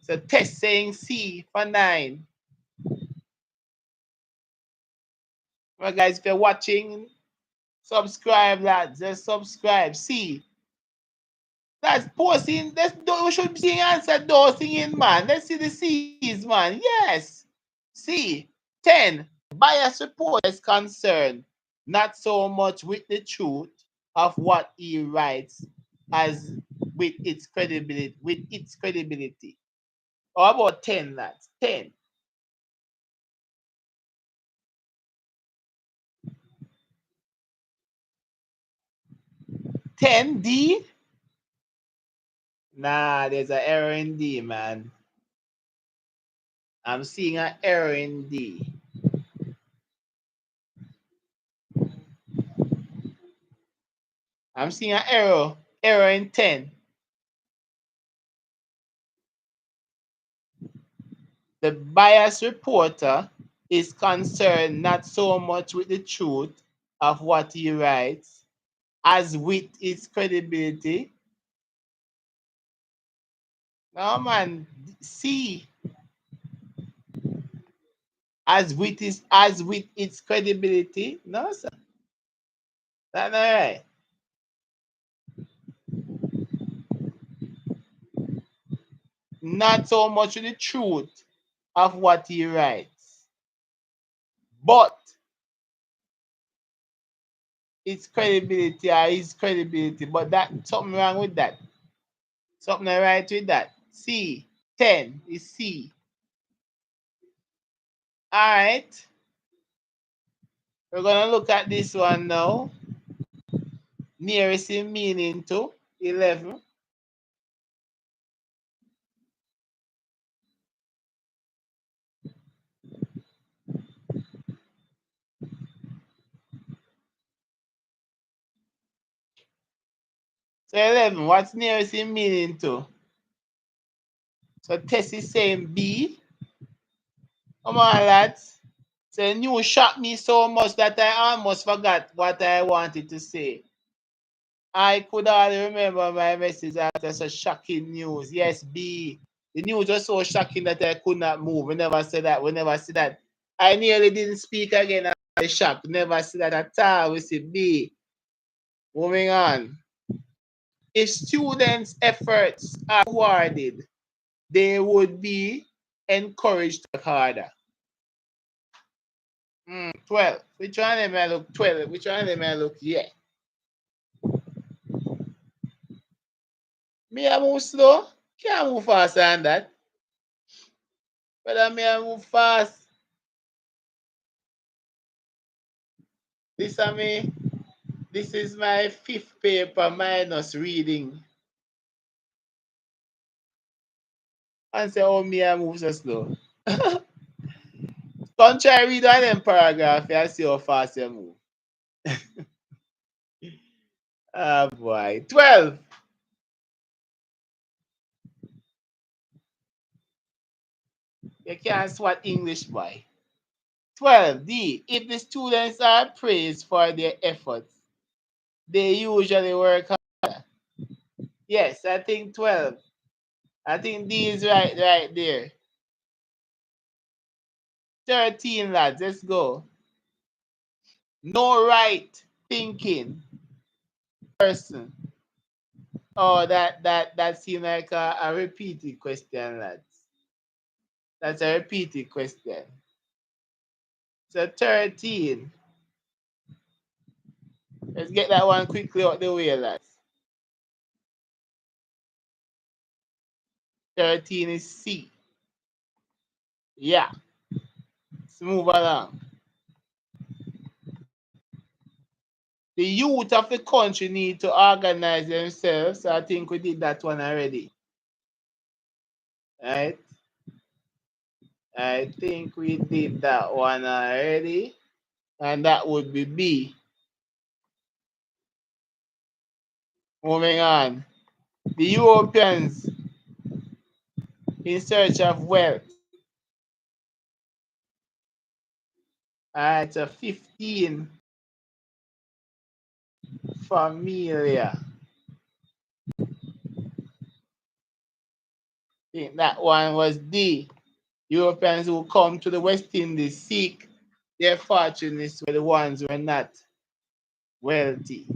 So test saying C for 9. Well, guys, if you're watching, subscribe, lads. Just subscribe. C. That's posting. We should be seeing answer those things, man. Let's see the C's, man. Yes. C. 10. Bias report is concerned not so much with the truth of what he writes as with its credibility. How about 10, lads? 10. 10 D? Nah, there's an error in D, man. I'm seeing an error in D. I'm seeing an error in 10. The biased reporter is concerned not so much with the truth of what he writes as with its credibility. No, man. C. As with its credibility. No, sir. That's not right. Not so much with the truth of what he writes, but its credibility or his credibility. But that something wrong with that. Something right with that. C. 10 is C. All right. We're going to look at this one now. Nearest in meaning to 11. So 11, what's nearest in meaning to? So Tess is saying B. Come on, lads. So news shocked me so much that I almost forgot what I wanted to say. I could hardly remember my message after such shocking news. Yes, B. The news was so shocking that I could not move. We never said that. We never said that. I nearly didn't speak again after the shock. Never said that at all. We said B. Moving on. If students' efforts are rewarded, they would be encouraged to work harder. 12. Which one of them I look 12? Which one of them I look? Yeah. Me I move slow. Can't move faster than that. But I may move fast. This I me. This is my 5th paper minus reading. And say, oh, me I move so slow. Come try read one of them paragraph and see how fast you move. Ah, boy. 12. You can't swat English, boy. 12. D. If the students are praised for their efforts, they usually work hard. Yes, I think 12. I think D is right there. 13, lads. Let's go. No right thinking person. Oh, that seems like a repeated question, lads. That's a repeated question. So 13. Let's get that one quickly out the way, lads. 13 is C. Yeah. Let's move along. The youth of the country need to organize themselves. So I think we did that one already. Right? I think we did that one already. And that would be B. Moving on. The Europeans in search of wealth. Alright, so 15. Familia. I think that one was D. Europeans who come to the West Indies seek their fortunes were the ones who are not wealthy.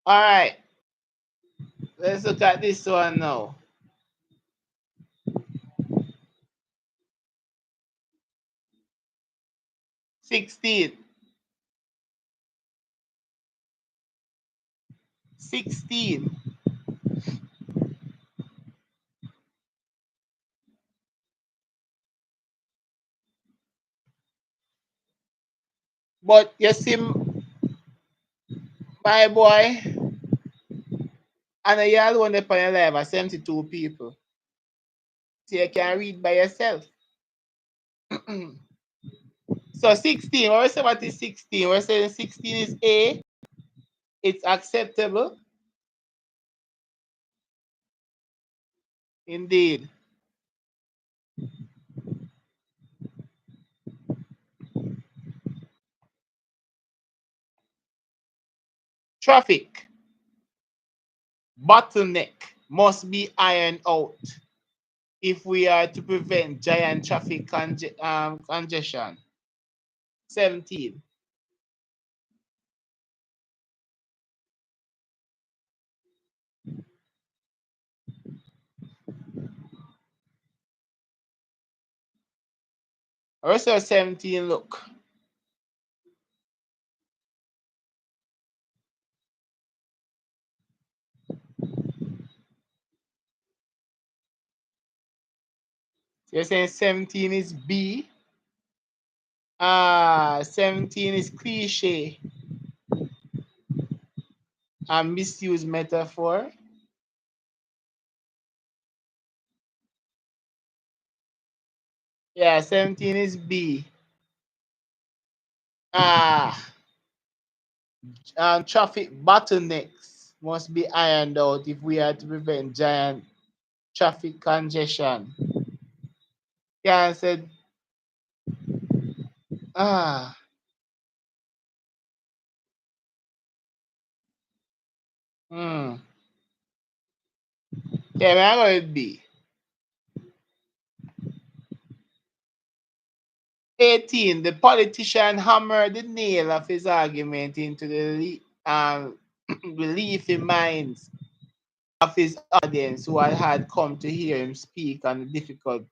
All right, let's look at this one now. 16. 16. But you see, my boy, and you alone upon your life are 72 people. So you can read by yourself. So 16, what we say what is 16? We're saying 16 is A. It's acceptable. Indeed. Traffic bottleneck must be ironed out if we are to prevent giant traffic congestion. 17. Also 17, look. You're saying 17 is B. 17 is cliche and misused metaphor. Yeah, 17 is B. Traffic bottlenecks must be ironed out if we are to prevent giant traffic congestion. Yeah, I said, ah, hmm. Yeah, man, I'm going with B. 18. The politician hammered the nail of his argument into the beliefy minds of his audience who had come to hear him speak on the difficult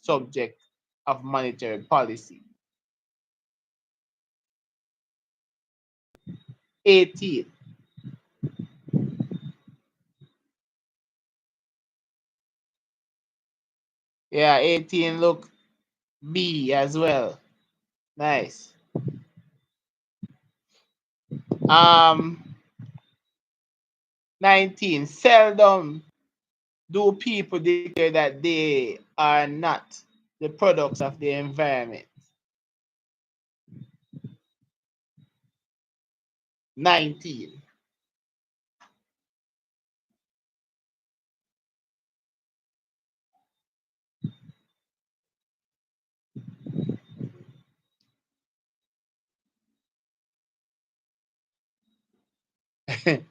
subject of monetary policy. 18. Yeah, 18 look B as well. Nice. 19. Seldom do people declare that they are not the products of the environment. 19. Aye,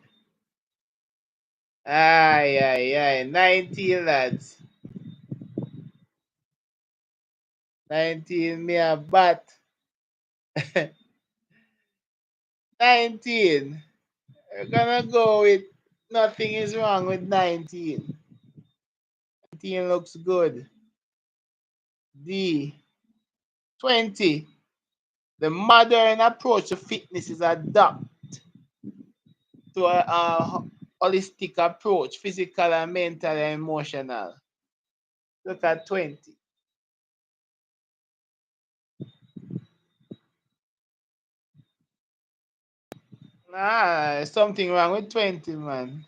aye, aye. 19, lads. 19, me a bat. 19. We're gonna go with nothing is wrong with 19. 19 looks good. D. 20. The modern approach to fitness is adapt to a holistic approach, physical and mental and emotional. Look at 20. Ah, something wrong with 20, man.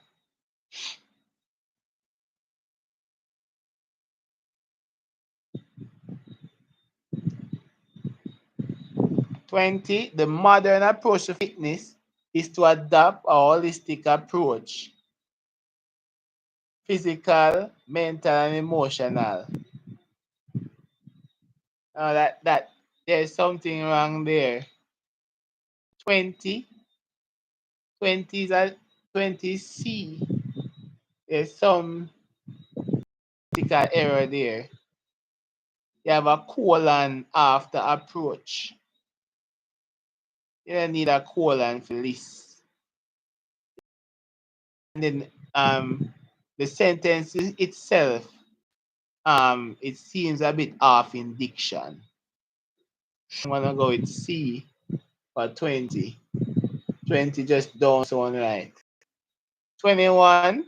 20. The modern approach to fitness is to adopt a holistic approach, physical, mental, and emotional. Oh, that there's something wrong there. 20. 20 is a 20C. There's some critical error there. You have a colon after approach. You don't need a colon for list. And then the sentence itself, it seems a bit off in diction. I'm gonna go with C for 20. 20 just don't sound right. 21.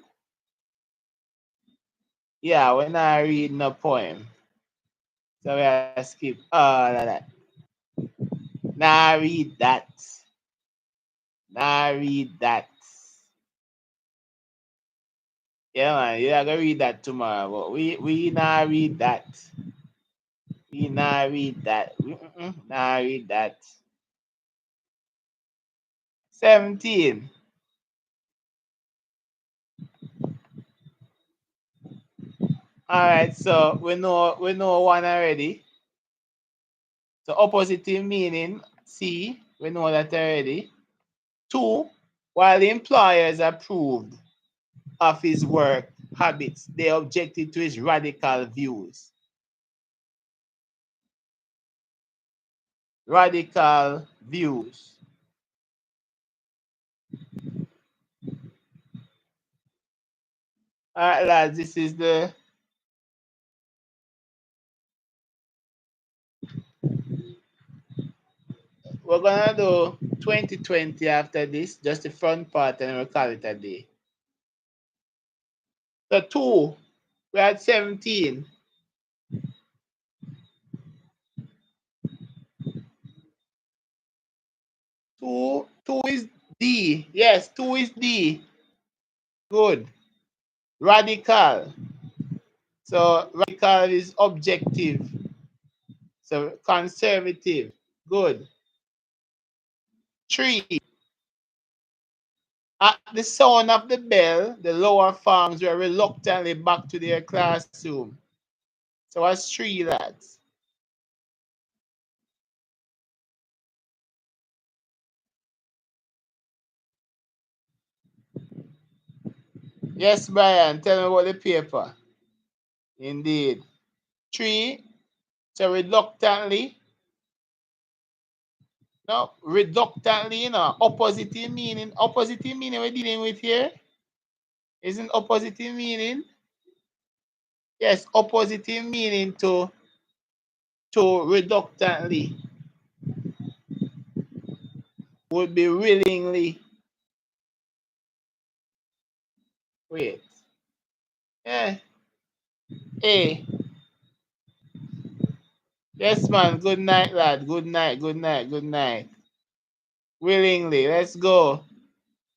Yeah, when I read no poem. So I skip all of that. Now read that. Now read that. Yeah, man, you're gonna read that tomorrow, but we now read that. We now read that. Now read that. 17. All right, so we know one already. So oppositive meaning, C, we know that already. 2, while the employers approved of his work habits, they objected to his radical views. Radical views. All right, lads, this is the we're gonna do 2020 after this, just the front part, and we'll call it a day. So 2, we're at 17. 2 is D. Yes, 2 is D. Good. Radical. So radical is objective. So conservative. Good. 3. At the sound of the bell, the lower farms were reluctantly back to their classroom. So what's 3, lads? Yes, Brian, tell me about the paper. Indeed. 3, so reluctantly. No, reluctantly, oppositive meaning. Oppositive meaning we're dealing with here. Isn't oppositive meaning? Yes, oppositive meaning to reluctantly would be willingly. Wait. Yeah. A. Yes, man. Good night, lad. Good night. Good night. Good night. Willingly. Let's go.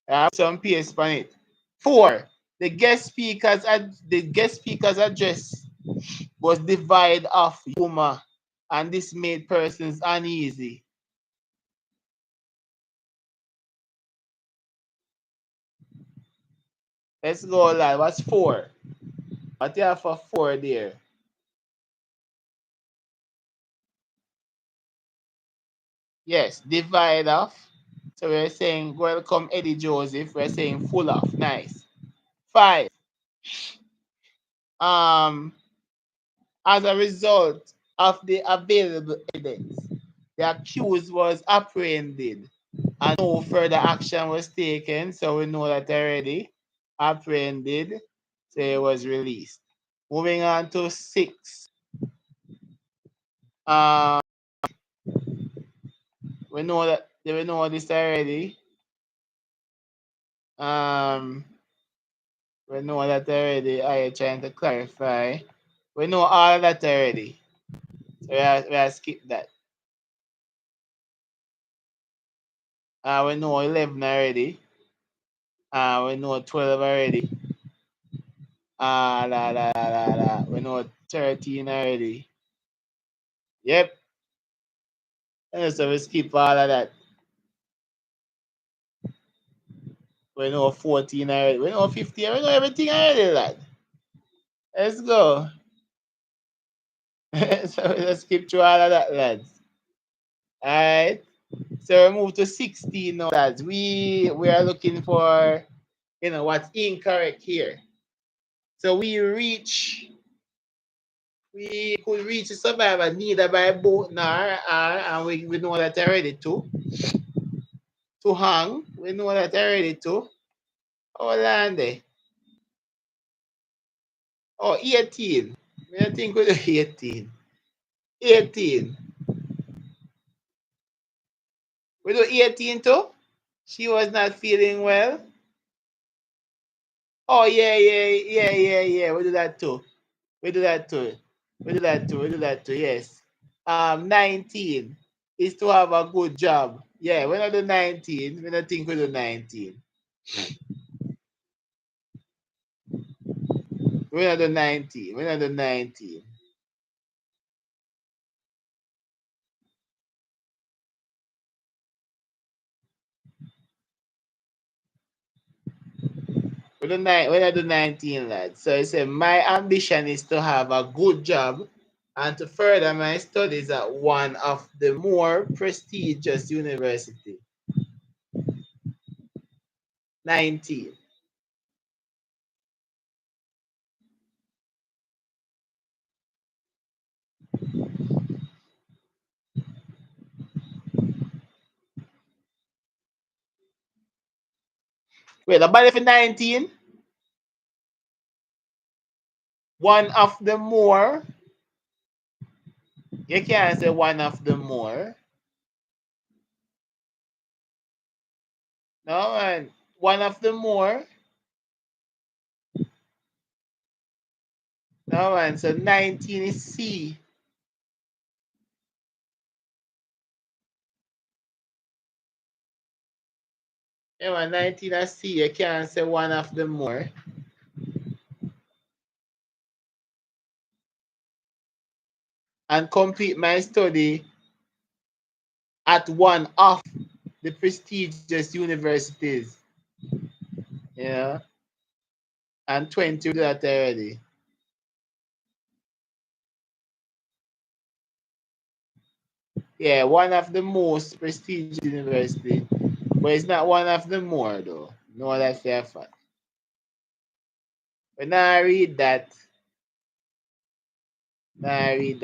I have some PS on it. 4. The guest speaker's address was devoid of humor, and this made persons uneasy. Let's go, lad. What's 4? What do you have for 4 there? Yes, divide off. So we're saying welcome Eddie Joseph. We're saying full of. Nice. 5. As a result of the available evidence, the accused was apprehended and no further action was taken. So we know that already. Apprehended. So it was released. Moving on to 6. We know that we know this already. We know that already. I am trying to clarify. We know all that already. So we have skip that. We know 11 already. We know 12 already. We know 13 already. Yep. So we skip all of that. We know 14 already. We know 15. We know everything already, lad. Let's go. So let's skip through all of that, lads. Alright. So we move to 16 now, lads. We are looking for what's incorrect here. So we could reach the survivor neither by boat nor and we know that already too. To hang, we know that already too. Hold on there. Oh, 18. I think we do 18. 18. We do 18 too? She was not feeling well. Oh, yeah. We do that too. We do that too. Yes. 19 is to have a good job. Yeah, we don't do 19. We don't think we do 19. We don't do 19. We don't do 19. We don't do 19, lads. So I say my ambition is to have a good job and to further my studies at one of the more prestigious university. 19. Wait, the body for 19? One of the more. You can't say one of the more. No, man. One of the more. No, man. So 19 is C. Yeah, man. 19 is C. You can't say one of the more. And complete my study at one of the prestigious universities. Yeah. And 20 we do that already. Yeah, one of the most prestigious university. But it's not one of the more though. No, that's fair fact. When I read that,